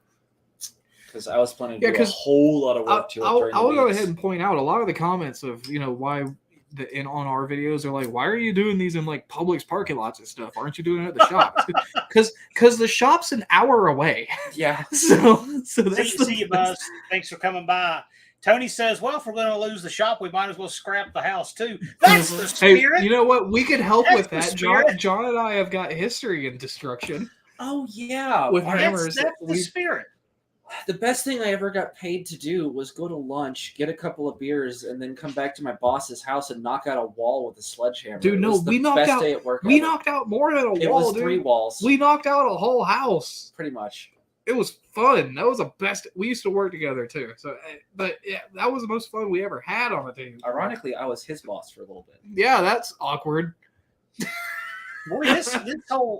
[SPEAKER 3] because I was planning to do a whole lot of work to it.
[SPEAKER 1] I'll go ahead and point out a lot of the comments of why on our videos are like, why are you doing these in like Publix parking lots and stuff? Aren't you doing it at the shop? Because the shop's an hour away.
[SPEAKER 3] Yeah.
[SPEAKER 1] So that's
[SPEAKER 2] see you, Buzz. Thanks for coming by. Tony says, well, if we're going to lose the shop, we might as well scrap the house too. That's the spirit.
[SPEAKER 1] Hey, you know what? We could help with that.
[SPEAKER 2] Spirit.
[SPEAKER 1] John and I have got history in destruction.
[SPEAKER 5] Oh yeah,
[SPEAKER 1] with
[SPEAKER 5] our-
[SPEAKER 1] hammers.
[SPEAKER 2] That's the spirit.
[SPEAKER 5] the best thing I ever got paid to do was go to lunch, get a couple of beers, and then come back to my boss's house and knock out a wall with a sledgehammer.
[SPEAKER 1] Dude,
[SPEAKER 5] It
[SPEAKER 1] no,
[SPEAKER 5] was the
[SPEAKER 1] we knocked
[SPEAKER 5] best
[SPEAKER 1] out.
[SPEAKER 5] day at work.
[SPEAKER 1] We
[SPEAKER 5] ever.
[SPEAKER 1] knocked out more than a
[SPEAKER 5] It
[SPEAKER 1] wall,
[SPEAKER 5] was
[SPEAKER 1] dude.
[SPEAKER 5] 3 walls.
[SPEAKER 1] We knocked out a whole house.
[SPEAKER 5] pretty much.
[SPEAKER 1] It was fun. That was the best. We used to work together too. So, but yeah, that was the most fun we ever had on a team.
[SPEAKER 5] Ironically, I was his boss for a little bit.
[SPEAKER 1] Yeah, that's awkward.
[SPEAKER 2] Boy,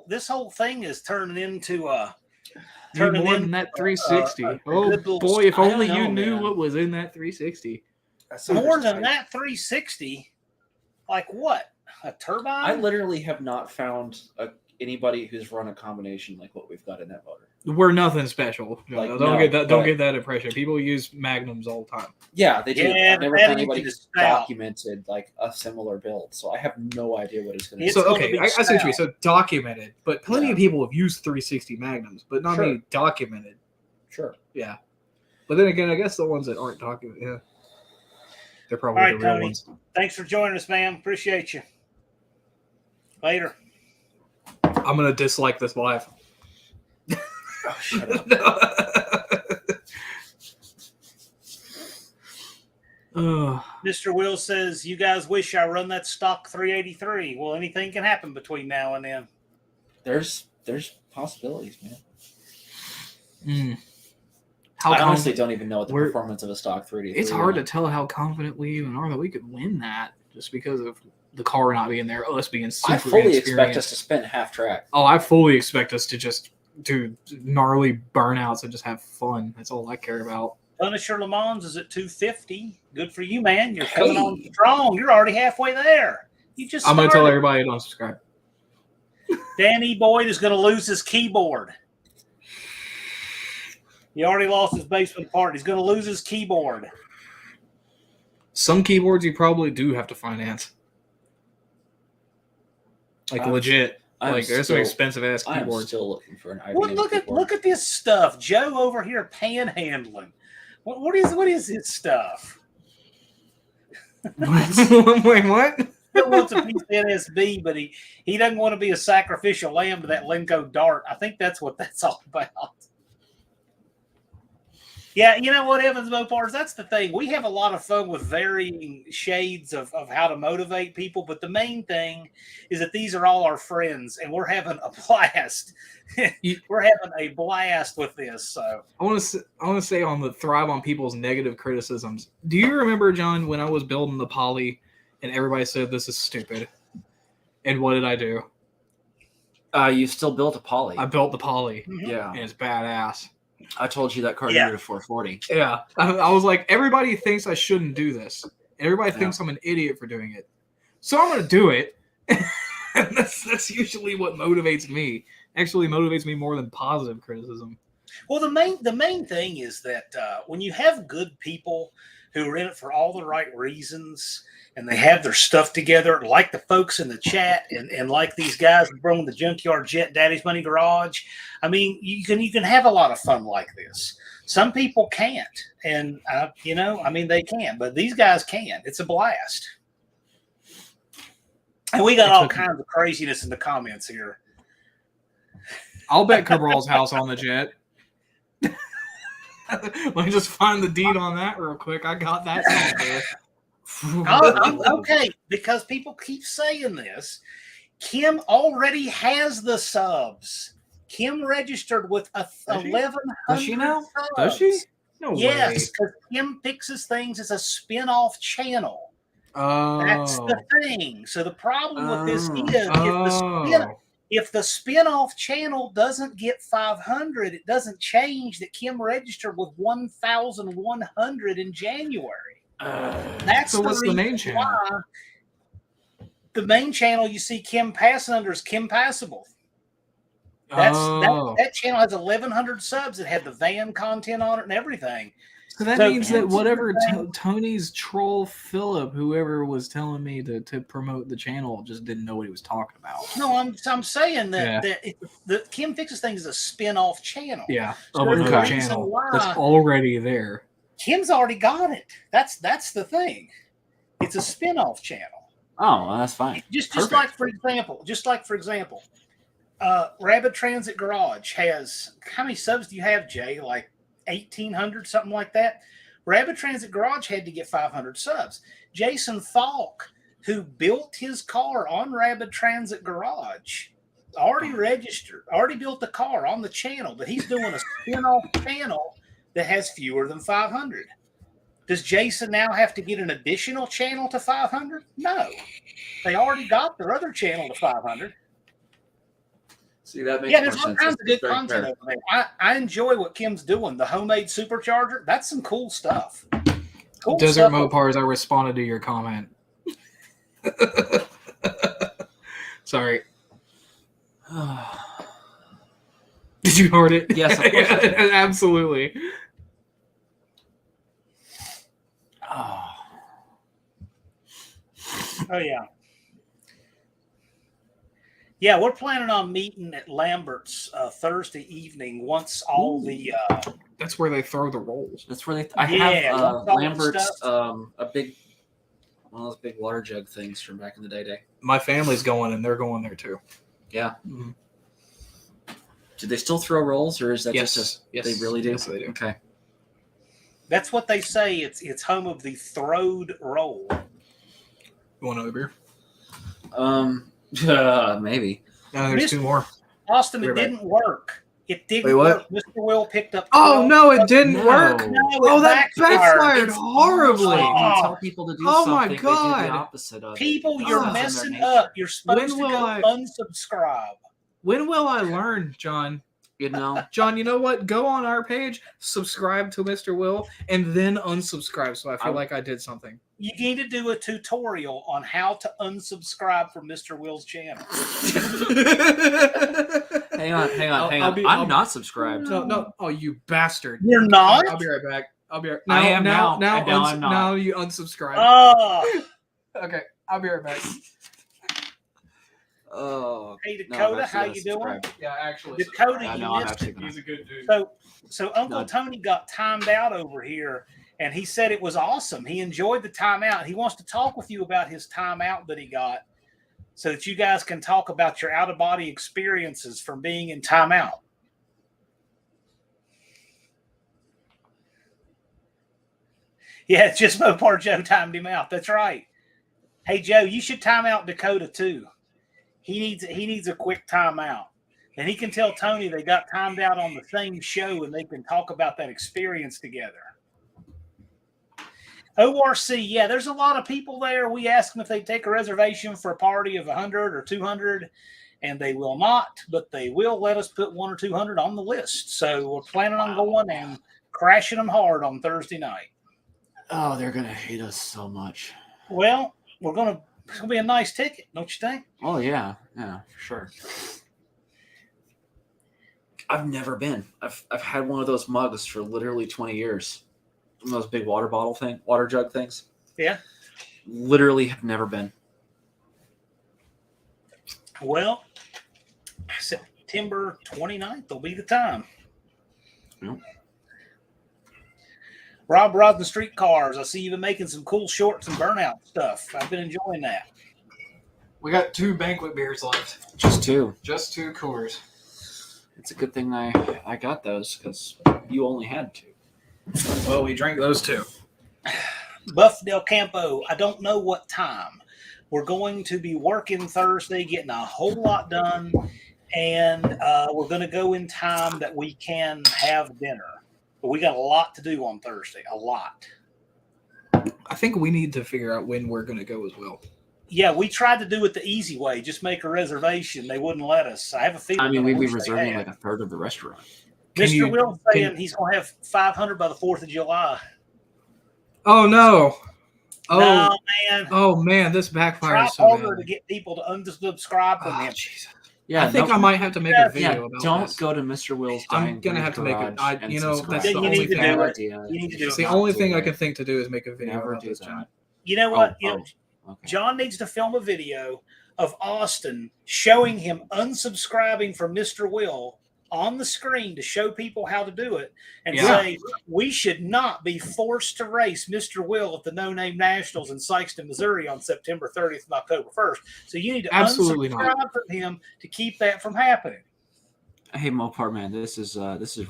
[SPEAKER 2] this whole thing is turning into
[SPEAKER 1] Dude,
[SPEAKER 2] turning
[SPEAKER 1] more
[SPEAKER 2] into
[SPEAKER 1] than that 360.
[SPEAKER 2] a
[SPEAKER 1] Oh
[SPEAKER 2] good little-
[SPEAKER 1] boy, if
[SPEAKER 5] I don't
[SPEAKER 1] only you
[SPEAKER 5] know,
[SPEAKER 1] knew
[SPEAKER 5] man.
[SPEAKER 1] what was in that 360.
[SPEAKER 2] more than that 360. Like what? A turbine?
[SPEAKER 5] I literally have not found anybody who's run a combination like what we've got in that motor.
[SPEAKER 1] We're nothing special.
[SPEAKER 5] Like,
[SPEAKER 1] don't
[SPEAKER 5] no,
[SPEAKER 1] get that. Don't
[SPEAKER 5] but-
[SPEAKER 1] get that impression. People use magnums all the time.
[SPEAKER 5] Yeah, they do.
[SPEAKER 2] Yeah,
[SPEAKER 5] I've never
[SPEAKER 2] but
[SPEAKER 5] found
[SPEAKER 2] that
[SPEAKER 5] anybody
[SPEAKER 2] engine
[SPEAKER 5] who's
[SPEAKER 2] is stout.
[SPEAKER 5] documented like a similar build, so I have no idea what it's going to
[SPEAKER 2] It's
[SPEAKER 5] be.
[SPEAKER 1] So
[SPEAKER 2] gonna
[SPEAKER 1] okay,
[SPEAKER 2] be
[SPEAKER 1] I see what you mean.
[SPEAKER 2] stout.
[SPEAKER 1] So documented, but plenty
[SPEAKER 5] Yeah.
[SPEAKER 1] of people have used 360 magnums, but not
[SPEAKER 5] Sure.
[SPEAKER 1] many documented.
[SPEAKER 5] Sure.
[SPEAKER 1] Yeah, but then again, I guess the ones that aren't documented, yeah, they're probably
[SPEAKER 2] All right,
[SPEAKER 1] the real
[SPEAKER 2] Cody.
[SPEAKER 1] ones.
[SPEAKER 2] Thanks for joining us, man. Appreciate you. Later.
[SPEAKER 1] I'm gonna dislike this live.
[SPEAKER 5] Oh, shut up.
[SPEAKER 2] Mr. Will says, you guys wish I run that stock 383. Well, anything can happen between now and then.
[SPEAKER 5] There's possibilities, man.
[SPEAKER 1] How
[SPEAKER 5] I honestly
[SPEAKER 1] confident-
[SPEAKER 5] don't even know what the
[SPEAKER 1] we're-
[SPEAKER 5] performance of a stock 383.
[SPEAKER 1] It's hard to tell how confident we even are that we could win that just because of the car not being there, us being super
[SPEAKER 5] I fully expect
[SPEAKER 1] inexperienced.
[SPEAKER 5] us to spin half track.
[SPEAKER 1] Oh, I fully expect us to just do gnarly burnouts and just have fun. That's all I care about.
[SPEAKER 2] Punisher Le Mans is at 250. Good for you, man. You're coming on
[SPEAKER 5] Hey.
[SPEAKER 2] strong. You're already halfway there. You just
[SPEAKER 1] I'm gonna tell
[SPEAKER 2] started.
[SPEAKER 1] everybody to unsubscribe.
[SPEAKER 2] Danny Boyd is going to lose his keyboard. He already lost his basement part. He's going to lose his keyboard.
[SPEAKER 1] Some keyboards you probably do have to finance. Like
[SPEAKER 5] I'm-
[SPEAKER 1] legit.
[SPEAKER 5] I'm
[SPEAKER 1] Like there's some
[SPEAKER 5] still-
[SPEAKER 1] expensive ass
[SPEAKER 5] I'm
[SPEAKER 1] keyboards.
[SPEAKER 5] still looking for an IBM
[SPEAKER 2] Well,
[SPEAKER 5] keyboard.
[SPEAKER 2] look at this stuff. Joe over here panhandling. What is his stuff?
[SPEAKER 1] Wait, what?
[SPEAKER 2] He wants a piece of NSB, but he doesn't want to be a sacrificial lamb to that Lenco dart. I think that's what that's all about. Yeah, you know what, Evans Mopars, that's the thing. We have a lot of fun with varying shades of how to motivate people, but the main thing is that these are all our friends, and we're having a blast. We're having a blast with this. So
[SPEAKER 1] I want to say on the thrive on people's negative criticisms. Do you remember, John, when I was building the Poly and everybody said this is stupid? And what did I do?
[SPEAKER 5] You still built a Poly.
[SPEAKER 1] I built the Poly,
[SPEAKER 5] Yeah.
[SPEAKER 1] and it's badass.
[SPEAKER 5] I told you that car
[SPEAKER 2] Yeah.
[SPEAKER 5] needed a 440.
[SPEAKER 1] Yeah, I was like, everybody thinks I shouldn't do this. Everybody
[SPEAKER 5] Yeah.
[SPEAKER 1] thinks I'm an idiot for doing it, so I'm going to do it. And that's usually what motivates me. Actually, motivates me more than positive criticism.
[SPEAKER 2] well, the main thing is that when you have good people who are in it for all the right reasons and they have their stuff together, like the folks in the chat and like these guys from the Junkyard Jet Daddy's Money Garage, I mean, you can have a lot of fun like this. Some people can't, and they can, but these guys can. It's a blast. And we got all kinds of craziness in the comments here.
[SPEAKER 1] I'll bet Cabral's house on the jet. Let me just find the deed on that real quick. I got that somewhere.
[SPEAKER 2] I'm okay, because people keep saying this. Kim already has the subs. Kim registered with
[SPEAKER 1] Does she?
[SPEAKER 2] 1,100
[SPEAKER 1] Does she now?
[SPEAKER 2] subs.
[SPEAKER 1] Does she? No way.
[SPEAKER 2] Yes, because Kim Fixes Things is a spin-off channel.
[SPEAKER 1] Oh.
[SPEAKER 2] That's the thing. So the problem with this is
[SPEAKER 1] Oh.
[SPEAKER 2] if the spin-off channel doesn't get 500, it doesn't change that Kim registered with 1,100 in January. That's
[SPEAKER 1] So what's the
[SPEAKER 2] reason
[SPEAKER 1] main channel?
[SPEAKER 2] why the main channel you see Kim passing under is Kim Passable. That channel has 1,100 subs. It had the van content on it and everything.
[SPEAKER 1] So that
[SPEAKER 2] So
[SPEAKER 1] means that
[SPEAKER 2] Kim's
[SPEAKER 1] whatever
[SPEAKER 2] the
[SPEAKER 1] Tony's troll Philip, whoever was telling me to promote the channel, just didn't know what he was talking about.
[SPEAKER 2] No, I'm saying
[SPEAKER 1] Yeah.
[SPEAKER 2] that the Kim Fixes Things is a spin-off channel.
[SPEAKER 1] Yeah,
[SPEAKER 2] So
[SPEAKER 1] of
[SPEAKER 2] there's
[SPEAKER 1] another
[SPEAKER 2] a reason
[SPEAKER 1] channel
[SPEAKER 2] why-
[SPEAKER 1] that's already there.
[SPEAKER 2] Kim's already got it. That's the thing. It's a spin-off channel.
[SPEAKER 5] Oh, well, that's fine.
[SPEAKER 2] Just
[SPEAKER 1] Perfect.
[SPEAKER 2] like for example, Rabbit Transit Garage has, how many subs do you have, Jay? Like 1,800, something like that. Rabbit Transit Garage had to get 500 subs. Jason Falk, who built his car on Rabbit Transit Garage, already registered, already built the car on the channel, but he's doing a spin-off channel that has fewer than 500. Does Jason now have to get an additional channel to 500? No. They already got their other channel to 500.
[SPEAKER 5] See, that makes
[SPEAKER 2] There's all kinds of good content over there. I enjoy what Kim's doing. The homemade supercharger, that's some cool stuff. Cool
[SPEAKER 1] Desert
[SPEAKER 2] stuff.
[SPEAKER 1] Mopars, I responded to your comment. Sorry. Did you heard it?
[SPEAKER 5] Yes, of course.
[SPEAKER 1] Yeah, absolutely.
[SPEAKER 2] Oh, yeah. Yeah, we're planning on meeting at Lambert's Thursday evening once all the...
[SPEAKER 1] That's where they throw the rolls.
[SPEAKER 5] That's where they... I have Lambert's, a big... one of those big water jug things from back in the day.
[SPEAKER 1] My family's going, and they're going there, too.
[SPEAKER 5] Yeah.
[SPEAKER 1] Mm-hmm.
[SPEAKER 5] Do they still throw rolls, or is that
[SPEAKER 1] Yes.
[SPEAKER 5] just
[SPEAKER 1] Yes.
[SPEAKER 5] they really do?
[SPEAKER 1] Yes, they do.
[SPEAKER 5] Okay.
[SPEAKER 2] That's what they say. It's home of the throwed roll.
[SPEAKER 1] You want another beer?
[SPEAKER 5] Maybe.
[SPEAKER 1] No, there's two more.
[SPEAKER 2] Austin,
[SPEAKER 1] We're
[SPEAKER 2] it
[SPEAKER 1] back.
[SPEAKER 2] didn't work. It didn't
[SPEAKER 1] Wait, what?
[SPEAKER 2] work. Mr. Will picked up...
[SPEAKER 1] Oh, no, it didn't
[SPEAKER 5] No.
[SPEAKER 1] work.
[SPEAKER 2] No, it
[SPEAKER 1] Oh, that backfired
[SPEAKER 2] It's
[SPEAKER 1] horribly.
[SPEAKER 5] When you
[SPEAKER 2] Oh.
[SPEAKER 5] tell people to do
[SPEAKER 1] Oh my
[SPEAKER 5] something, they
[SPEAKER 1] God.
[SPEAKER 5] do the opposite of
[SPEAKER 2] People,
[SPEAKER 5] it.
[SPEAKER 2] you're
[SPEAKER 5] It's in their
[SPEAKER 2] messing
[SPEAKER 5] nature.
[SPEAKER 2] up. You're supposed
[SPEAKER 1] When
[SPEAKER 2] to
[SPEAKER 1] will
[SPEAKER 2] go
[SPEAKER 1] I-
[SPEAKER 2] unsubscribe.
[SPEAKER 1] When will I learn, John?
[SPEAKER 5] You know?
[SPEAKER 1] John, you know what? Go on our page, subscribe to Mr. Will, and then unsubscribe so I feel like I did something.
[SPEAKER 2] You need to do a tutorial on how to unsubscribe from Mr. Will's channel.
[SPEAKER 5] Hang on.
[SPEAKER 1] I'll-
[SPEAKER 5] I'm not subscribed.
[SPEAKER 1] No. Oh, you bastard.
[SPEAKER 2] You're not?
[SPEAKER 1] I'll be right back.
[SPEAKER 5] I am now,
[SPEAKER 1] Now,
[SPEAKER 5] and now I'm not.
[SPEAKER 1] now you unsubscribe.
[SPEAKER 2] Oh,
[SPEAKER 1] Okay, I'll be right back.
[SPEAKER 5] Oh.
[SPEAKER 2] hey
[SPEAKER 5] no,
[SPEAKER 2] Dakota,
[SPEAKER 5] that's-
[SPEAKER 2] how
[SPEAKER 5] that's
[SPEAKER 2] you doing?
[SPEAKER 5] subscribed.
[SPEAKER 1] Yeah, actually.
[SPEAKER 2] Dakota,
[SPEAKER 5] I
[SPEAKER 2] you
[SPEAKER 5] know, I'm
[SPEAKER 2] missed
[SPEAKER 5] actually
[SPEAKER 2] it.
[SPEAKER 5] gonna-
[SPEAKER 1] He's a good dude.
[SPEAKER 2] So Uncle
[SPEAKER 5] No.
[SPEAKER 2] Tony got timed out over here, and he said it was awesome. He enjoyed the timeout. He wants to talk with you about his timeout that he got, so that you guys can talk about your out of body experiences from being in timeout. Yeah, it's just Mopar Joe timed him out. That's right. Hey Joe, you should time out Dakota too. He needs a quick timeout. And he can tell Tony they got timed out on the same show and they can talk about that experience together. ORC, yeah, there's a lot of people there. We asked them if they'd take a reservation for a party of 100 or 200, and they will not, but they will let us put 100 or 200 on the list. So we're planning on going and crashing them hard on Thursday night.
[SPEAKER 5] Oh, they're gonna hate us so much.
[SPEAKER 2] Well, it's gonna be a nice ticket, don't you think?
[SPEAKER 5] Oh yeah, for sure. I've never been. I've had one of those mugs for literally 20 years. One of those big water jug things.
[SPEAKER 2] Yeah.
[SPEAKER 5] Literally have never been.
[SPEAKER 2] Well, September 29th will be the time.
[SPEAKER 5] Yep.
[SPEAKER 2] Rob Rodden Streetcars. I see you've been making some cool shorts and burnout stuff. I've been enjoying that.
[SPEAKER 1] We got 2 banquet beers left.
[SPEAKER 5] Just 2.
[SPEAKER 1] Just 2 Coors.
[SPEAKER 5] It's a good thing I got those because you only had 2.
[SPEAKER 1] Well, we drank those 2.
[SPEAKER 2] Buff Del Campo. I don't know what time. We're going to be working Thursday, getting a whole lot done, and we're going to go in time that we can have dinner. But we got a lot to do on Thursday. A lot.
[SPEAKER 1] I think we need to figure out when we're going to go as well.
[SPEAKER 2] Yeah, we tried to do it the easy way. Just make a reservation. They wouldn't let us. I have a feeling.
[SPEAKER 5] I mean, we'd be
[SPEAKER 2] wish they
[SPEAKER 5] reserving
[SPEAKER 2] had.
[SPEAKER 5] like a third of the restaurant.
[SPEAKER 2] Mr. Will saying he's going to have 500 by the 4th of July.
[SPEAKER 1] Oh, no. Oh,
[SPEAKER 2] No, man.
[SPEAKER 1] oh man, this backfires
[SPEAKER 2] Try
[SPEAKER 1] so
[SPEAKER 2] harder
[SPEAKER 1] bad.
[SPEAKER 2] to get people to unsubscribe from him.
[SPEAKER 1] Jesus.
[SPEAKER 5] Yeah,
[SPEAKER 1] I think I might have to make a video about
[SPEAKER 5] don't
[SPEAKER 1] this.
[SPEAKER 5] go to Mr. Will's.
[SPEAKER 1] I'm
[SPEAKER 5] Dying
[SPEAKER 1] gonna
[SPEAKER 5] Breed
[SPEAKER 1] have to make
[SPEAKER 5] Garage
[SPEAKER 1] it.
[SPEAKER 5] and
[SPEAKER 1] You know,
[SPEAKER 5] subscribe.
[SPEAKER 1] that's the
[SPEAKER 2] You
[SPEAKER 1] only
[SPEAKER 2] need to
[SPEAKER 1] thing.
[SPEAKER 2] do
[SPEAKER 5] Bad
[SPEAKER 2] it.
[SPEAKER 5] idea.
[SPEAKER 2] You need to do
[SPEAKER 1] It's
[SPEAKER 2] it.
[SPEAKER 1] the only thing I can think to do is make a video
[SPEAKER 5] Never
[SPEAKER 1] about
[SPEAKER 5] do
[SPEAKER 1] this,
[SPEAKER 5] that.
[SPEAKER 1] John.
[SPEAKER 2] You know what?
[SPEAKER 5] Okay.
[SPEAKER 2] John needs to film a video of Austin showing him unsubscribing from Mr. Will on the screen to show people how to do it and
[SPEAKER 1] Yeah.
[SPEAKER 2] say, we should not be forced to race Mr. Will at the No Name Nationals in Sykeston, Missouri on September 30th and October 1st. So you need to
[SPEAKER 1] Absolutely
[SPEAKER 2] unsubscribe
[SPEAKER 1] not.
[SPEAKER 2] from him to keep that from happening.
[SPEAKER 3] Hey, Mopar man, this is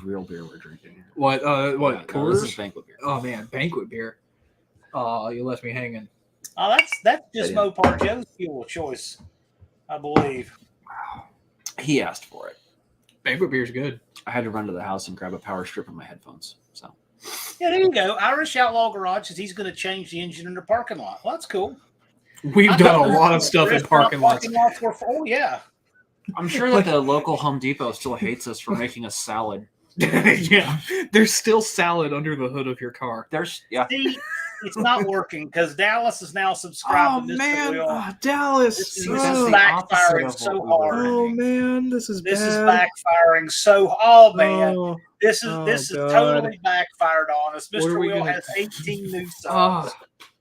[SPEAKER 3] real beer we're drinking here.
[SPEAKER 1] What?
[SPEAKER 3] Yeah, no,
[SPEAKER 1] Coors?
[SPEAKER 3] this is banquet beer.
[SPEAKER 1] Oh man, banquet beer. Oh, you left me hanging.
[SPEAKER 2] Oh, that's just
[SPEAKER 3] Yeah.
[SPEAKER 2] Mopar Joe's fuel choice, I believe.
[SPEAKER 3] He asked for it.
[SPEAKER 1] Banquet beer's good.
[SPEAKER 3] I had to run to the house and grab a power strip of my headphones. So
[SPEAKER 2] Yeah, there you go. Irish Outlaw Garage says he's going to change the engine in the parking lot. Well, that's cool.
[SPEAKER 1] We've
[SPEAKER 2] I
[SPEAKER 1] done
[SPEAKER 2] thought
[SPEAKER 1] a lot of stuff in parking lots.
[SPEAKER 2] Were full, yeah.
[SPEAKER 3] I'm sure that the local Home Depot still hates us for making a salad.
[SPEAKER 1] Yeah, there's still salad under the hood of your car.
[SPEAKER 3] Yeah.
[SPEAKER 2] See, it's not working because Dallas is now subscribed to Mr. Will.
[SPEAKER 1] Dallas.
[SPEAKER 2] This is
[SPEAKER 3] the
[SPEAKER 2] backfiring
[SPEAKER 3] opposite
[SPEAKER 2] so
[SPEAKER 3] of what we were
[SPEAKER 2] hard.
[SPEAKER 1] Oh man, this is
[SPEAKER 2] This is
[SPEAKER 1] bad.
[SPEAKER 2] backfiring so. Oh man,
[SPEAKER 1] Oh,
[SPEAKER 2] this is
[SPEAKER 1] God.
[SPEAKER 2] totally backfired on us.
[SPEAKER 1] What are
[SPEAKER 2] Mr.
[SPEAKER 1] we
[SPEAKER 2] Will
[SPEAKER 1] gonna-
[SPEAKER 2] has 18 new songs.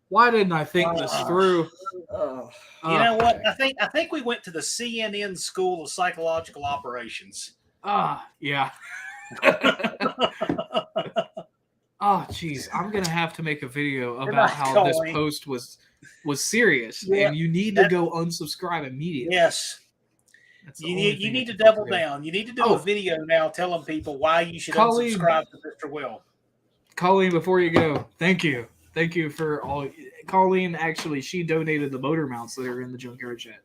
[SPEAKER 1] why didn't I think this through?
[SPEAKER 2] You know what? I think we went to the CNN School of Psychological Operations.
[SPEAKER 1] Yeah. Oh, jeez. I'm gonna have to make a video
[SPEAKER 2] We're
[SPEAKER 1] about
[SPEAKER 2] not
[SPEAKER 1] how this
[SPEAKER 2] going.
[SPEAKER 1] post was serious,
[SPEAKER 2] Yeah,
[SPEAKER 1] and you need to go unsubscribe immediately.
[SPEAKER 2] Yes,
[SPEAKER 1] That's the
[SPEAKER 2] you
[SPEAKER 1] only
[SPEAKER 2] need
[SPEAKER 1] thing
[SPEAKER 2] you
[SPEAKER 1] I
[SPEAKER 2] need to
[SPEAKER 1] can think
[SPEAKER 2] double
[SPEAKER 1] of.
[SPEAKER 2] down. You need to do
[SPEAKER 1] Oh.
[SPEAKER 2] a video now telling people why you should
[SPEAKER 1] Colleen.
[SPEAKER 2] unsubscribe to Mr. Will.
[SPEAKER 1] Colleen, before you go, thank you for all. Colleen, actually, she donated the motor mounts that are in the Junkyard Jet.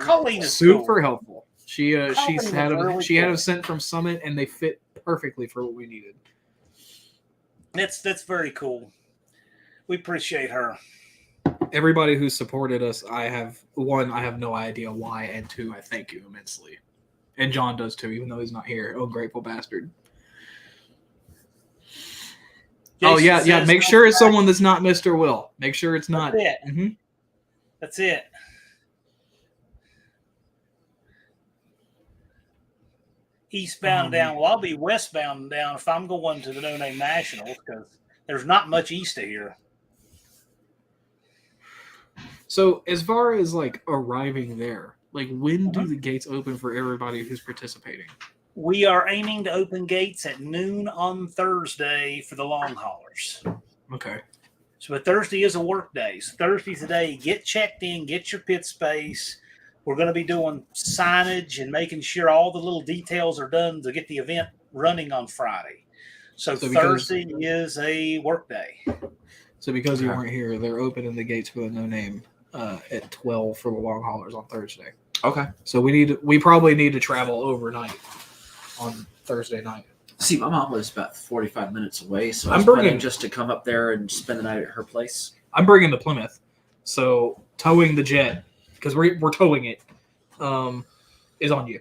[SPEAKER 2] Colleen is
[SPEAKER 1] Super
[SPEAKER 2] cool.
[SPEAKER 1] helpful. She
[SPEAKER 2] Colleen
[SPEAKER 1] she's had
[SPEAKER 2] was really
[SPEAKER 1] she had
[SPEAKER 2] cool.
[SPEAKER 1] them sent from Summit, and they fit perfectly for what we needed.
[SPEAKER 2] That's very cool. We appreciate her.
[SPEAKER 1] Everybody who supported us, I have no idea why, and two, I thank you immensely. And John does too, even though he's not here. Oh, grateful bastard. Oh
[SPEAKER 2] Jason
[SPEAKER 1] yeah.
[SPEAKER 2] says,
[SPEAKER 1] Make sure it's someone that's not Mr. Will. Make sure it's not.
[SPEAKER 2] That's it.
[SPEAKER 1] Mhm.
[SPEAKER 2] That's it. Eastbound down. Well, I'll be westbound down if I'm going to the No Name Nationals because there's not much east of here.
[SPEAKER 1] So as far as like arriving there, like when
[SPEAKER 2] Uh-huh.
[SPEAKER 1] do the gates open for everybody who's participating?
[SPEAKER 2] We are aiming to open gates at noon on Thursday for the long haulers.
[SPEAKER 1] Okay.
[SPEAKER 2] So Thursday is a work day. So Thursday today, get checked in, get your pit space. We're going to be doing signage and making sure all the little details are done to get the event running on Friday. So Thursday is a work day.
[SPEAKER 1] So because you weren't here, they're opening the gates for the No Name at 12 for the long haulers on Thursday.
[SPEAKER 3] Okay.
[SPEAKER 1] So we probably need to travel overnight on Thursday night.
[SPEAKER 3] See, my mom lives about 45 minutes away, so
[SPEAKER 1] I'm
[SPEAKER 3] I was
[SPEAKER 1] bringing-
[SPEAKER 3] planning just to come up there and spend the night at her place.
[SPEAKER 1] I'm bringing the Plymouth, so towing the jet because we're towing it is on you.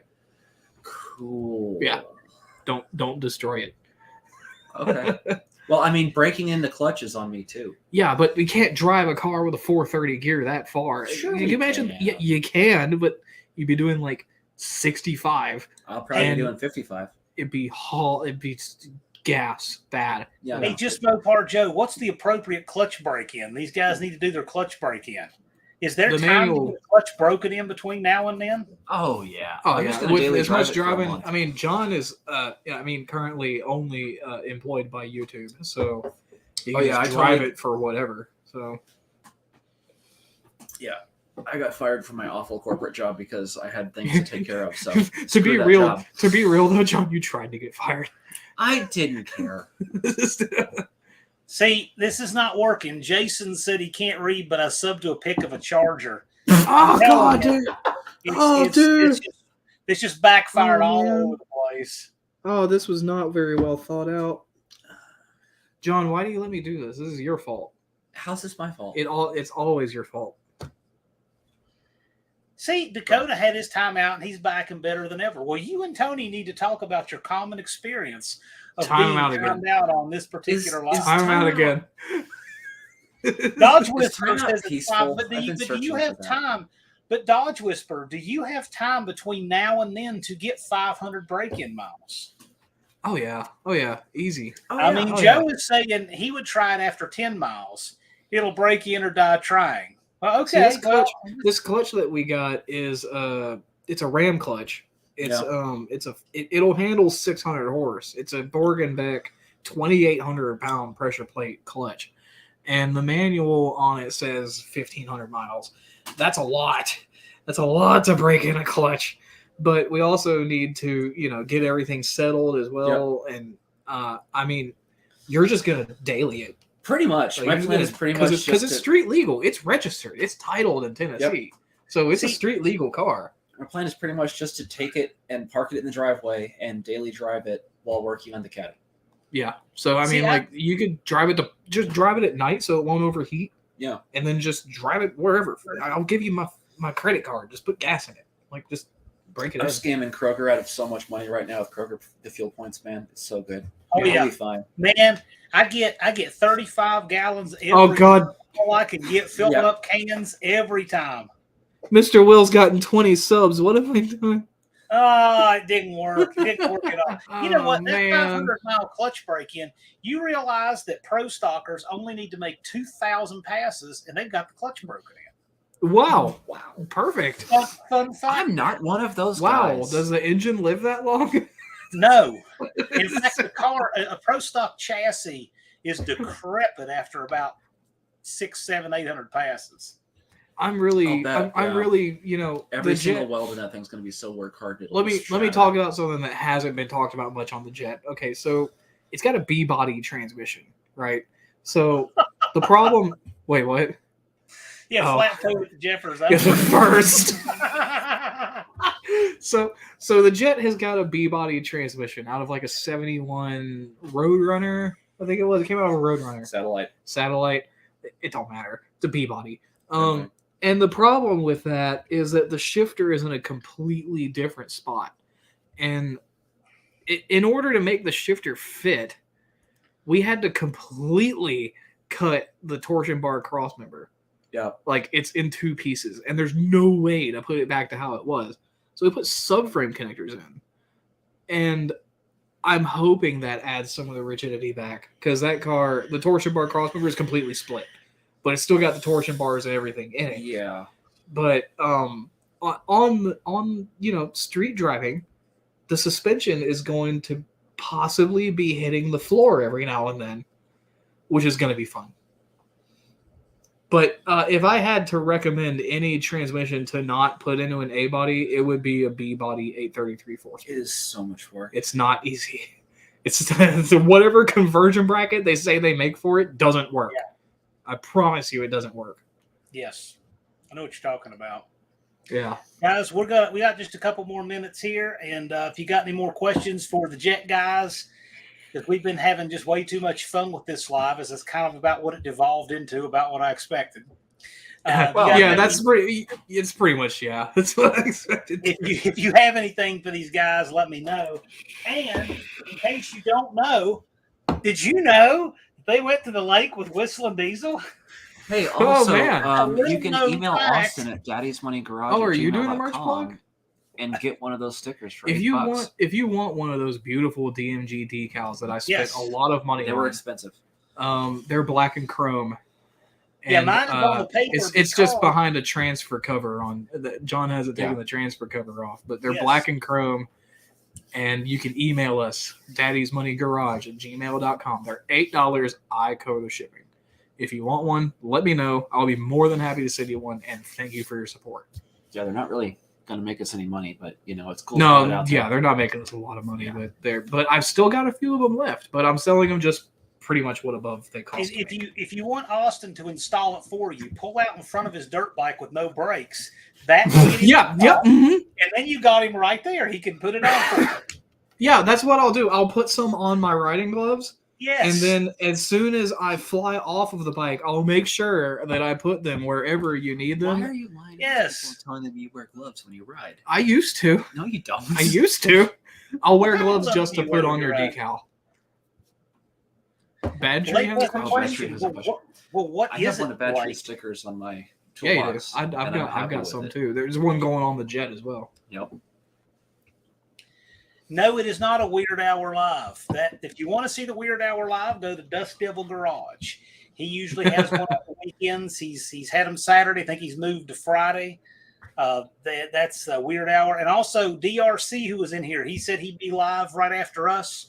[SPEAKER 3] Cool.
[SPEAKER 1] Yeah. Don't destroy it.
[SPEAKER 3] Okay. Well, I mean, breaking in the clutch is on me too.
[SPEAKER 1] Yeah, but we can't drive a car with a 430 gear that far.
[SPEAKER 3] Sure
[SPEAKER 1] Can
[SPEAKER 3] we
[SPEAKER 1] you imagine?
[SPEAKER 3] can.
[SPEAKER 1] Yeah, you can, but you'd be doing like 65.
[SPEAKER 3] I'll probably
[SPEAKER 1] And-
[SPEAKER 3] be doing 55.
[SPEAKER 1] It'd be gas bad.
[SPEAKER 3] Yeah.
[SPEAKER 2] Hey, just Mopar Joe, what's the appropriate clutch break in? These guys need to do their clutch break in. Is there
[SPEAKER 1] The
[SPEAKER 2] time
[SPEAKER 1] manual-
[SPEAKER 2] to get the clutch broken in between now and then?
[SPEAKER 3] Oh yeah.
[SPEAKER 1] Oh
[SPEAKER 3] I'm
[SPEAKER 1] yeah,
[SPEAKER 3] just gonna
[SPEAKER 1] with
[SPEAKER 3] daily
[SPEAKER 1] as
[SPEAKER 3] drive
[SPEAKER 1] much
[SPEAKER 3] it for a
[SPEAKER 1] driving.
[SPEAKER 3] month.
[SPEAKER 1] I mean, John is currently only employed by YouTube, so he can
[SPEAKER 3] I
[SPEAKER 1] just drive
[SPEAKER 3] totally-
[SPEAKER 1] it for whatever. So
[SPEAKER 3] I got fired from my awful corporate job because I had things to take care of. So
[SPEAKER 1] to
[SPEAKER 3] screw
[SPEAKER 1] be
[SPEAKER 3] that
[SPEAKER 1] real,
[SPEAKER 3] job.
[SPEAKER 1] though, John, you tried to get fired.
[SPEAKER 3] I didn't care.
[SPEAKER 2] See, this is not working. Jason said he can't read, but I subbed to a pic of a charger.
[SPEAKER 1] Oh
[SPEAKER 2] telling
[SPEAKER 1] God,
[SPEAKER 2] you.
[SPEAKER 1] dude!
[SPEAKER 2] It's just backfired
[SPEAKER 1] Oh,
[SPEAKER 2] all
[SPEAKER 1] man.
[SPEAKER 2] over the place.
[SPEAKER 1] Oh, this was not very well thought out. John, why do you let me do this? This is your fault.
[SPEAKER 3] How's this my fault?
[SPEAKER 1] It's always your fault.
[SPEAKER 2] See, Dakota had his time out, and he's back and better than ever. Well, you and Tony need to talk about your common experience of
[SPEAKER 1] Time
[SPEAKER 2] being
[SPEAKER 1] out again.
[SPEAKER 2] timed out on this particular
[SPEAKER 3] Is
[SPEAKER 2] line.
[SPEAKER 1] I'm out again.
[SPEAKER 2] Dodge
[SPEAKER 3] Is
[SPEAKER 2] Whisper
[SPEAKER 3] time out
[SPEAKER 2] says it's
[SPEAKER 3] peaceful?
[SPEAKER 2] fine, but
[SPEAKER 3] I've been
[SPEAKER 2] do
[SPEAKER 3] searching
[SPEAKER 2] you
[SPEAKER 3] for
[SPEAKER 2] have
[SPEAKER 3] that.
[SPEAKER 2] time? But Dodge Whisper, do you have time between now and then to get 500 break-in miles?
[SPEAKER 1] Oh yeah, easy.
[SPEAKER 2] I mean,
[SPEAKER 1] Oh,
[SPEAKER 2] Joe is saying he would try it after 10 miles. It'll break in or die trying. Well,
[SPEAKER 1] See,
[SPEAKER 2] okay.
[SPEAKER 1] this clutch that we got is it's a ram clutch, It'll handle 600 horse. It's a Borgenbeck 2,800 pound pressure plate clutch, and the manual on it says 1,500 miles. That's a lot. That's a lot to break in a clutch. But we also need to, get everything settled as well. Yep. And I mean, you're just gonna daily it.
[SPEAKER 5] Pretty much. My plan is pretty much
[SPEAKER 1] because it's street legal. It's registered. It's titled in Tennessee. Yep. So it's a street legal car.
[SPEAKER 5] Our plan is pretty much just to take it and park it in the driveway and daily drive it while working on the Caddy.
[SPEAKER 1] Yeah. So I mean, you could drive it just drive it at night so it won't overheat.
[SPEAKER 5] Yeah.
[SPEAKER 1] And then just drive it wherever. I'll give you my credit card. Just put gas in it. Like just break it
[SPEAKER 5] I'm
[SPEAKER 1] in.
[SPEAKER 5] scamming Kroger out of so much money right now with Kroger, the fuel points, man. It's so good.
[SPEAKER 2] Oh, yeah.
[SPEAKER 5] Be fine.
[SPEAKER 2] Man, I get 35 gallons every
[SPEAKER 1] Oh, God.
[SPEAKER 2] all I can get filling up cans every time.
[SPEAKER 1] Mr. Will's gotten 20 subs. What am I doing?
[SPEAKER 2] Oh, it didn't work. It didn't work at all. You know what? That
[SPEAKER 1] Man.
[SPEAKER 2] 500-mile clutch break-in, you realize that pro stockers only need to make 2,000 passes, and they've got the clutch broken in.
[SPEAKER 1] Wow. Perfect.
[SPEAKER 2] Fun fact.
[SPEAKER 5] I'm not one of those
[SPEAKER 1] Wow.
[SPEAKER 5] guys.
[SPEAKER 1] Does the engine live that long?
[SPEAKER 2] No. In fact, the car, a pro stock chassis is decrepit after about 600, 800 passes.
[SPEAKER 1] I'm really, really,
[SPEAKER 5] every single weld in that thing's going to be so work hard.
[SPEAKER 1] Let me talk about something that hasn't been talked about much on the Jet. Okay, so it's got a B-body transmission, right? So the problem. Wait, what?
[SPEAKER 2] Yeah, flat toe with the Jeffers.
[SPEAKER 1] First. So the Jet has got a B-body transmission out of like a 71 Roadrunner. I think it was. It came out of a Roadrunner. Satellite. It don't matter. It's a B-body. And the problem with that is that the shifter is in a completely different spot. And in order to make the shifter fit, we had to completely cut the torsion bar crossmember.
[SPEAKER 5] Yeah.
[SPEAKER 1] Like it's in two pieces, and there's no way to put it back to how it was. So we put subframe connectors in. And I'm hoping that adds some of the rigidity back, because that car, the torsion bar crossmember is completely split. But it's still got the torsion bars and everything in it.
[SPEAKER 5] Yeah.
[SPEAKER 1] But on street driving, the suspension is going to possibly be hitting the floor every now and then, which is going to be fun. But if I had to recommend any transmission to not put into an A body, it would be a B body 833 force.
[SPEAKER 5] It is so much work.
[SPEAKER 1] It's not easy. It's whatever conversion bracket they say they make for it doesn't work. Yeah. I promise you it doesn't work.
[SPEAKER 2] Yes. I know what you're talking about.
[SPEAKER 1] Yeah.
[SPEAKER 2] Guys, we got just a couple more minutes here, and if you got any more questions for the Jet guys, because we've been having just way too much fun with this live, as it's kind of about what it devolved into, about what I expected.
[SPEAKER 1] It's pretty much, that's what I expected.
[SPEAKER 2] If you have anything for these guys, let me know. And in case you don't know, did you know they went to the lake with Whistling Diesel?
[SPEAKER 5] Hey, also,
[SPEAKER 1] man.
[SPEAKER 5] You can email Austin at daddysmoneygarage.
[SPEAKER 1] Oh, are you doing a merch plug?
[SPEAKER 5] And get one of those stickers for
[SPEAKER 1] $8.
[SPEAKER 5] $8.
[SPEAKER 1] If you want one of those beautiful DMG decals that I spent a lot of money on.
[SPEAKER 5] They were expensive.
[SPEAKER 1] They're black and chrome.
[SPEAKER 2] And, mine is on the paper.
[SPEAKER 1] It's just behind a transfer cover on. John hasn't taken the transfer cover off, but they're black and chrome. And you can email us, daddysmoneygarage@gmail.com. They're $8. I cover the shipping. If you want one, let me know. I'll be more than happy to send you one. And thank you for your support.
[SPEAKER 5] Yeah, they're not really going to make us any money, but it's cool.
[SPEAKER 1] No, they're not making us a lot of money, but I've still got a few of them left. But I'm selling them just pretty much what above they cost.
[SPEAKER 2] If you want Austin to install it for you, pull out in front of his dirt bike with no brakes. That's and then you got him right there. He can put it on for you.
[SPEAKER 1] Yeah, that's what I'll do. I'll put some on my riding gloves.
[SPEAKER 2] Yes.
[SPEAKER 1] And then as soon as I fly off of the bike, I'll make sure that I put them wherever you need them.
[SPEAKER 5] Why are you lying?
[SPEAKER 2] Yes.
[SPEAKER 5] Telling them you wear gloves when you ride.
[SPEAKER 1] I used to.
[SPEAKER 5] No, you don't.
[SPEAKER 1] I used to. I'll wear gloves just to put on your decal. Bad tree has a question.
[SPEAKER 2] Well, what
[SPEAKER 5] I
[SPEAKER 2] is
[SPEAKER 5] have one
[SPEAKER 2] it
[SPEAKER 5] of bad tree
[SPEAKER 2] like?
[SPEAKER 5] stickers on my
[SPEAKER 1] toolbox. Yeah, you do. I've got some too. There's one going on the Jet as well.
[SPEAKER 5] Yep.
[SPEAKER 2] No, it is not a Weird Hour Live. That if you want to see the Weird Hour Live, go to Dust Devil Garage. He usually has one on the weekends. He's had them Saturday. I think he's moved to Friday. That's a weird hour. And also DRC, who was in here, he said he'd be live right after us,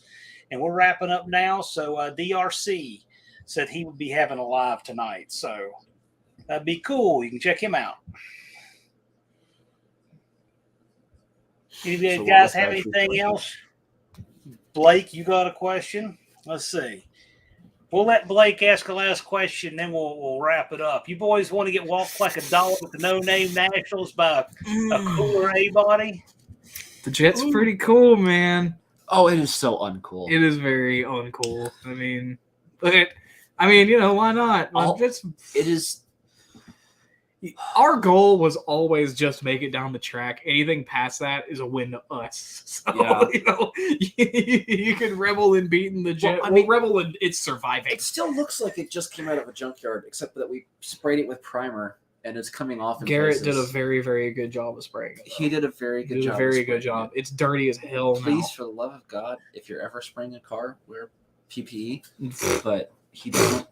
[SPEAKER 2] and we're wrapping up now. So DRC said he would be having a live tonight. So that'd be cool. You can check him out. Any of you guys have anything else? Blake, you got a question? Let's see. We'll let Blake ask the last question, then we'll wrap it up. You boys want to get walked like a dog with the no-name Nationals by a cooler A-body?
[SPEAKER 1] The Jet's pretty cool, man.
[SPEAKER 3] Oh, it is so uncool.
[SPEAKER 1] It is very uncool. I mean, you know, why not?
[SPEAKER 3] It is.
[SPEAKER 1] Our goal was always just make it down the track. Anything past that is a win to us. So,
[SPEAKER 3] Yeah.
[SPEAKER 1] you know, you can revel in beating the Jet.
[SPEAKER 5] Well, I mean,
[SPEAKER 1] revel in it's surviving.
[SPEAKER 5] It still looks like it just came out of a junkyard, except that we sprayed it with primer and it's coming off. In
[SPEAKER 1] Garrett
[SPEAKER 5] places.
[SPEAKER 1] did a very, very good job of spraying it.
[SPEAKER 5] He did a very good job.
[SPEAKER 1] Job. It's dirty as hell.
[SPEAKER 5] Please, for the love of God, if you're ever spraying a car, wear PPE. But he didn't.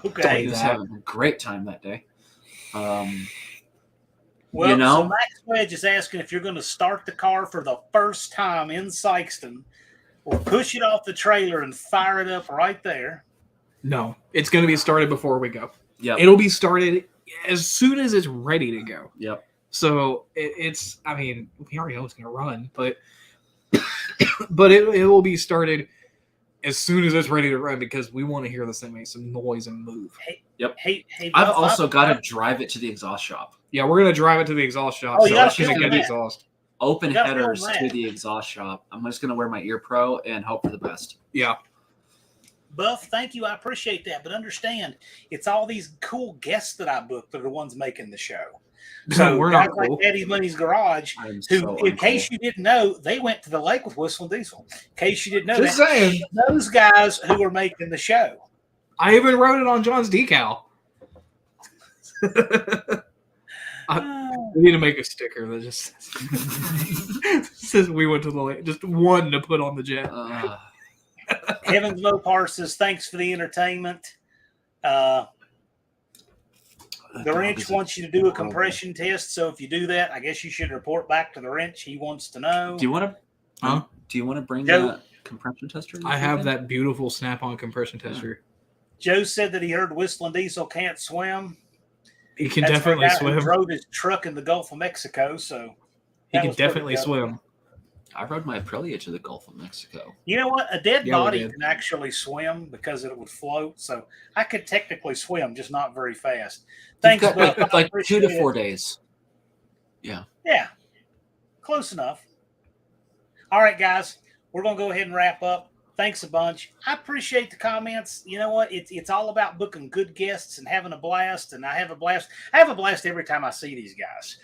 [SPEAKER 2] Okay.
[SPEAKER 5] He was having a great time that day.
[SPEAKER 2] Well,
[SPEAKER 5] you know?
[SPEAKER 2] so Max Wedge is asking if you're going to start the car for the first time in Sykeston, or push it off the trailer and fire it up right there.
[SPEAKER 1] No, it's going to be started before we go.
[SPEAKER 5] Yeah,
[SPEAKER 1] It'll be started as soon as it's ready to go.
[SPEAKER 5] Yep.
[SPEAKER 1] So it's. I mean, we already know it's going to run, but it will be started as soon as it's ready to run because we want to hear this thing make some noise and move.
[SPEAKER 2] Hey,
[SPEAKER 5] I've also got to drive it to the exhaust shop.
[SPEAKER 1] Yeah, we're gonna drive it to the exhaust shop.
[SPEAKER 2] Oh,
[SPEAKER 1] so
[SPEAKER 2] you gotta
[SPEAKER 1] it's gonna
[SPEAKER 2] film
[SPEAKER 1] get the
[SPEAKER 2] that.
[SPEAKER 1] exhaust.
[SPEAKER 5] Open
[SPEAKER 2] You gotta
[SPEAKER 5] headers
[SPEAKER 2] film
[SPEAKER 5] to
[SPEAKER 2] that.
[SPEAKER 5] the exhaust shop. I'm just going to wear my ear pro and hope for the best.
[SPEAKER 1] Yeah.
[SPEAKER 2] Buff, thank you. I appreciate that. But understand, it's all these cool guests that I booked that are the ones making the show. So
[SPEAKER 1] we're
[SPEAKER 2] guys
[SPEAKER 1] not
[SPEAKER 2] like
[SPEAKER 1] cool.
[SPEAKER 2] Daddy's Money's Garage,
[SPEAKER 5] I'm
[SPEAKER 2] who,
[SPEAKER 5] so
[SPEAKER 2] in case
[SPEAKER 5] uncool.
[SPEAKER 2] you didn't know, they went to the lake with Whistling Diesel. In case you didn't know
[SPEAKER 1] Just
[SPEAKER 2] that.
[SPEAKER 1] saying.
[SPEAKER 2] Those guys who are making the show.
[SPEAKER 1] I even wrote it on John's decal. We need to make a sticker that just says we went to the lake. Just one to put on the Jet.
[SPEAKER 2] Heavens Mopar says, thanks for the entertainment. The wrench wants you to do a compression test, so if you do that, I guess you should report back to the wrench. He wants to know.
[SPEAKER 5] Do you want to?
[SPEAKER 1] Huh?
[SPEAKER 5] Do you want to bring
[SPEAKER 2] Joe-
[SPEAKER 5] that compression tester?
[SPEAKER 1] I have that beautiful snap-on compression tester.
[SPEAKER 2] Joe said that he heard Whistling Diesel can't swim.
[SPEAKER 1] He can
[SPEAKER 2] That's
[SPEAKER 1] definitely
[SPEAKER 2] the guy who
[SPEAKER 1] swim.
[SPEAKER 2] drove his truck in the Gulf of Mexico, so
[SPEAKER 1] He
[SPEAKER 2] that
[SPEAKER 1] can
[SPEAKER 2] was pretty
[SPEAKER 1] definitely
[SPEAKER 2] good.
[SPEAKER 1] swim.
[SPEAKER 5] I rode my Aprilia to the Gulf of Mexico.
[SPEAKER 2] You know what? A dead
[SPEAKER 1] Yeah, we
[SPEAKER 2] body
[SPEAKER 1] did.
[SPEAKER 2] can actually swim because it would float. So I could technically swim, just not very fast. Thanks,
[SPEAKER 5] You've got
[SPEAKER 2] Buff. I
[SPEAKER 5] like 2
[SPEAKER 2] appreciate
[SPEAKER 5] to
[SPEAKER 2] it.
[SPEAKER 5] 4 days. Yeah.
[SPEAKER 2] Yeah, close enough. All right, guys, we're gonna go ahead and wrap up. Thanks a bunch. I appreciate the comments. You know what? It's all about booking good guests and having a blast. And I have a blast. I have a blast every time I see these guys.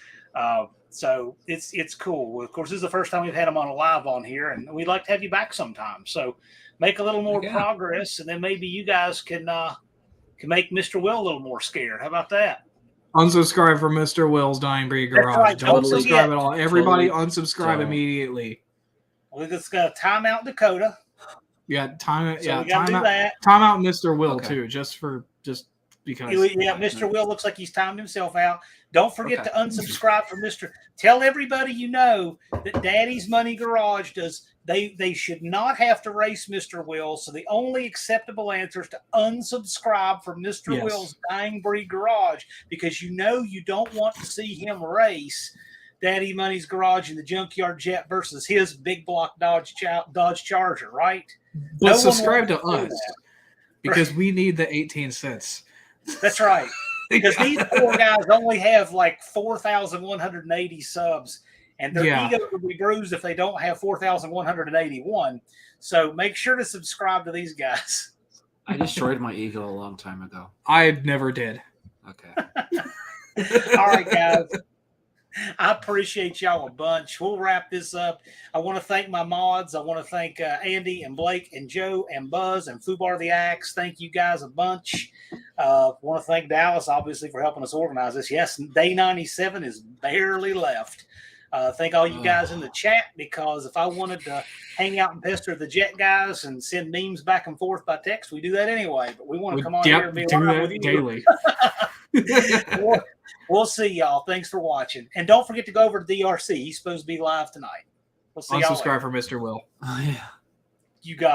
[SPEAKER 2] So it's cool. Of course, this is the first time we've had them on a live on here, and we'd like to have you back sometime. So make a little more
[SPEAKER 1] Yeah.
[SPEAKER 2] progress, and then maybe you guys can make Mr. Will a little more scared. How about that?
[SPEAKER 1] Unsubscribe from Mr. Will's Dying Breed
[SPEAKER 2] That's
[SPEAKER 1] Garage.
[SPEAKER 2] right.
[SPEAKER 1] Don't
[SPEAKER 2] Don't
[SPEAKER 1] subscribe
[SPEAKER 2] forget.
[SPEAKER 1] at all. Everybody
[SPEAKER 5] Totally
[SPEAKER 1] unsubscribe
[SPEAKER 5] don't.
[SPEAKER 1] immediately.
[SPEAKER 2] We just got time out Dakota.
[SPEAKER 1] Yeah, time.
[SPEAKER 2] So
[SPEAKER 1] Yeah,
[SPEAKER 2] we gotta
[SPEAKER 1] time
[SPEAKER 2] do
[SPEAKER 1] out.
[SPEAKER 2] that.
[SPEAKER 1] Time out, Mr. Will
[SPEAKER 5] Okay.
[SPEAKER 1] too, just because.
[SPEAKER 2] Yeah, Mr. Will looks like he's timed himself out. Don't forget
[SPEAKER 5] Okay.
[SPEAKER 2] to unsubscribe from Mr. Tell everybody you know that Daddy's Money Garage does. They should not have to race Mr. Will. So the only acceptable answer is to unsubscribe from Mr.
[SPEAKER 1] Yes.
[SPEAKER 2] Will's Dying Breed Garage because you know you don't want to see him race Daddy Money's Garage in the Junkyard Jet versus his big block Dodge Charger, right?
[SPEAKER 1] But
[SPEAKER 2] No one
[SPEAKER 1] subscribe to
[SPEAKER 2] wants to do
[SPEAKER 1] us
[SPEAKER 2] that.
[SPEAKER 1] because we need the 18 cents.
[SPEAKER 2] That's right. Because these poor guys only have like 4,180 subs, and their
[SPEAKER 1] Yeah.
[SPEAKER 2] ego will be bruised if they don't have 4,181. So make sure to subscribe to these guys.
[SPEAKER 5] I destroyed my ego a long time ago.
[SPEAKER 1] I never did.
[SPEAKER 5] Okay.
[SPEAKER 2] All right, guys. I appreciate y'all a bunch. We'll wrap this up. I want to thank my mods. I want to thank Andy and Blake and Joe and Buzz and Fubar the Axe. Thank you guys a bunch. Want to thank Dallas, obviously, for helping us organize this. Yes, day 97 is barely left. Thank all you guys in the chat, because if I wanted to hang out and pester the Jet guys and send memes back and forth by text, we do that anyway. But we want to come on here and be
[SPEAKER 1] do
[SPEAKER 2] live
[SPEAKER 1] that
[SPEAKER 2] with you.
[SPEAKER 1] daily.
[SPEAKER 2] We'll see y'all. Thanks for watching. And don't forget to go over to DRC. He's supposed to be live tonight. We'll see y'all later.
[SPEAKER 1] Unsubscribe for Mr. Will.
[SPEAKER 3] Oh, yeah.
[SPEAKER 2] You got